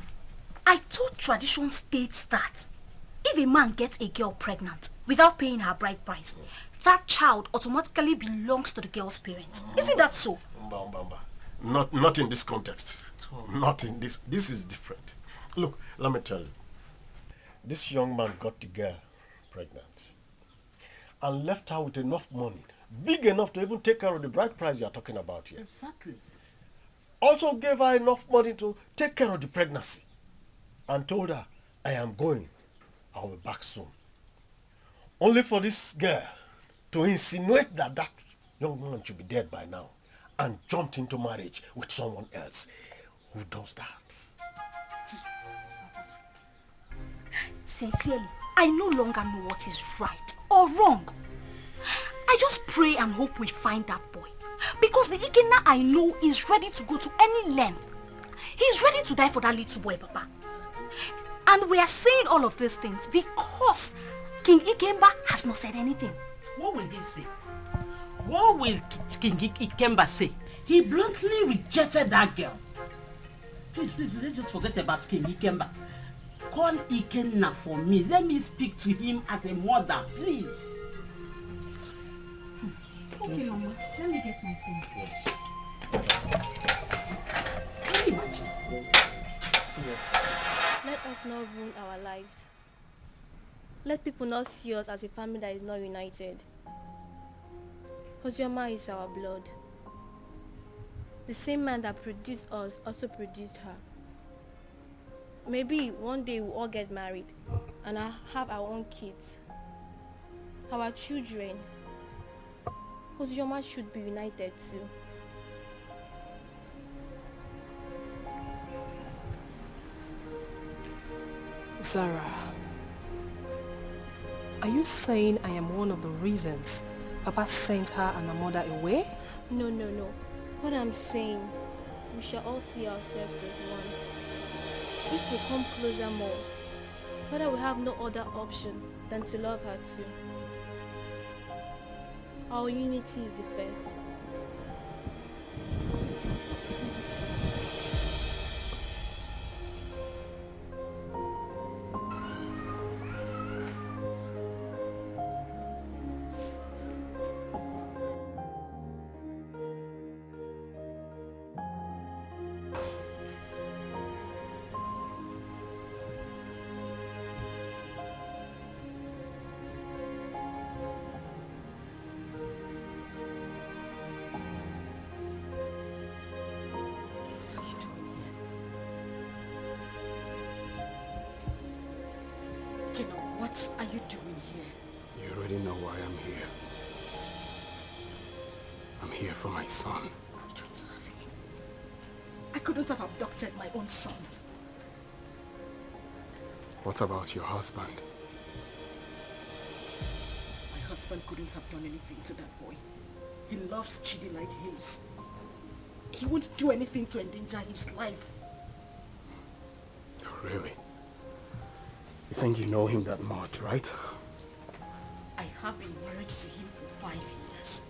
I thought tradition states that if a man gets a girl pregnant without paying her bride price, that child automatically belongs to the girl's parents. Isn't that so? Not in this context. Not in this. This is different. Look, let me tell you. This young man got the girl pregnant and left her with enough money, big enough to even take care of the bride price you are talking about here. Exactly. Also gave her enough money to take care of the pregnancy and told her, I am going. I will be back soon. Only for this girl to insinuate that that young man should be dead by now and jumped into marriage with someone else. Who does that? Sincerely, I no longer know what is right or wrong. I just pray and hope we find that boy. Because the Ikena I know is ready to go to any length. He's ready to die for that little boy, Papa. And we are saying all of these things because King Ikemba has not said anything. What will he say? What will King Ikemba say? He bluntly rejected that girl. Please, let's just forget about King Ikemba. Call Ikenna for me. Let me speak to him as a mother, please. Okay, Mama. Let me get my phone. Yes. Can you imagine? Let us not ruin our lives. Let people not see us as a family that is not united. Ozioma is our blood. The same man that produced us also produced her. Maybe one day we'll all get married and I'll have our own kids, our children. Ozioma should be united too. Zara, are you saying I am one of the reasons Papa sent her and her mother away? No. What I'm saying, we shall all see ourselves as one. If we come closer more, Father will have no other option than to love her too. Our unity is the first. What are you doing here? You already know why I'm here. I'm here for my son. I don't have him. I couldn't have abducted my own son. What about your husband? My husband couldn't have done anything to that boy. He loves Chidi like his. He won't do anything to endanger his life. Oh, really? You think you know him that much, right? I have been married to him for 5 years.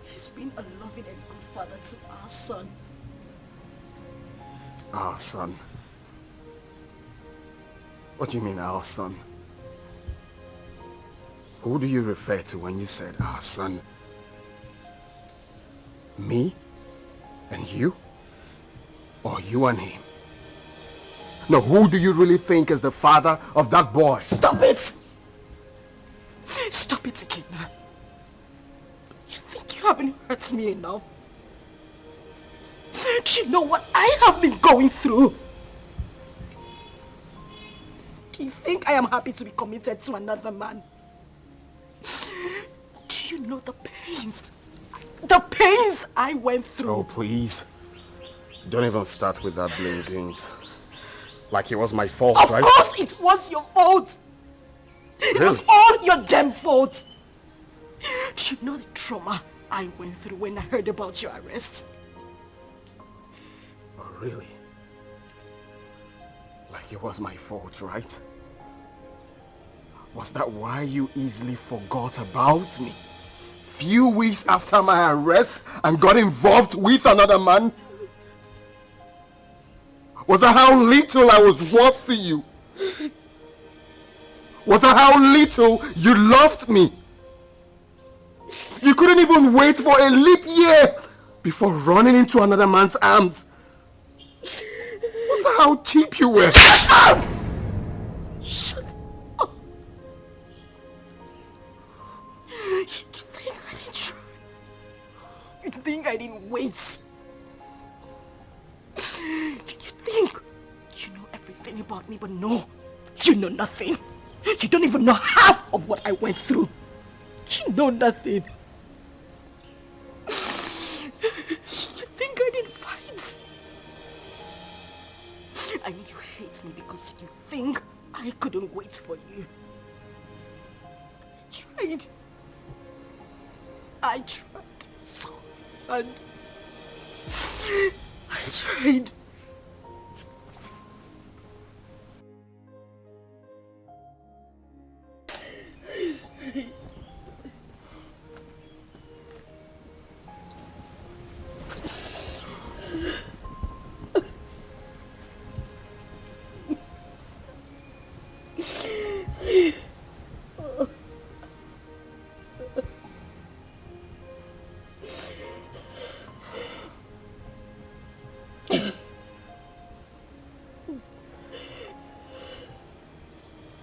He's been a loving and good father to our son. Our son? What do you mean, our son? Who do you refer to when you said our son? Me? And you? Or you and him? No, who do you really think is the father of that boy? Stop it! Stop it, Ikena. You think you haven't hurt me enough? Do you know what I have been going through? Do you think I am happy to be committed to another man? Do you know the pains? The pains I went through. Oh, please. Don't even start with that blame games. Like it was my fault, right? Of course it was your fault. It was all your damn fault. Do you know the trauma I went through when I heard about your arrest? Oh, really? Like it was my fault, right? Was that why you easily forgot about me? Few weeks after my arrest and got involved with another man? Was that how little I was worth to you? Was that how little you loved me? You couldn't even wait for a leap year before running into another man's arms. Was that how cheap you were? Shut up! Shut up! You think I didn't try? You think I didn't wait? You think you know everything about me, but no, you know nothing. You don't even know half of what I went through. You know nothing. You think I didn't fight? I know you hate me because you think I couldn't wait for you. I tried so hard. I tried.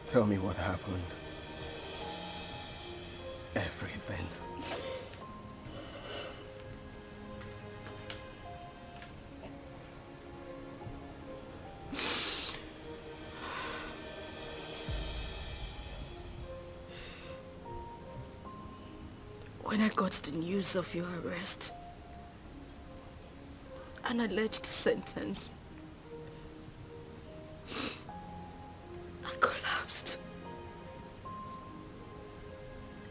Tell me what happened. Everything. When I got the news of your arrest, an alleged sentence, I collapsed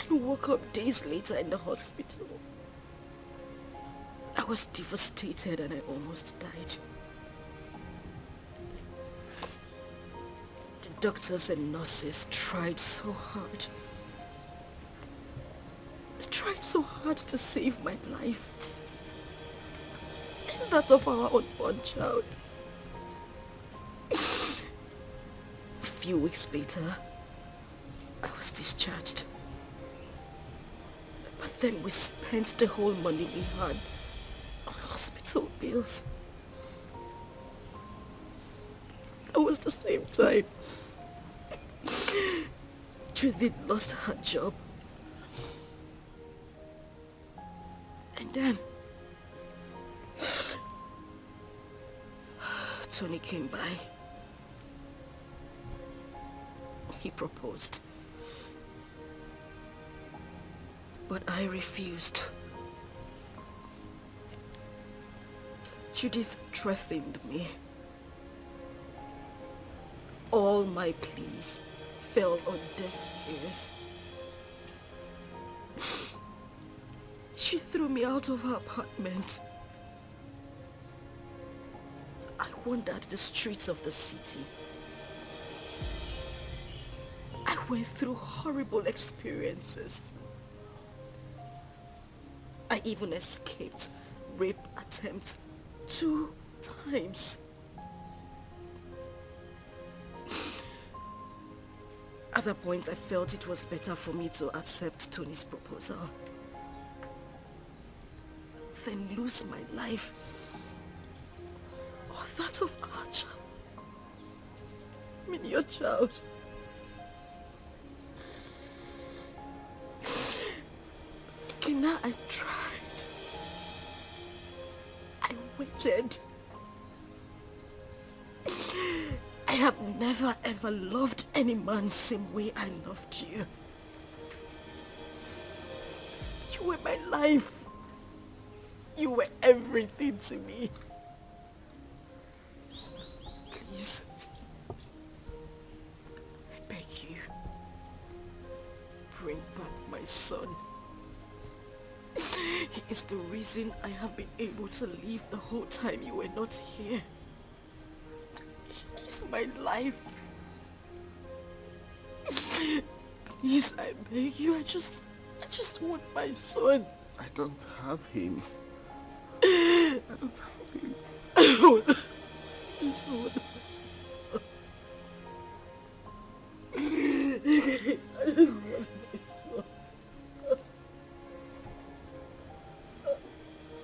and woke up days later in the hospital. I was devastated and I almost died. The doctors and nurses tried so hard. They tried so hard to save my life and that of our unborn child. A few weeks later, I was discharged. But then we spent the whole money we had on hospital bills. It was the same time Judith lost her job. And then Tony came by. He proposed. But I refused. Judith threatened me. All my pleas fell on deaf ears. She threw me out of her apartment. I wandered the streets of the city. I went through horrible experiences. I even escaped rape attempt 2 times. At that point, I felt it was better for me to accept Tony's proposal than lose my life or that of our child. I mean, your child. Kina, I tried. I waited. I have never ever loved any man the same way I loved you. You were my life. You were everything to me. Please, I beg you, bring back my son. He is the reason I have been able to live the whole time you were not here. He's my life. Please, I beg you, I just want my son. I don't have him. I don't have him. I want my son. I just want my son.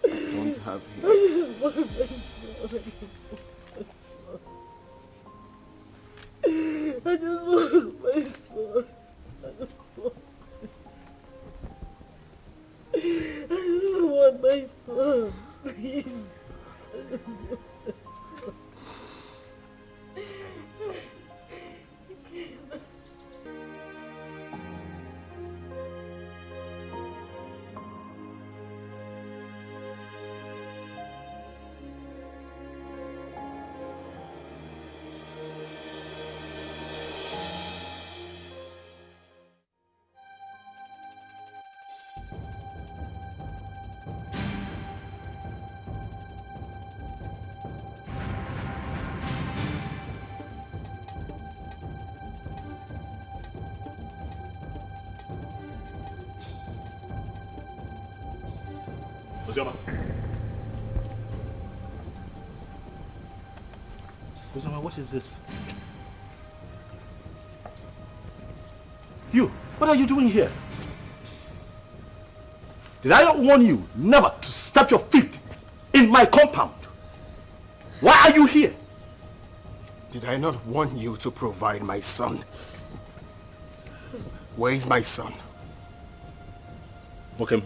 I don't have him. I just want my son. I just want my son. I just want my son. Please. I just want my son. Uzioma. Uzioma, what is this? You, what are you doing here? Did I not warn you never to step your feet in my compound? Why are you here? Did I not warn you to provide my son? Where is my son? Okay,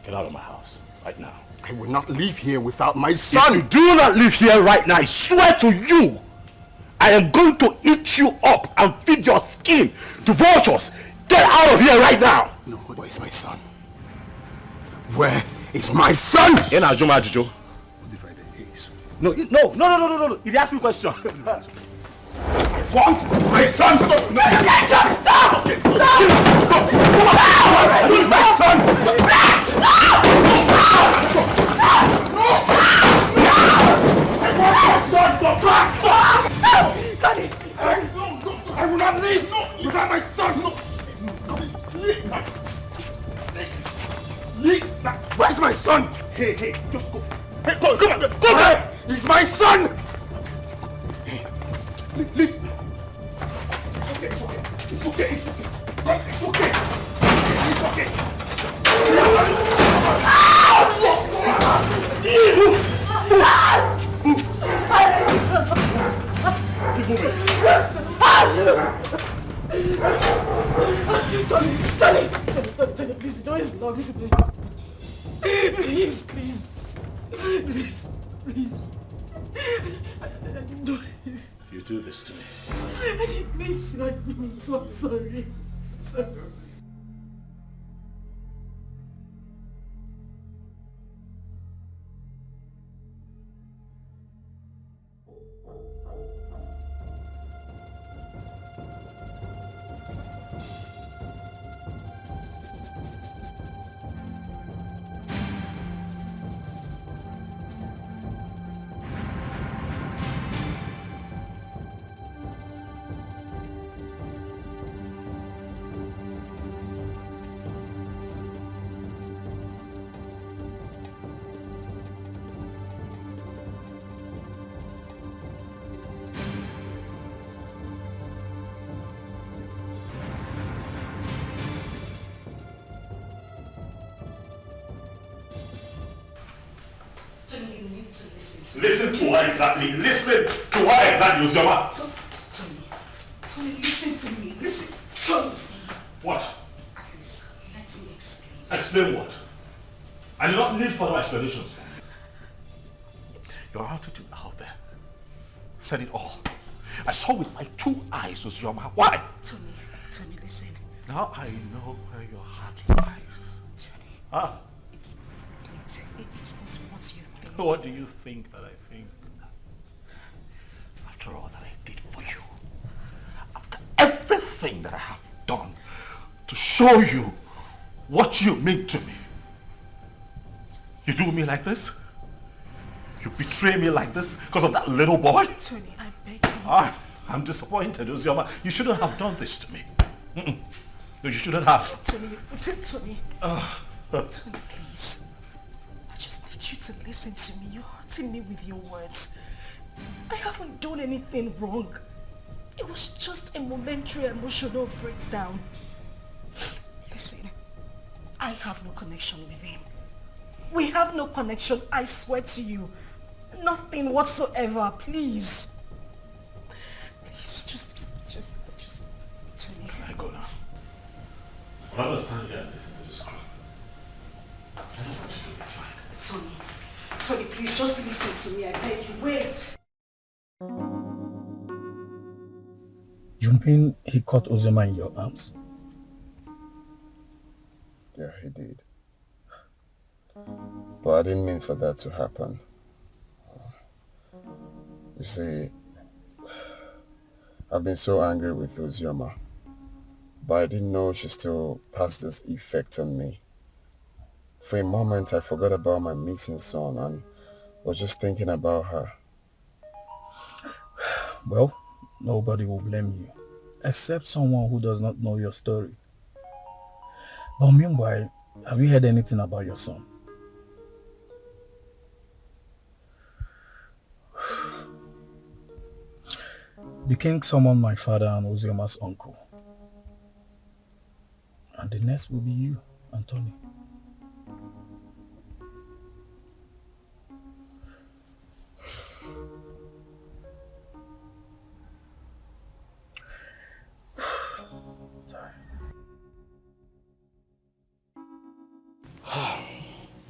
get out of my house right now. I will not leave here without my son. If you do not leave here right now, I swear to you, I am going to eat you up and feed your skin to vultures. Get out of here right now. No, where is my son? Where is my son? In Ajuma Ajujo. No, no. He asked me a question. Want my son? Stop! No, stop! Stop! Okay. Stop! Where is my son? I will not leave without my son. Where's my son? Hey, just go. Hey, come on, go back. He's my son. Hey, leave. It's okay. Tony, please, the door is locked. Please. You do this to me. I didn't mean to, I'm sorry. Listen to what exactly? Uzioma? Tony, listen to me. Listen, Tony. What? At least, let me explain. Explain what? I do not need further explanations from you. Your attitude out there said it all. I saw with my 2 eyes, Uzioma. Why? Tony, listen. Now I know where your heart lies. Tony. It's not what you think. What do you think that I think? After all that I did for you, after everything that I have done to show you what you mean to me, you do me like this? You betray me like this because of that little boy? Tony, I beg you. I'm disappointed, Uzioma. You shouldn't have done this to me. No, you shouldn't have. Tony. Tony, please. I just need you to listen to me. You're hurting me with your words. I haven't done anything wrong. It was just a momentary emotional breakdown. Listen, I have no connection with him. We have no connection, I swear to you. Nothing whatsoever, please. Please, just, Tony. Can I go now? I understand you and listen to this crap. That's what you do, it's fine. Tony, please, just listen to me, I beg you. Wait. Junping, he caught Uzioma in your arms? Yeah, he did. But I didn't mean for that to happen. You see, I've been so angry with Uzioma, but I didn't know she still has this effect on me. For a moment, I forgot about my missing son and was just thinking about her. Well, nobody will blame you, except someone who does not know your story. But meanwhile, have you heard anything about your son? The king summoned my father and Ozioma's uncle. And the next will be you, Anthony.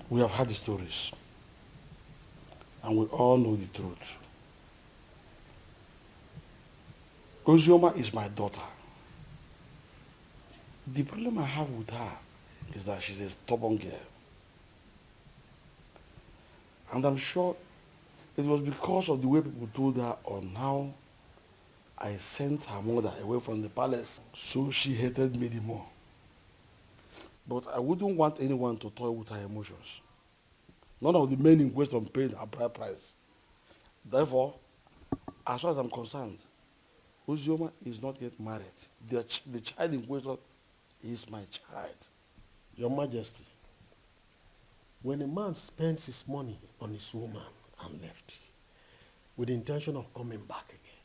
We have heard the stories, and we all know the truth. Ozioma is my daughter. The problem I have with her is that she's a stubborn girl. And I'm sure it was because of the way people told her on how I sent her mother away from the palace, so she hated me the more. But I wouldn't want anyone to toy with her emotions. None of the men in question paid a bride price. Therefore, as far as I'm concerned, Ozioma is not yet married. The child in question is my child. Your Majesty, when a man spends his money on his woman and left, with the intention of coming back again,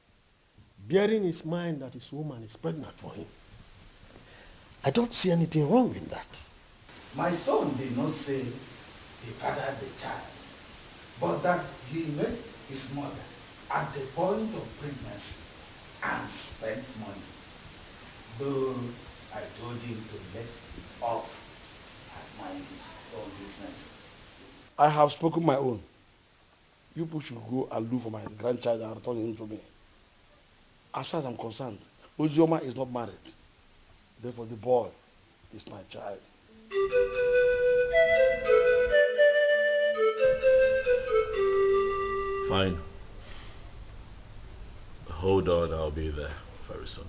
bearing in his mind that his woman is pregnant for him, I don't see anything wrong in that. My son did not say he fathered the child, but that he met his mother at the point of pregnancy and spent money. Though I told him to let off and mind his own business. I have spoken my own. You people should go and look for my grandchild and return him to me. As far as I'm concerned, Ozioma is not married. Therefore, the boy is my child. Fine. Hold on, I'll be there very soon.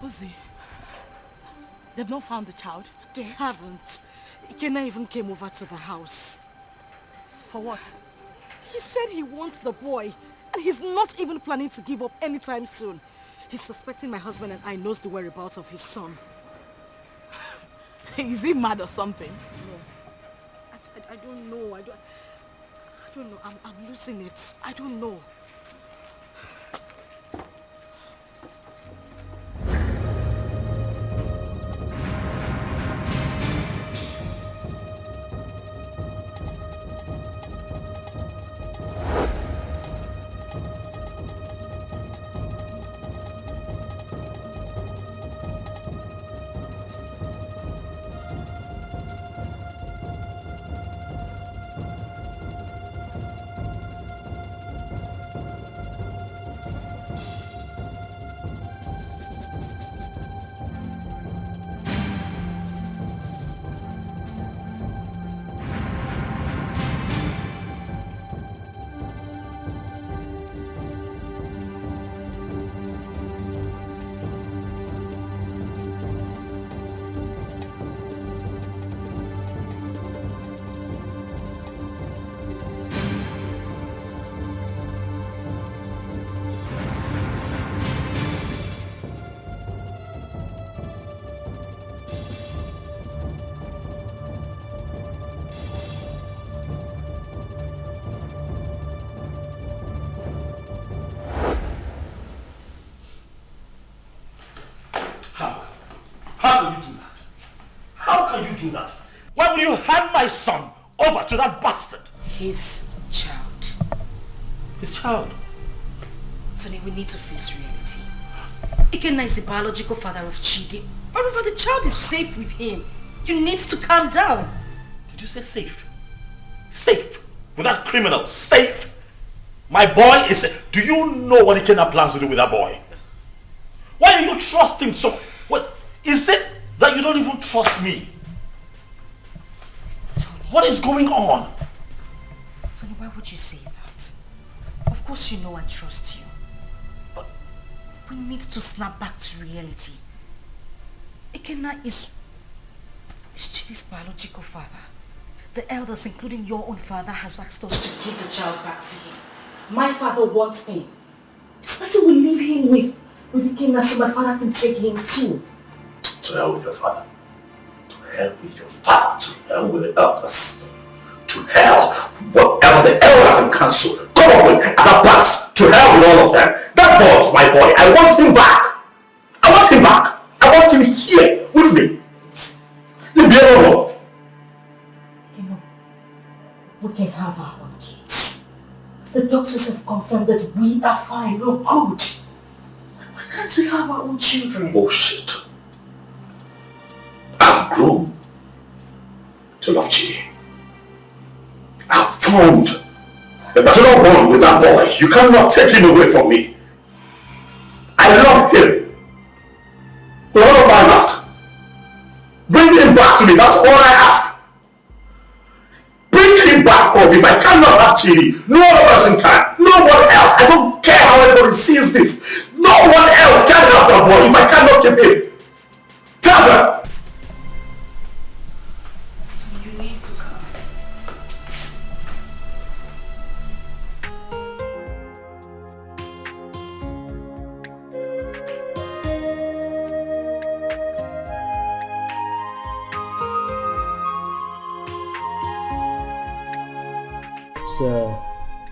Uzi, they've not found the child. They haven't. Ikena even came over to the house. For what? He said he wants the boy, and he's not even planning to give up anytime soon. He's suspecting my husband and I knows the whereabouts of his son. Is he mad or something? No. I don't know. I don't know. I'm losing it. I don't know. Do that? Why would you hand my son over to that bastard? His child. His child? Tony, we need to face reality. Ikenna is the biological father of Chidi. However, the child is safe with him. You need to calm down. Did you say safe? Safe? With that criminal? Safe? My boy is safe. Do you know what Ikenna plans to do with that boy? Why do you trust him so? What is it that you don't even trust me? What is going on? Tony, why would you say that? Of course you know I trust you. But we need to snap back to reality. Ikenna is Chidi's biological father. The elders, including your own father, has asked us to give the child back to him. My father wants him. It's better we leave him with Ikenna so my father can take him too. To hell with your father. To hell with your father. To hell with the elders. To hell, whatever the elders and council come up with at the past. To hell with all of them. That boy is my boy. I want him back. I want him back. I want him here with me. Leave me alone. You know, we can have our own kids. The doctors have confirmed that we are fine. We're good. Why can't we have our own children? Bullshit. I've grown to love Chidi. I've formed a paternal bond with that boy. You cannot take him away from me. I love him. With all of my heart. Bring him back to me. That's all I ask. Bring him back home. If I cannot have Chidi, no other person can. No one else. I don't care how everybody sees this. No one else can have that boy if I cannot keep him. Tell them.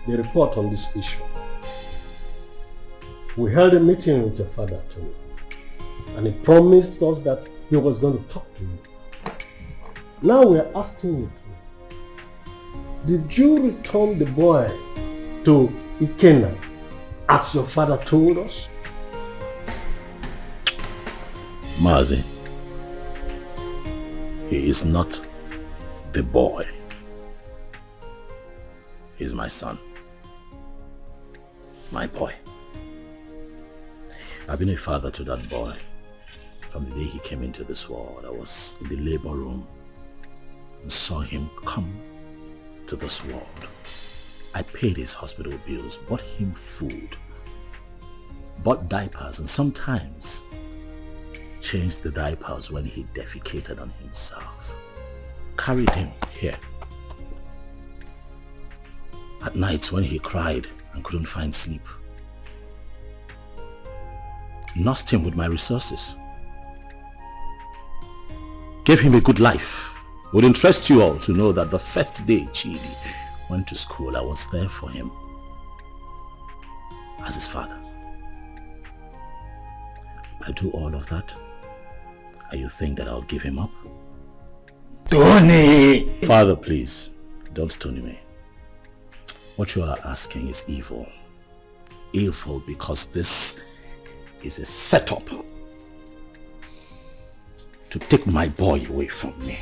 The report on this issue. We held a meeting with your father, Tony, and he promised us that he was going to talk to you. Now we are asking you, did you return the boy to Ikenna as your father told us? Mazi, he is not the boy. He's my son. My boy. I've been a father to that boy from the day he came into this world. I was in the labor room and saw him come to this world. I paid his hospital bills, bought him food, bought diapers, and sometimes changed the diapers when he defecated on himself. Carried him here. At nights when he cried and couldn't find sleep, nursed him with my resources. Gave him a good life. It would interest you all to know that the first day Chidi went to school, I was there for him as his father. I do all of that, and you think that I'll give him up? Tony! Father, please, don't stone me. What you are asking is evil. Evil because this is a setup to take my boy away from me.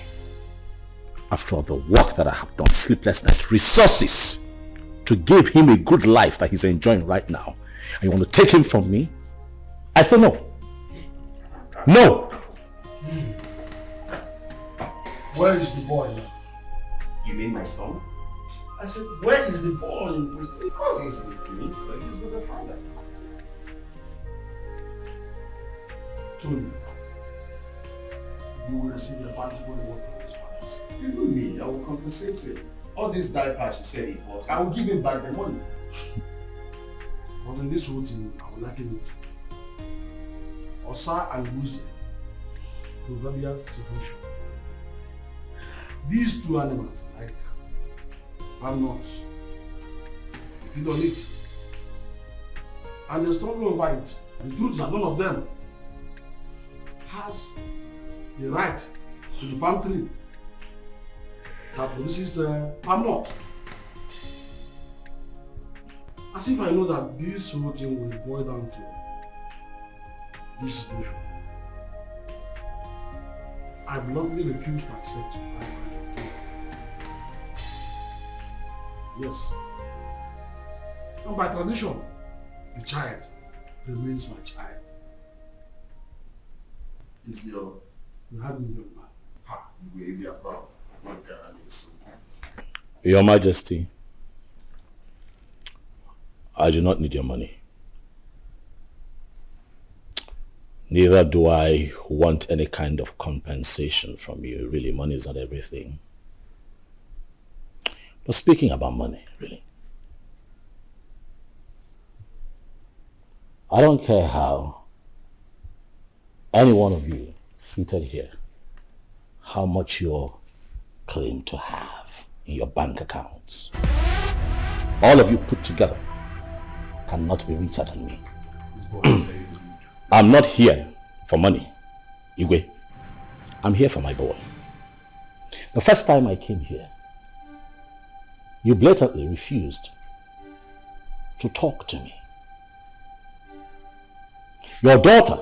After all the work that I have done, sleepless nights, resources to give him a good life that he's enjoying right now, and you want to take him from me? I say no. No! Where is the boy now? You mean my son? I said, where is the boy? Of course he's with me, but he's with the father. Tony, you will receive a bountiful reward from his fathers. Even me, I will compensate him. All these diapers he said he bought, I will give him back the money. But in this whole thing, I will liken it to Osa and Wuzi, proverbial situation. These two animals, like palm nuts, they feed on it. And they struggle over it. The truth is that none of them has the right to the palm tree that produces palm nut. As if I know that this whole thing will boil down to this situation. I bluntly refuse to accept yes. And by tradition, the child remains my child. You had me, young man. Ha, you will be a proud. Your Majesty, I do not need your money. Neither do I want any kind of compensation from you. Really, money is not everything. But speaking about money, really, I don't care how any one of you seated here, how much you claim to have in your bank accounts. All of you put together cannot be richer than me. I'm not here for money, Igwe. I'm here for my boy. The first time I came here, you blatantly refused to talk to me. Your daughter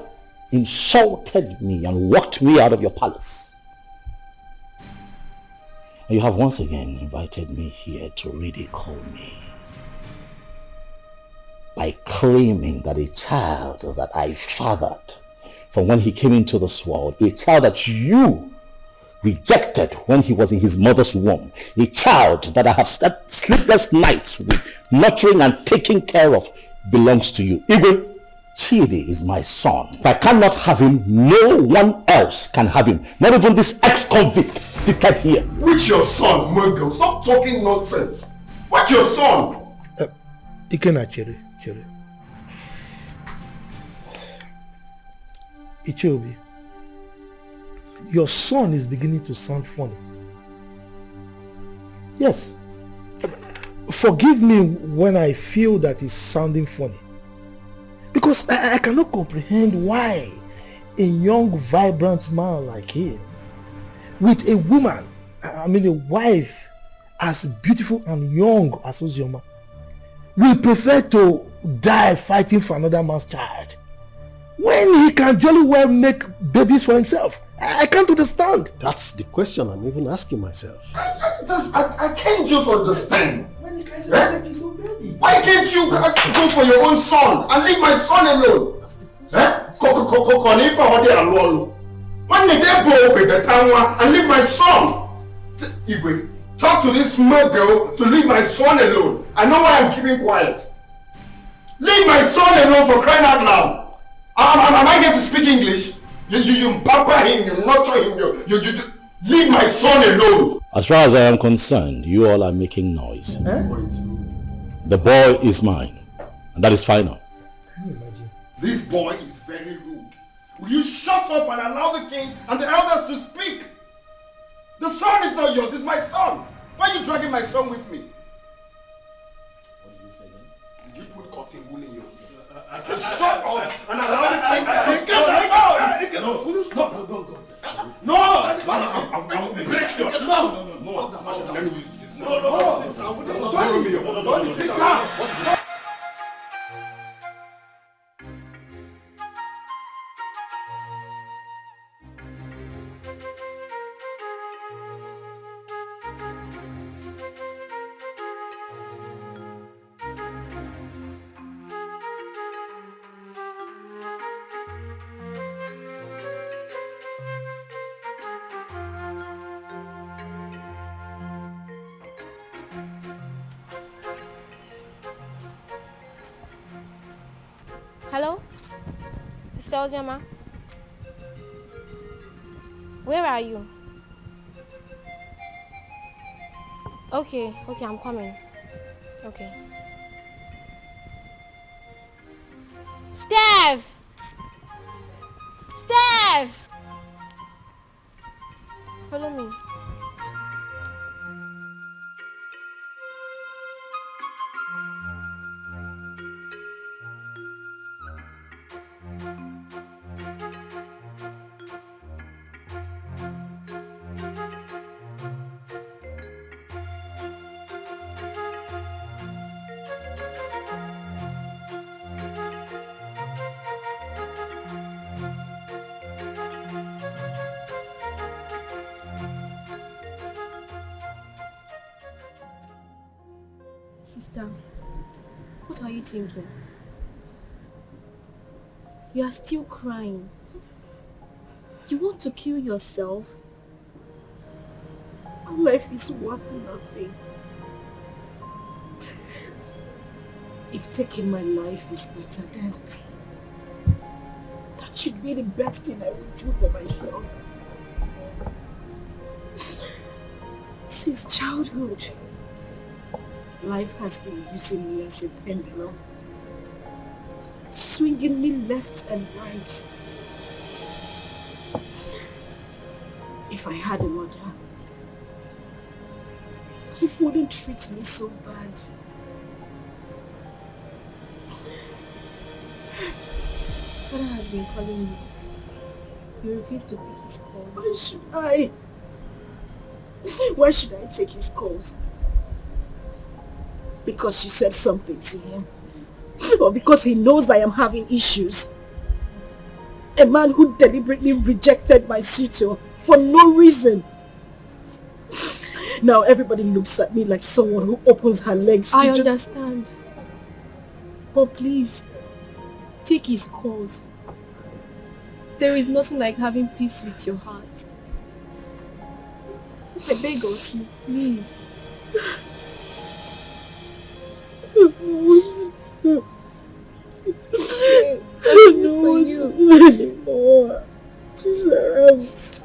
insulted me and walked me out of your palace. And you have once again invited me here to ridicule me by claiming that a child that I fathered from when he came into this world, a child that you rejected when he was in his mother's womb, a child that I have slept sleepless nights with, nurturing and taking care of, belongs to you. Igwe, Chidi is my son. If I cannot have him, no one else can have him. Not even this ex-convict seated here. Which your son, Muggle? Stop talking nonsense. What's your son? Ikena Chere. Ichobi, your son is beginning to sound funny. Yes. Forgive me when I feel that it's sounding funny. Because I cannot comprehend why a young, vibrant man like him, with a woman, a wife as beautiful and young as Ozioma, will prefer to die fighting for another man's child when he can jolly well make babies for himself. I can't understand. That's the question I'm even asking myself. I can't just understand. When you guys are making so baby, why can't you go for your own son and leave my son alone? When they go with the town and leave my son. Igwe, talk to this small girl to leave my son alone. I know why I'm keeping quiet. Leave my son alone, for crying out loud. Am I going to speak English? You pamper him, you nurture him, you leave my son alone. As far as I am concerned, you all are making noise. The boy is mine, and that is final. This boy is very rude. Will you shut up and allow the king and the elders to speak? The son is not yours, it's my son. Why are you dragging my son with me? What did you say then? Did you put cotton wool in your ear? I said shut up and allow the king to speak. No! I will break your... No! Let me use this. No! Don't sit down! Hello? Sister Ojama? Where are you? Okay, I'm coming. Okay. Steph! Steph! Follow me. Sister, what are you thinking? You are still crying. You want to kill yourself? My life is worth nothing. If taking my life is better, then that should be the best thing I would do for myself. Since childhood, life has been using me as a pendulum, swinging me left and right. If I had a mother, life wouldn't treat me so bad. Father has been calling you. You refuse to pick his calls. Why should I? Why should I take his calls? Because you said something to him? Or because he knows I am having issues? A man who deliberately rejected my suitor for no reason. Now everybody looks at me like someone who opens her legs to I understand. But please, take his calls. There is nothing like having peace with your heart. I beg of you, please. It's okay. I don't want to do anymore. Jesus.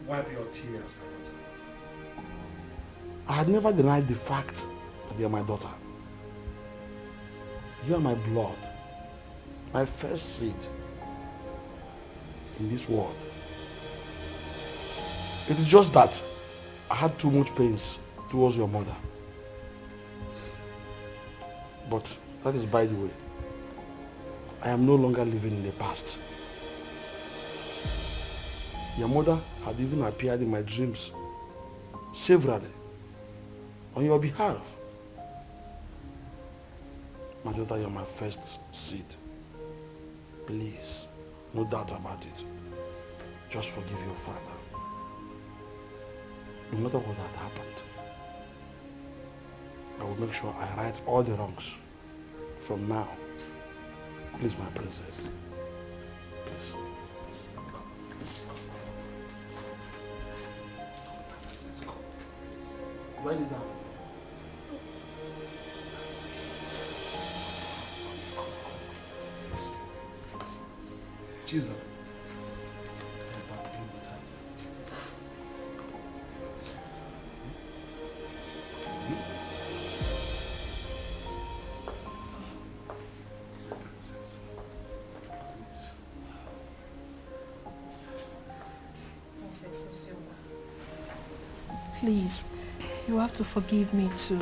Wipe your tears, my daughter. I had never denied the fact that you are my daughter. You are my blood, my first seed in this world. It is just that I had too much pains towards your mother. But that is by the way. I am no longer living in the past. Your mother had even appeared in my dreams severally on your behalf. My daughter, you are my first seed. Please, no doubt about it. Just forgive your father. No matter what had happened, I will make sure I right all the wrongs from now. Please, my princess. Please. Do I need that? Jesus. Please, you have to forgive me too.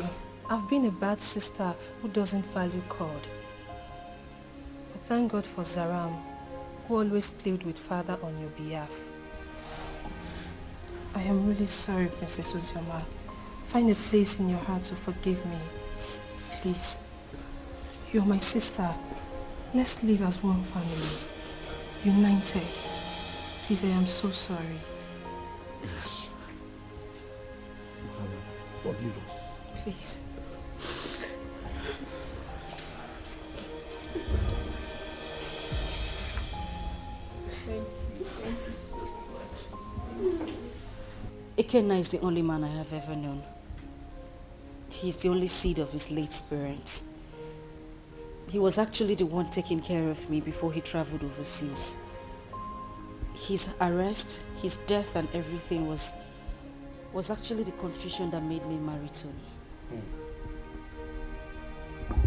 I've been a bad sister who doesn't value God. But thank God for Zaram, who always played with Father on your behalf. I am really sorry, Princess Uzioma. Find a place in your heart to forgive me. Please. You're my sister. Let's live as one family. United. Please, I am so sorry. Yes. Forgive us. Please. Thank you so much. Ikenna is the only man I have ever known. He's the only seed of his late parents. He was actually the one taking care of me before he traveled overseas. His arrest, his death and everything was actually the confusion that made me marry Tony.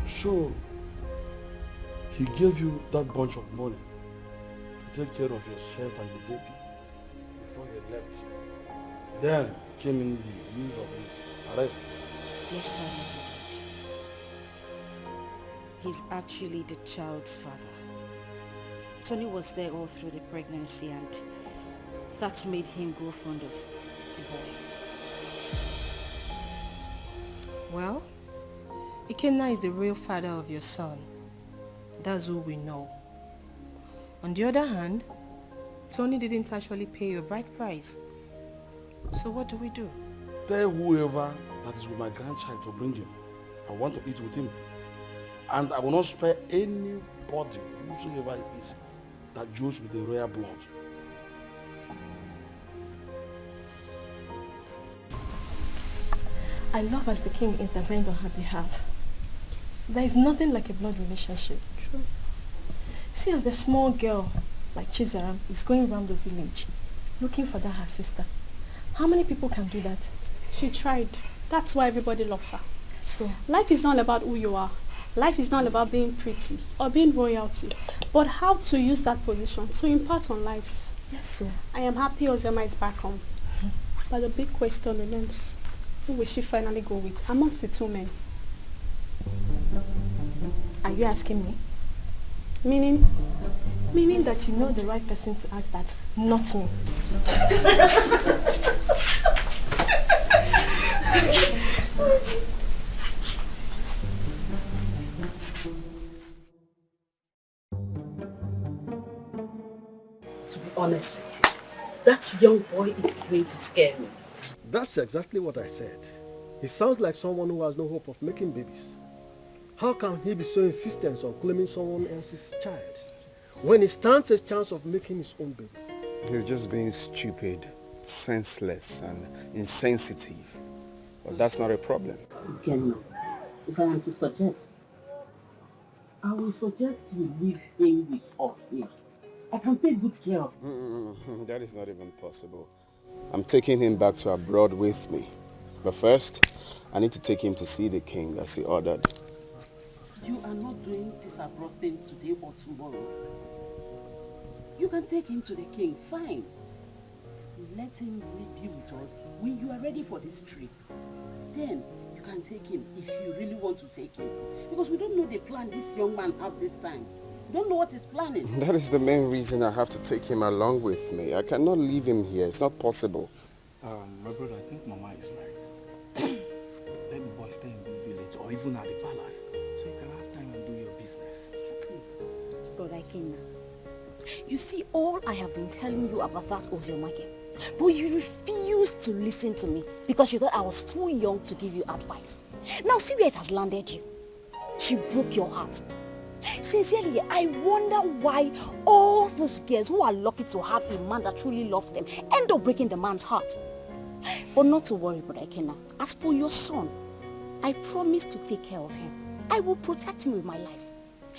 So, he gave you that bunch of money to take care of yourself and the baby before you left. Then came in the news of his arrest. Yes, Father, he did. He's actually the child's father. Tony was there all through the pregnancy and that made him grow fond of the boy. Well, Ikenna is the real father of your son. That's all we know. On the other hand, Tony didn't actually pay your bride price. So what do we do? Tell whoever that is with my grandchild to bring him. I want to eat with him. And I will not spare anybody, whosoever it is, that joins with the royal blood. I love as the king intervened on her behalf. There is nothing like a blood relationship. True. See, as the small girl, like Chizaram, is going around the village looking for that her sister. How many people can do that? She tried. That's why everybody loves her. So, life is not about who you are. Life is not about being pretty or being royalty, but how to use that position to impart on lives. Yes, so. I am happy Ozema is back home. But the big question remains, who will she finally go with amongst the two men? Are you asking me? Meaning? Meaning that you know the right person to ask that, not me. To be honest with you, that young boy is going to scare me. That's exactly what I said. He sounds like someone who has no hope of making babies. How can he be so insistent on claiming someone else's child when he stands a chance of making his own baby? He's just being stupid, senseless and insensitive. But that's not a problem. Again, if I am to suggest, I will suggest you leave him with us here. I can take good care of him. That is not even possible. I'm taking him back to abroad with me. But first, I need to take him to see the king as he ordered. You are not doing this abroad thing today or tomorrow. You can take him to the king, fine. Let him be with us when you are ready for this trip. Then you can take him if you really want to take him. Because we don't know the plan this young man have this time. We don't know what he's planning. That is the main reason I have to take him along with me. I cannot leave him here. It's not possible. My brother, I think Mama is right. Let the boy stay in this village or even at the palace so you can have time and do your business. Brother Ikenna, you see, all I have been telling you about that Oziomake, but you refused to listen to me because you thought I was too young to give you advice. Now see where it has landed you. She broke your heart. Sincerely, I wonder why all those girls who are lucky to have a man that truly loves them end up breaking the man's heart. But not to worry, Brother Ekena. As for your son, I promise to take care of him. I will protect him with my life.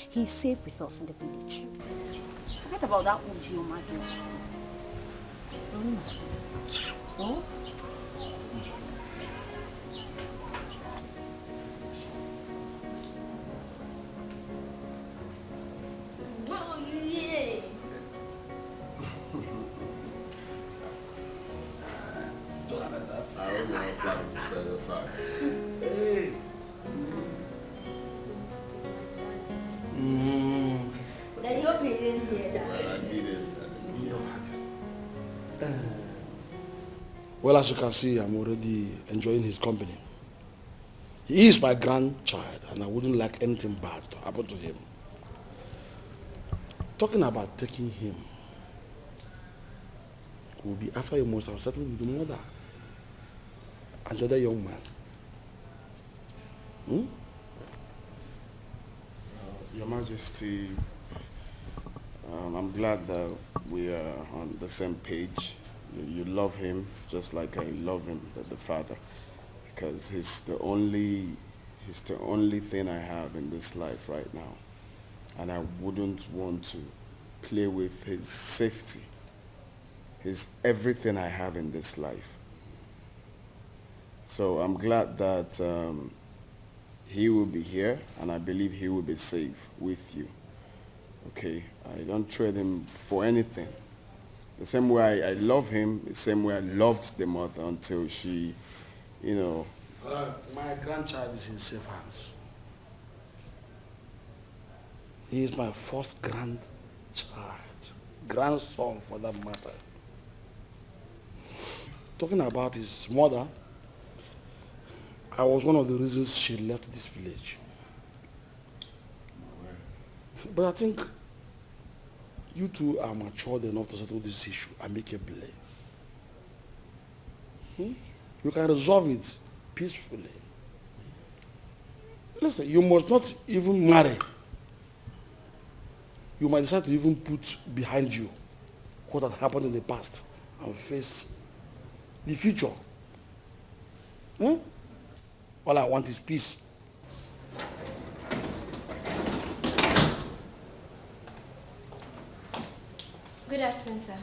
He's safe with us in the village. Forget about that Uju Okoli. Oh? I don't know how planning to set a fire. Hey. Daddy, hope he didn't hear that. Well, I didn't. Well, as you can see, I'm already enjoying his company. He is my grandchild, and I wouldn't like anything bad to happen to him. Talking about taking him will be after you must have settled with the mother and the other young man. Your Majesty, I'm glad that we are on the same page. You love him just like I love him, the father, because he's the only thing I have in this life right now, and I wouldn't want to play with his safety. He's everything I have in this life. So I'm glad that he will be here, and I believe he will be safe with you. Okay, I don't trade him for anything. The same way I love him, the same way I loved the mother until she, My grandchild is in safe hands. He is my first grandson for that matter. Talking about his mother, I was one of the reasons she left this village. But I think you two are matured enough to settle this issue amicably. You can resolve it peacefully. Listen, you must not even marry. You might decide to even put behind you what had happened in the past and face the future. All I want is peace. Good afternoon, sir.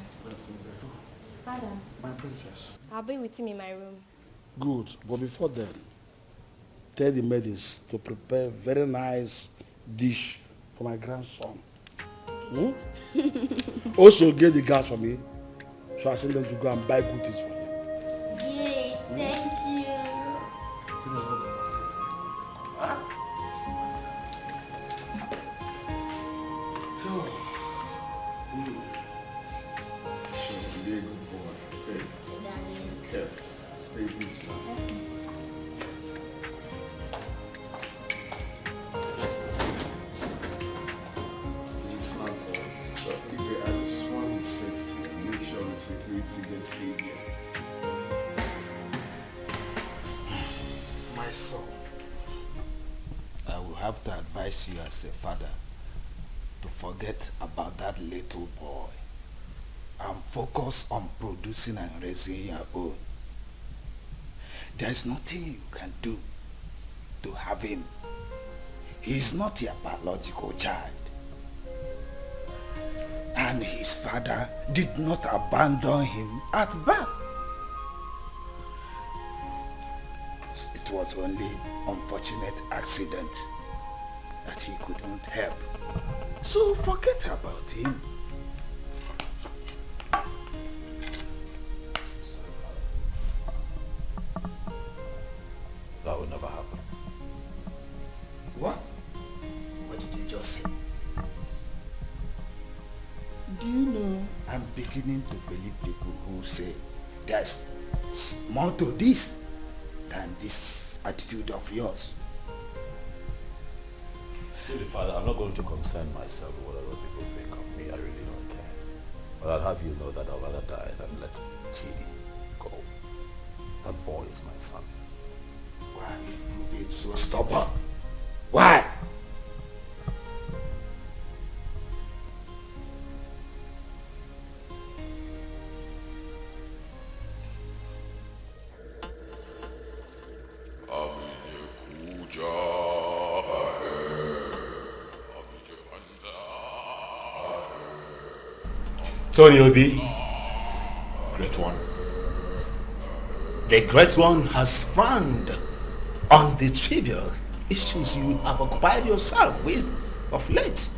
Father. My princess. I'll be with him in my room. Good, but before then, tell the maidens to prepare very nice dish for my grandson. Also get the gas for me, so I send them to go and buy good things for him. Yay, thank you. Be a good boy. Okay. Careful. Stay vigilant. He's a smart boy. So if I just want his safety, make sure the security gets heavier. My son, I will have to advise you as a father to forget about that little boy and focus on producing and raising your own. There is nothing you can do to have him. He is not your biological child. And his father did not abandon him at birth. It was only unfortunate accident that he couldn't help. So forget about him. That would never happen. What? What did you just say? Do you know I'm beginning to believe people who say there's more to this than this attitude of yours? Really, Father, I'm not going to concern myself with what other people think of me. I really don't care. But I'll have you know that I'd rather die than let Chidi go. That boy is my son. Why are you being so stubborn? Why? Tony Obi, great one. The great one has frowned on the trivial issues you have occupied yourself with of late.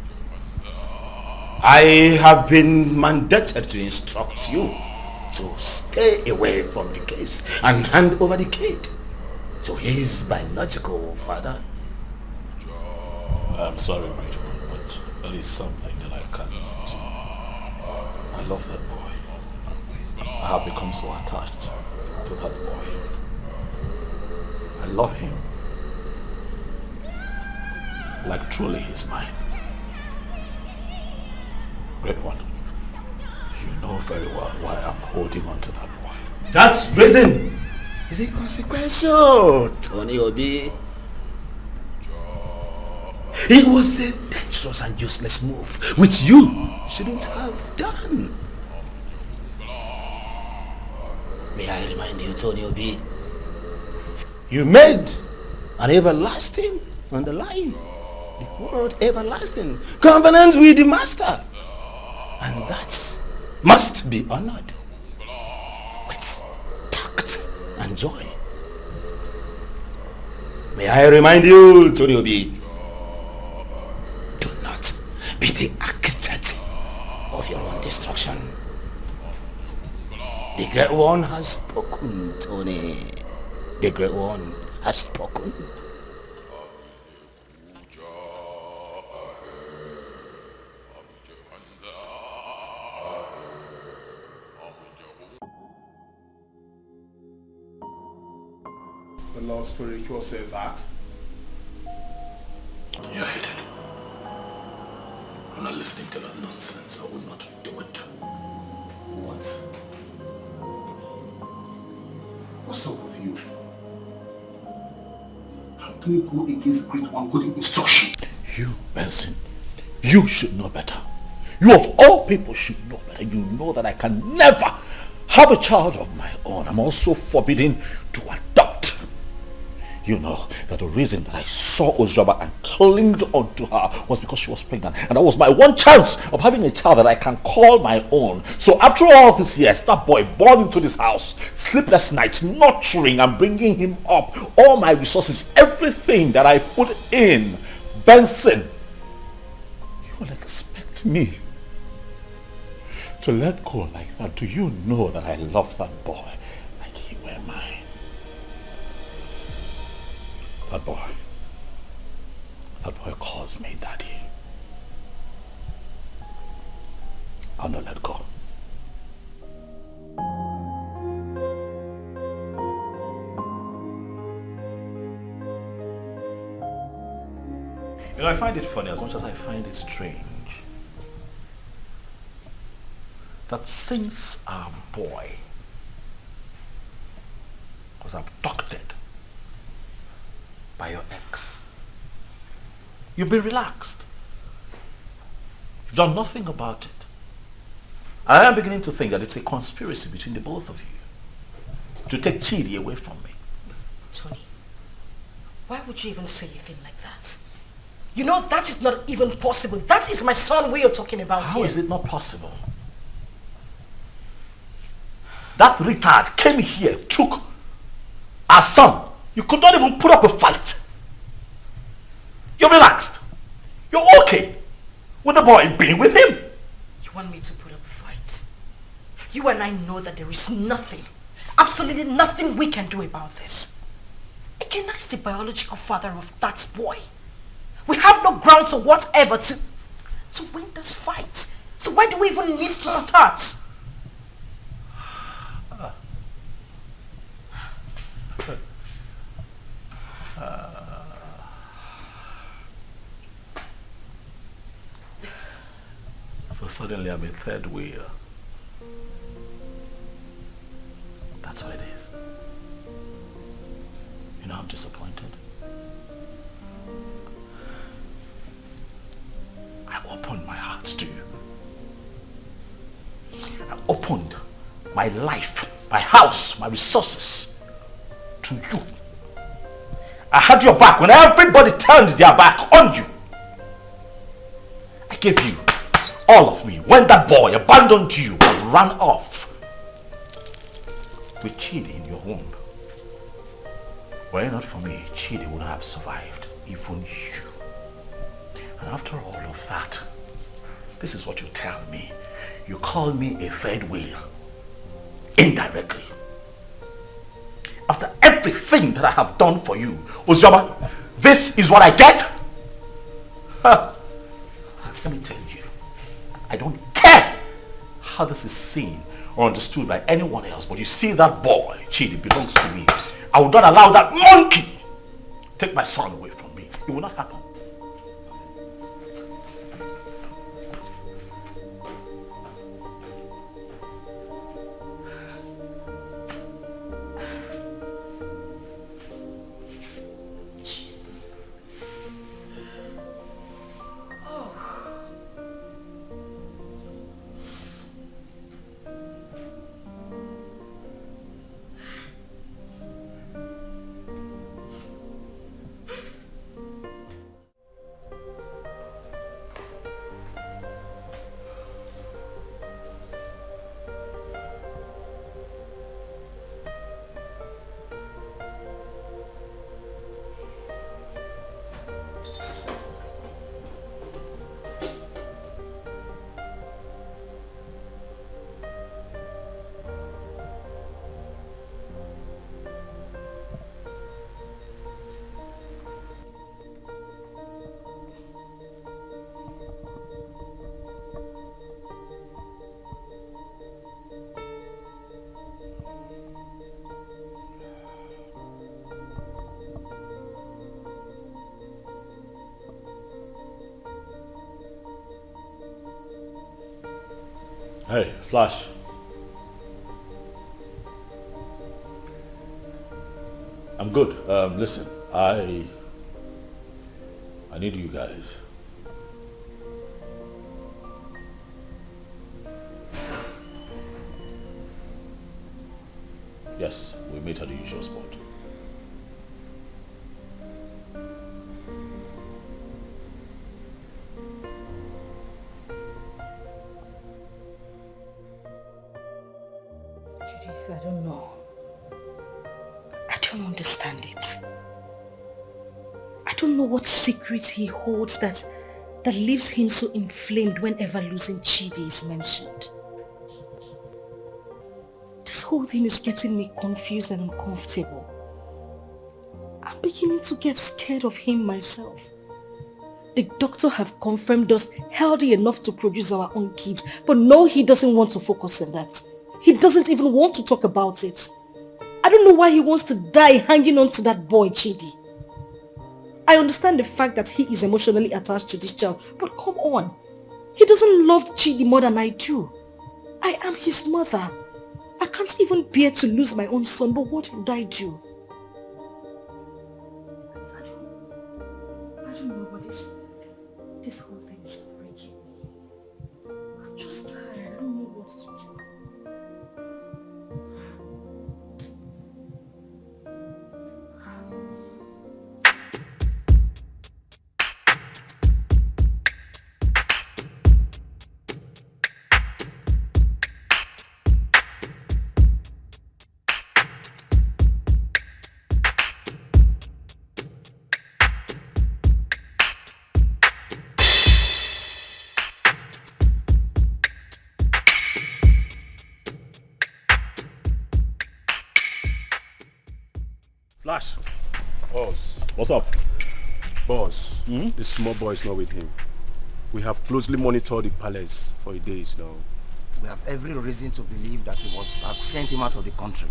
I have been mandated to instruct you to stay away from the case and hand over the kid to his biological father. I'm sorry, great one, but there is something that I cannot do. I love that boy. I have become so attached to that boy. I love him. Like truly he's mine. Great one, you know very well why I'm holding on to that boy. That reason is inconsequential, Tony Obi. It was a dangerous and useless move, which you shouldn't have done. May I remind you, Tony Obi, you made an everlasting underlying, the word everlasting, covenant with the master. And that must be honored with tact and joy. May I remind you, Tony Obi, do not be the architect of your own destruction. The Great One has spoken, Tony. The Great One has spoken. The Lord Spiritual said that. You're hated. I'm not listening to that nonsense. I will not do it. What? What's up with you? How can you go against Great One good instruction? You, Benson, you should know better. You of all people should know better. You know that I can never have a child of my own. I'm also forbidden to adopt. You know that the reason that I saw Ozraba and clinged onto her was because she was pregnant. And that was my one chance of having a child that I can call my own. So after all these years, that boy born into this house, sleepless nights, nurturing and bringing him up, all my resources, everything that I put in, Benson, you will expect me to let go like that? Do you know that I love that boy like he were mine? That boy calls me daddy. I'll not let go. You know, I find it funny as much as I find it strange that since our boy was abducted by your ex, you've been relaxed. You've done nothing about it. I am beginning to think that it's a conspiracy between the both of you to take Chidi away from me. Tony, why would you even say a thing like that? You know that is not even possible. That is my son we are talking about How here. is it not possible? That retard came here, took our son. You could not even put up a fight. You're relaxed. You're okay with the boy being with him. You want me to put up a fight? You and I know that there is nothing, absolutely nothing we can do about this. Again, that's the biological father of that boy. We have no grounds or whatever to win this fight. So why do we even need to start? So suddenly I'm a third wheel. That's what it is. You know, I'm disappointed. I opened my heart to you. I opened my life, my house, my resources to you. I had your back when everybody turned their back on you. I gave you all of me, when that boy abandoned you and ran off with Chidi in your womb. Were it not for me, Chidi would have survived, even you. And after all of that, this is what you tell me. You call me a third wheel, indirectly. After everything that I have done for you, Uzoma, this is what I get? Huh. Let me tell you, I don't care how this is seen or understood by anyone else, but you see that boy, Chidi, belongs to me. I will not allow that monkey take my son away from me. It will not happen. Hey, Flash. I'm good. Listen, I need you guys. Yes, we meet at the usual spot. I don't know. I don't understand it. I don't know what secret he holds that leaves him so inflamed whenever losing Chidi is mentioned. This whole thing is getting me confused and uncomfortable. I'm beginning to get scared of him myself. The doctor have confirmed us healthy enough to produce our own kids, but no, he doesn't want to focus on that. He doesn't even want to talk about it. I don't know why he wants to die hanging on to that boy, Chidi. I understand the fact that he is emotionally attached to this child, but come on. He doesn't love Chidi more than I do. I am his mother. I can't even bear to lose my own son, but what would I do? I don't know, but this whole thing is breaking me. I'm just tired. I don't know what to do. Flash. Boss. What's up? Boss, the small boy is not with him. We have closely monitored the palace for days now. We have every reason to believe that he must have sent him out of the country.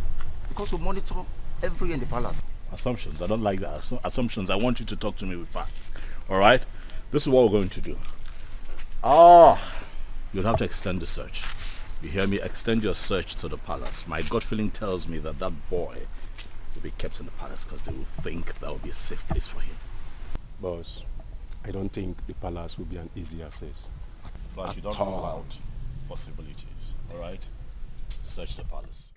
Because we monitor everywhere in the palace. Assumptions. I don't like that. Assumptions. I want you to talk to me with facts. Alright? This is what we're going to do. You'll have to extend the search. You hear me? Extend your search to the palace. My gut feeling tells me that that boy will be kept in the palace because they will think that will be a safe place for him. Boss, I don't think the palace will be an easy access. But you don't rule out possibilities. Alright? Search the palace.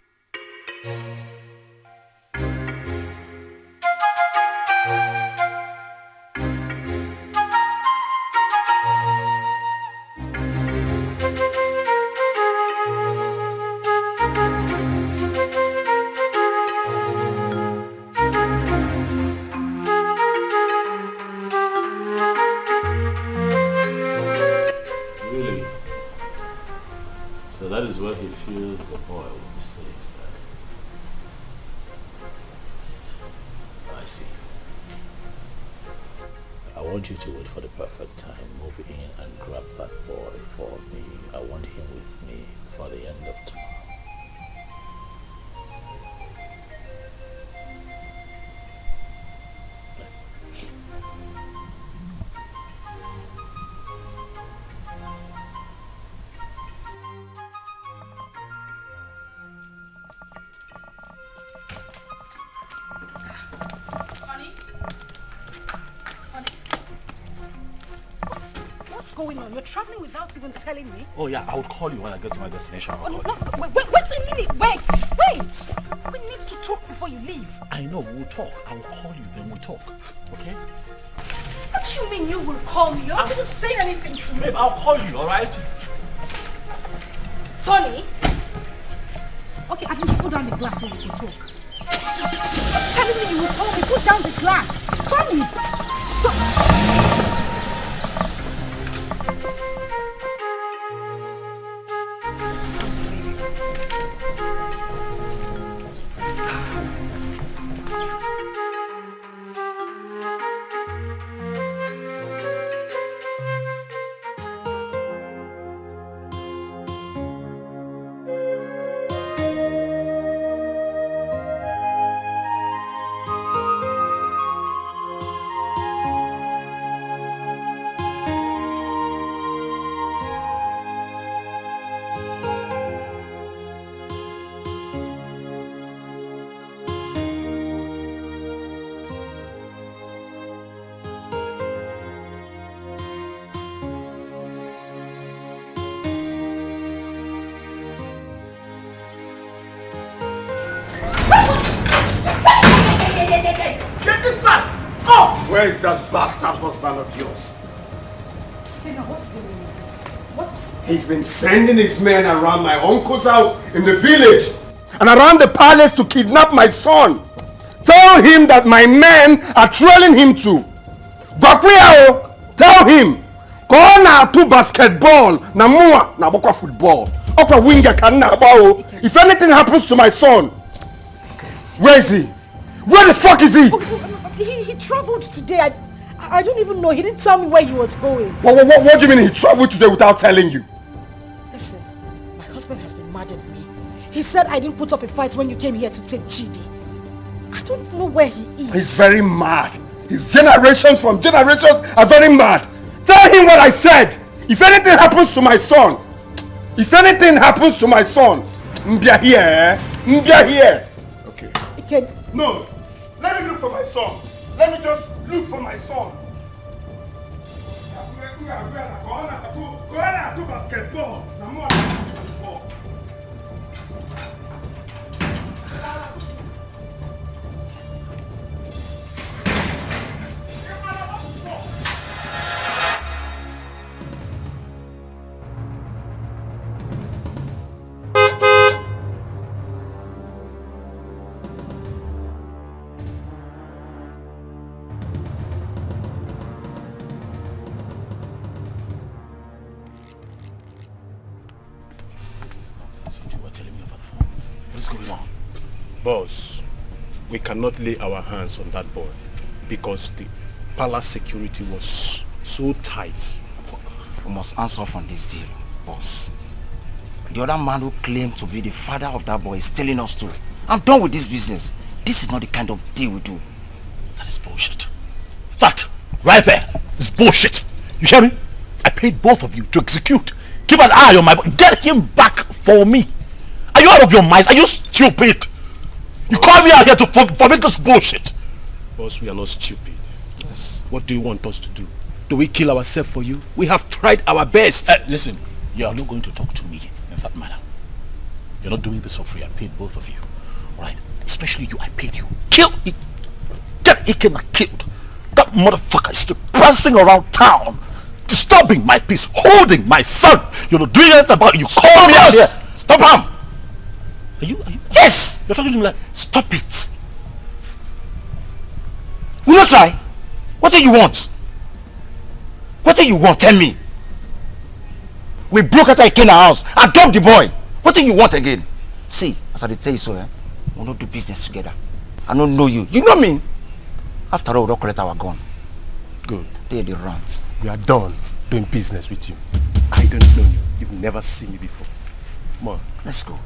I see. I want you to wait for the perfect time, move in and grab that boy for me. I want him with me for the end of tomorrow. Going on? You're traveling without even telling me? Oh yeah, I would call you when I get to my destination. Oh, no, wait a minute. Wait. We need to talk before you leave. I know, we'll talk. I will call you, then we'll talk. Okay? What do you mean you will call me? You're not even saying anything to me. Babe, I'll call you, alright? Tony? Okay, at least put down the glass so we can talk. Stop telling me you will call me. Put down the glass. Tony! Where is that bastard husband of yours? He's been sending his men around my uncle's house in the village and around the palace to kidnap my son. Tell him that my men are trailing him to. Gwakwiyao, tell him. Go na to basketball, na mua na bokwa football. Okwa winger kan na bao. If anything happens to my son, where is he? Where the fuck is he? He traveled today. I don't even know. He didn't tell me where he was going. What do you mean he traveled today without telling you? Listen, my husband has been mad at me. He said I didn't put up a fight when you came here to take Chidi. I don't know where he is. He's very mad. His generations from generations are very mad. Tell him what I said. If anything happens to my son, Mbia here, eh? Mbia here. Okay. No, let me look for my son. Let me just look for my son. Go on to basketball. Boss, we cannot lay our hands on that boy because the palace security was so tight. We must answer off on this deal, boss. The other man who claimed to be the father of that boy is telling us to. I'm done with this business. This is not the kind of deal we do. That is bullshit. That right there is bullshit. You hear me? I paid both of you to execute. Keep an eye on my boy. Get him back for me. Are you out of your minds? Are you stupid? You call me out here to forbid this bullshit. Boss, we are not stupid. Yes. What do you want us to do? Do we kill ourselves for you? We have tried our best. Listen, you are not going to talk to me in that manner. You're not doing this for free. I paid both of you. Alright? Especially you, I paid you. Kill it. Get Ikena killed. That motherfucker is still prancing around town, disturbing my peace, holding my son. You're not doing anything about it. You call me out here. Stop him. Are you? Yes! You're talking to me like, stop it. Will you try? What do you want? What do you want? Tell me. We broke out Ikena house. Adopt the boy. What do you want again? See, as I tell you so, we don't do business together. I don't know you. You know me. After all, we don't collect our gun. Good. They're the runs. We are done doing business with you. I don't know you. You've never seen me before. Come on. Let's go.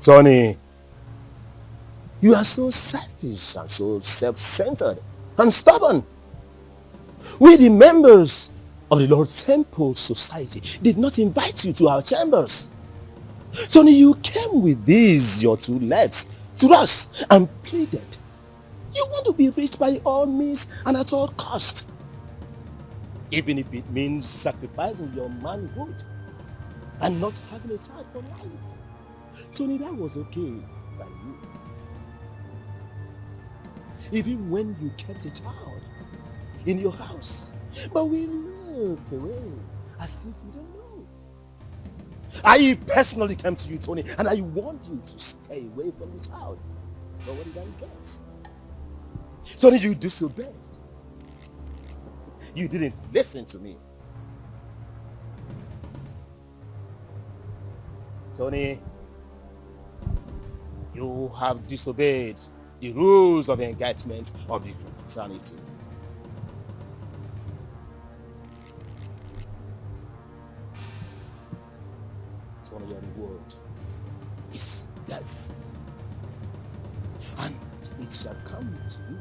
Tony, you are so selfish and so self-centered and stubborn. We, the members of the Lord Temple Society, did not invite you to our chambers. Tony, you came with these, your two legs, to us and pleaded. You want to be rich by all means and at all cost. Even if it means sacrificing your manhood and not having a child for life. Tony, that was okay by you. Even when you kept a child in your house. But we looked away as if you don't know. I personally came to you, Tony, and I warned you to stay away from the child. But what did I get? Tony, you disobeyed. You didn't listen to me. Tony, you have disobeyed the rules of engagement of the fraternity. Tony, your reward is death. And it shall come to you.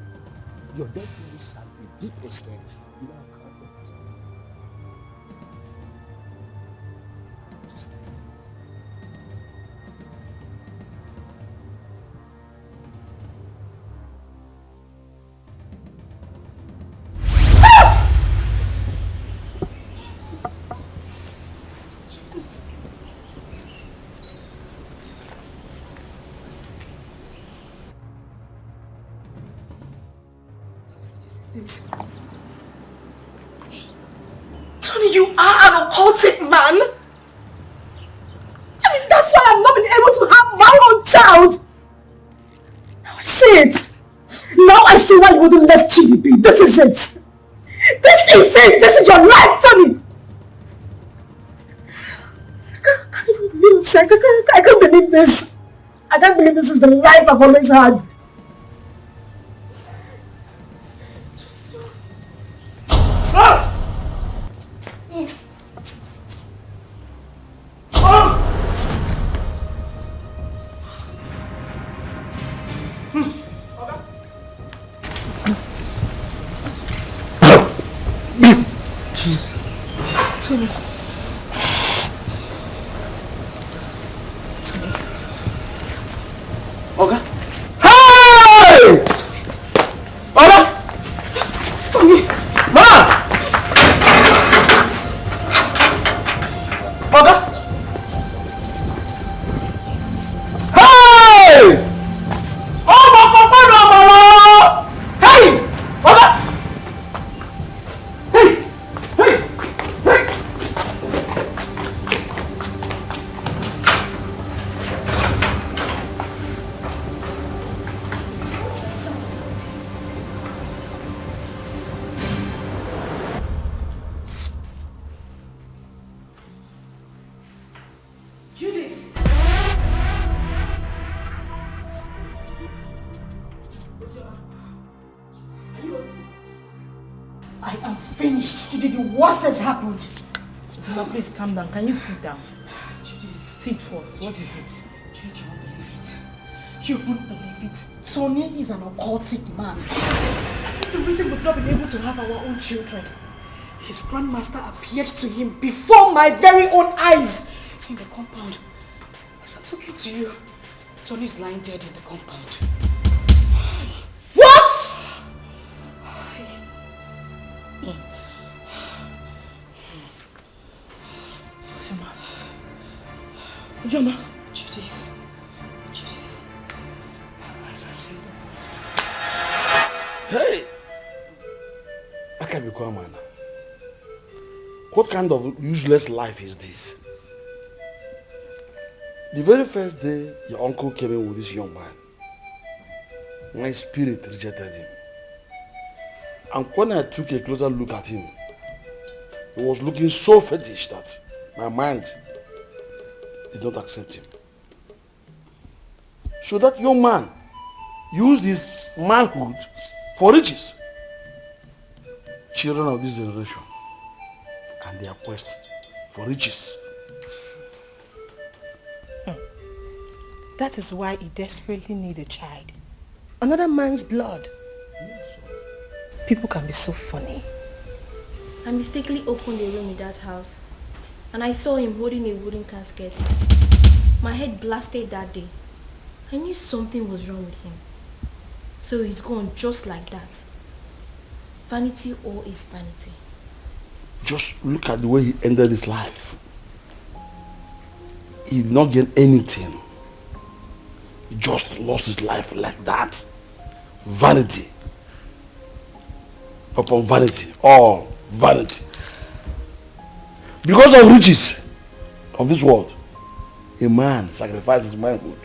Your dead body shall be deposited in our convent. Tony, you are an occultic man. I mean, that's why I've not been able to have my own child. Now I see it. Now I see why you wouldn't let Chidi be. This is it. This is it. This is your life, Tony. I can't even believe this. I can't believe this. I can't believe this is the life I've always had. Tony. Oga? Hey! Oga? Tony! Ma! Oga? Hey! Oh, Mama! Hey! Oga? I am finished. Today the worst has happened. Zuma, please calm down. Can you sit down? Sit first. What is it? You won't believe it. You won't believe it. Tony is an occultic man. That is the reason we've not been able to have our own children. his grandmaster appeared to him before my very own eyes in the compound. As I took it to you, Tony is lying dead in the compound. What? Ujoma. Judith. As I see the worst. Hey! I can't be quiet, man. What kind of useless life is this? The very first day your uncle came in with this young man, my spirit rejected him. And when I took a closer look at him, he was looking so fetish that my mind did not accept him. So that young man used his manhood for riches. Children of this generation and their quest for riches. That is why he desperately needs a child. Another man's blood. People can be so funny. I mistakenly opened a room in that house and I saw him holding a wooden casket. My head blasted that day. I knew something was wrong with him. So he's gone just like that. Vanity all is vanity. Just look at the way he ended his life. He did not gain anything. He just lost his life like that. Vanity upon vanity, all vanity. Because of riches of this world, a man sacrificed his manhood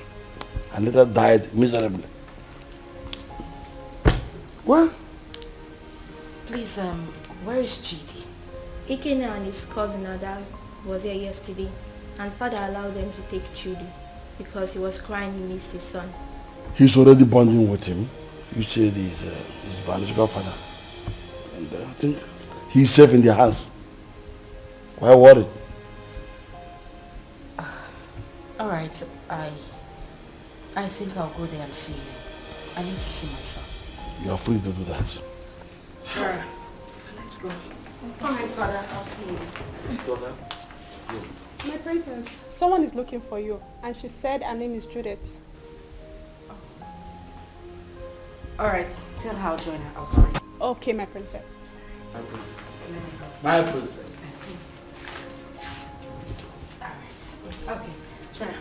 and later died miserably. What? Please, where is Chidi? Ikena and his cousin Ada was here yesterday and father allowed them to take Chidi because he was crying he missed his son. He's already bonding with him. You said he's his biological father. And I think he's safe in their hands. Why worry? Alright, I think I'll go there and see him. I need to see my son. You are free to do that. Sure. Let's go. Alright, father, I'll see you later. Daughter? My princess, someone is looking for you and she said her name is Judith. Alright, tell her I'll join her outside. Okay, my princess. My princess. My princess. Alright. Okay, Sarah.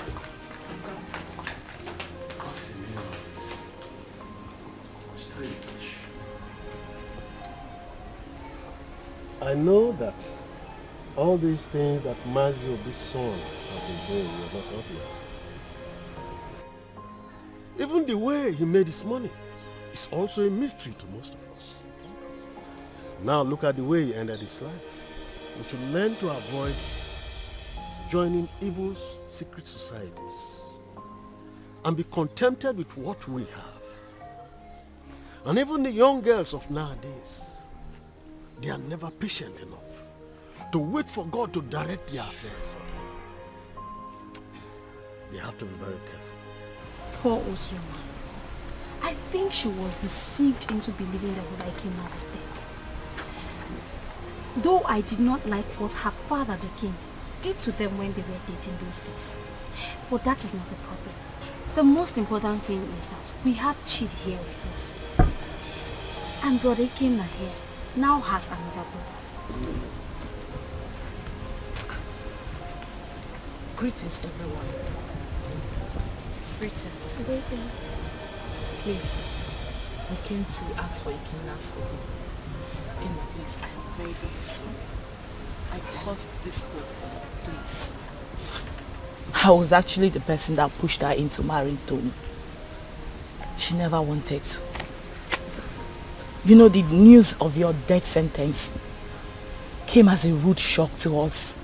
I know that all these things that Mazio, this son, have been doing, you're not happy. Even the way he made his money is also a mystery to most of us. Now look at the way he ended his life. We should learn to avoid joining evil secret societies and be contented with what we have. And even the young girls of nowadays, they are never patient enough to wait for God to direct their affairs for them. They have to be very careful. Poor Osioma. I think she was deceived into believing that King was dead. Though I did not like what her father, the king, did to them when they were dating those days. But that is not a problem. The most important thing is that we have Chid here with us. And Brother Ikenna here now has another brother. Greetings, everyone. Greetings. Greetings. Please, I came to ask for Ikenna's forgiveness. Ikenna, please, I am very, very sorry. I caused this whole thing, please. I was actually the person that pushed her into marrying Tony. She never wanted to. You know, the news of your death sentence came as a rude shock to us.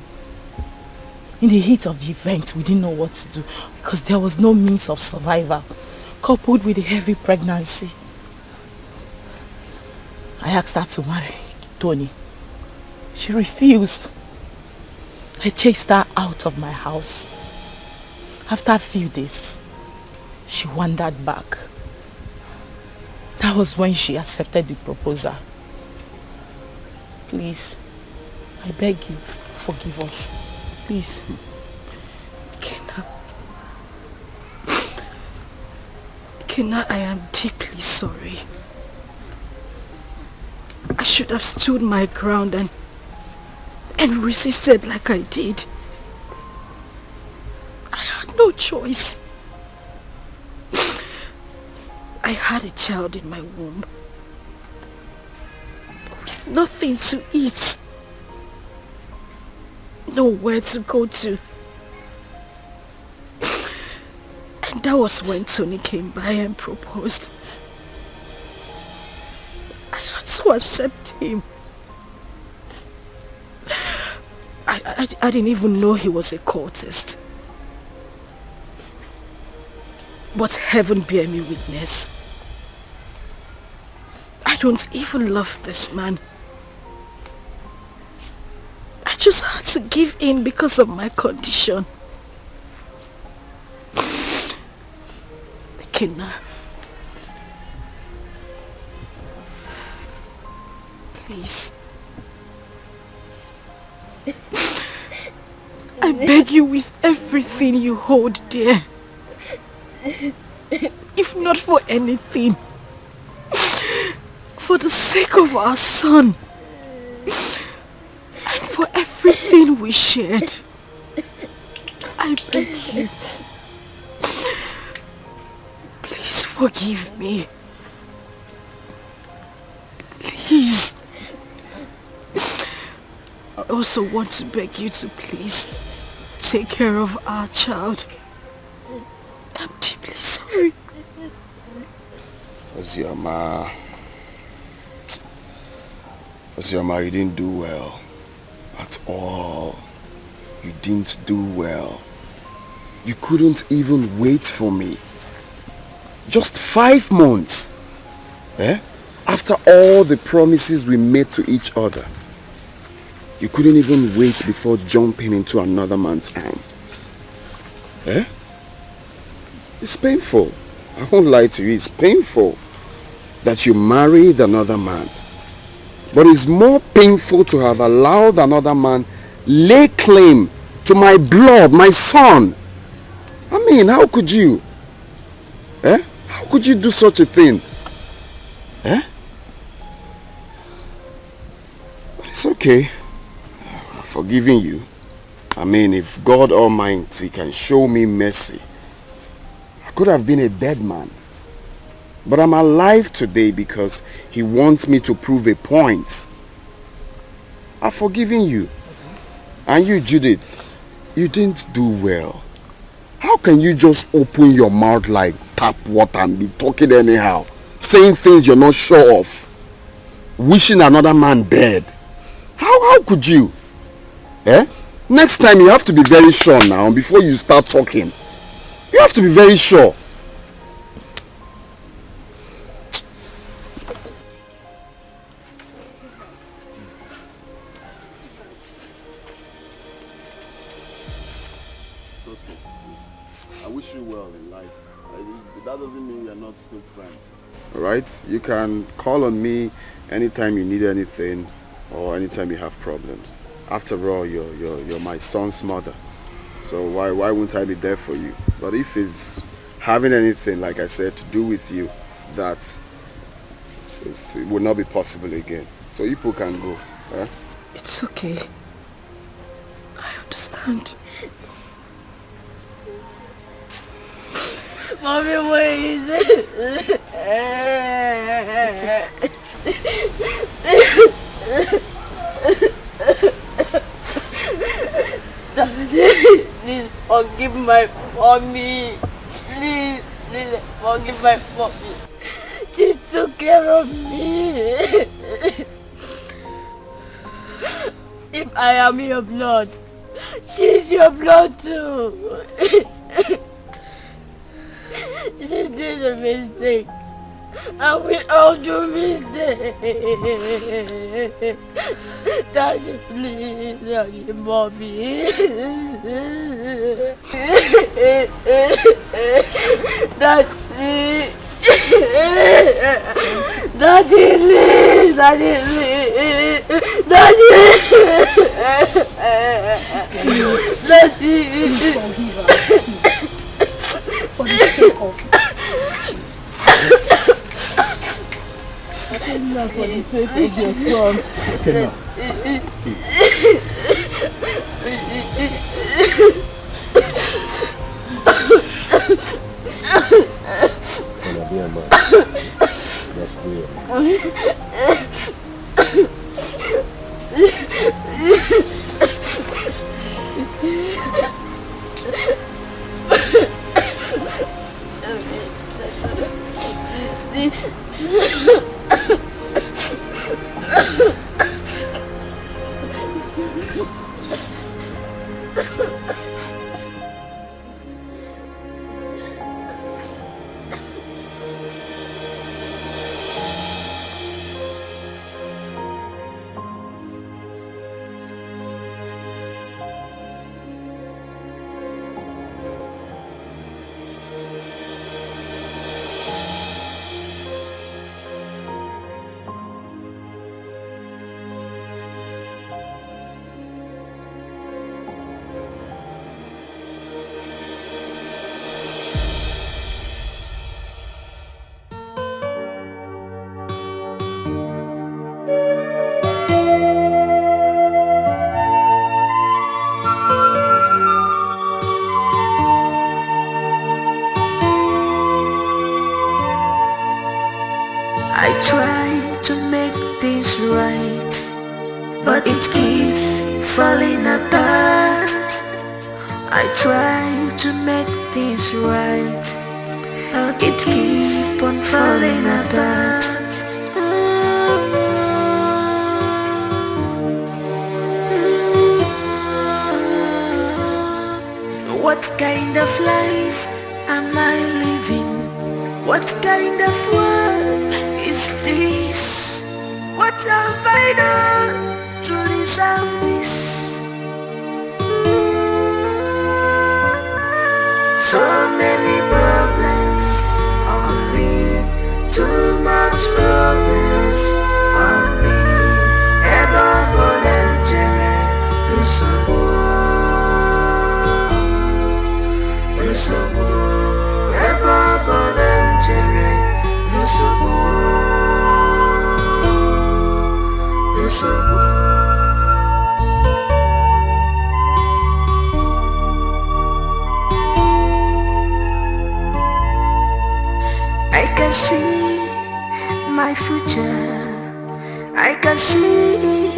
In the heat of the event, we didn't know what to do because there was no means of survival, coupled with a heavy pregnancy. I asked her to marry Tony. She refused. I chased her out of my house. After a few days, she wandered back. That was when she accepted the proposal. Please, I beg you, forgive us. Please. Kenna, I am deeply sorry. I should have stood my ground and resisted like I did. I had no choice. I had a child in my womb with nothing to eat, nowhere to go to. And that was when Tony came by and proposed. I had to accept him. I didn't even know he was a cultist. But heaven bear me witness. I don't even love this man. I just had to give in because of my condition. Kenna, please. I beg you with everything you hold dear. If not for anything, for the sake of our son and for everything we shared, I beg you. Please forgive me. Please. I also want to beg you to please take care of our child. I'm deeply sorry. Ozioma, you didn't do well. At all. You didn't do well. You couldn't even wait for me. Just 5 months. Eh? After all the promises we made to each other. You couldn't even wait before jumping into another man's arms. Eh? It's painful. I won't lie to you. It's painful that you married another man. But it's more painful to have allowed another man lay claim to my blood, my son. I mean, how could you? Eh? How could you do such a thing? Eh? But it's okay. I'm forgiving you. I mean, if God Almighty can show me mercy, I could have been a dead man. But I'm alive today because he wants me to prove a point. I've forgiven you. And you, Judith, you didn't do well. How can you just open your mouth like tap water and be talking anyhow? Saying things you're not sure of. Wishing another man dead. How could you? Eh? Next time you have to be very sure now before you start talking. You have to be very sure. It's okay. I wish you well in life. That doesn't mean we are not still friends. Alright? You can call on me anytime you need anything or anytime you have problems. After all, you're my son's mother. So why wouldn't I be there for you? But if it's having anything, like I said, to do with you, that it will not be possible again. So you people can go. Eh? It's okay. I understand. Mommy, where is it? Please forgive my mommy. Please forgive my mommy. She took care of me. If I am your blood, she's your blood too. She did a mistake. And we all do mistakes. Daddy, please forgive mommy. Daddy. Daddy, please. Daddy, please. Daddy. Please forgive her. For the sake of I tell you for the sake of your son. Okay, now. Gonna be a man. That's weird. I try to make things right, but it keeps falling apart. I try to make things right, but it keeps on falling apart. What kind of life am I living? What kind of world is this? What have I done to deserve this? So many problems on me, too much problems on me. Ever volunteer, ever volunteer, I can see my future, I can see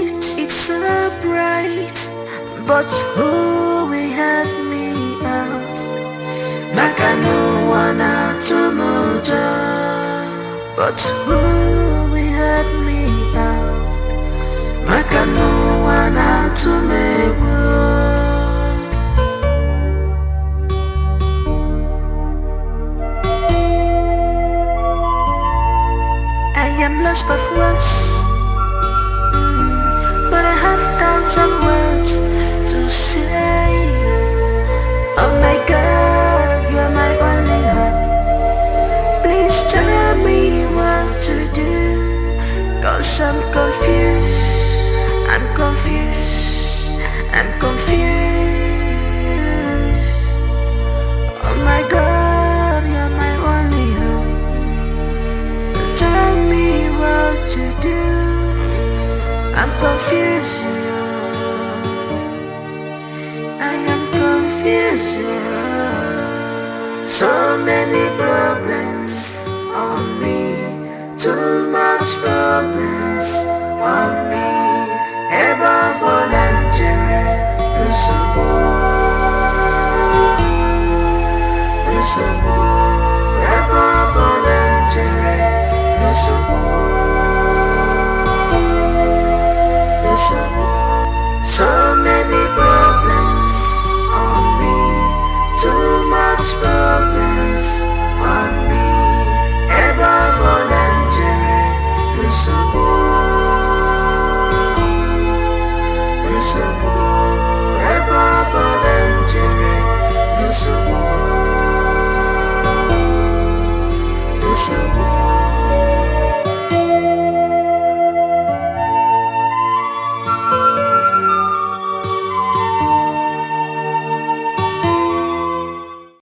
it, it's so bright. But who will help me out? Maka no one out tomorrow. But who will help me out? Maka no one out tomorrow. I am lost of words, but I have thousand words to say. Oh my God, you're my only hope. Please tell me what to do, 'cause I'm confused, I'm confused, I'm confused. Oh my God, you're my only hope. Tell me what to do, I'm confused. I am confused. So many problems on me, too much problems on me. Ever volunteer,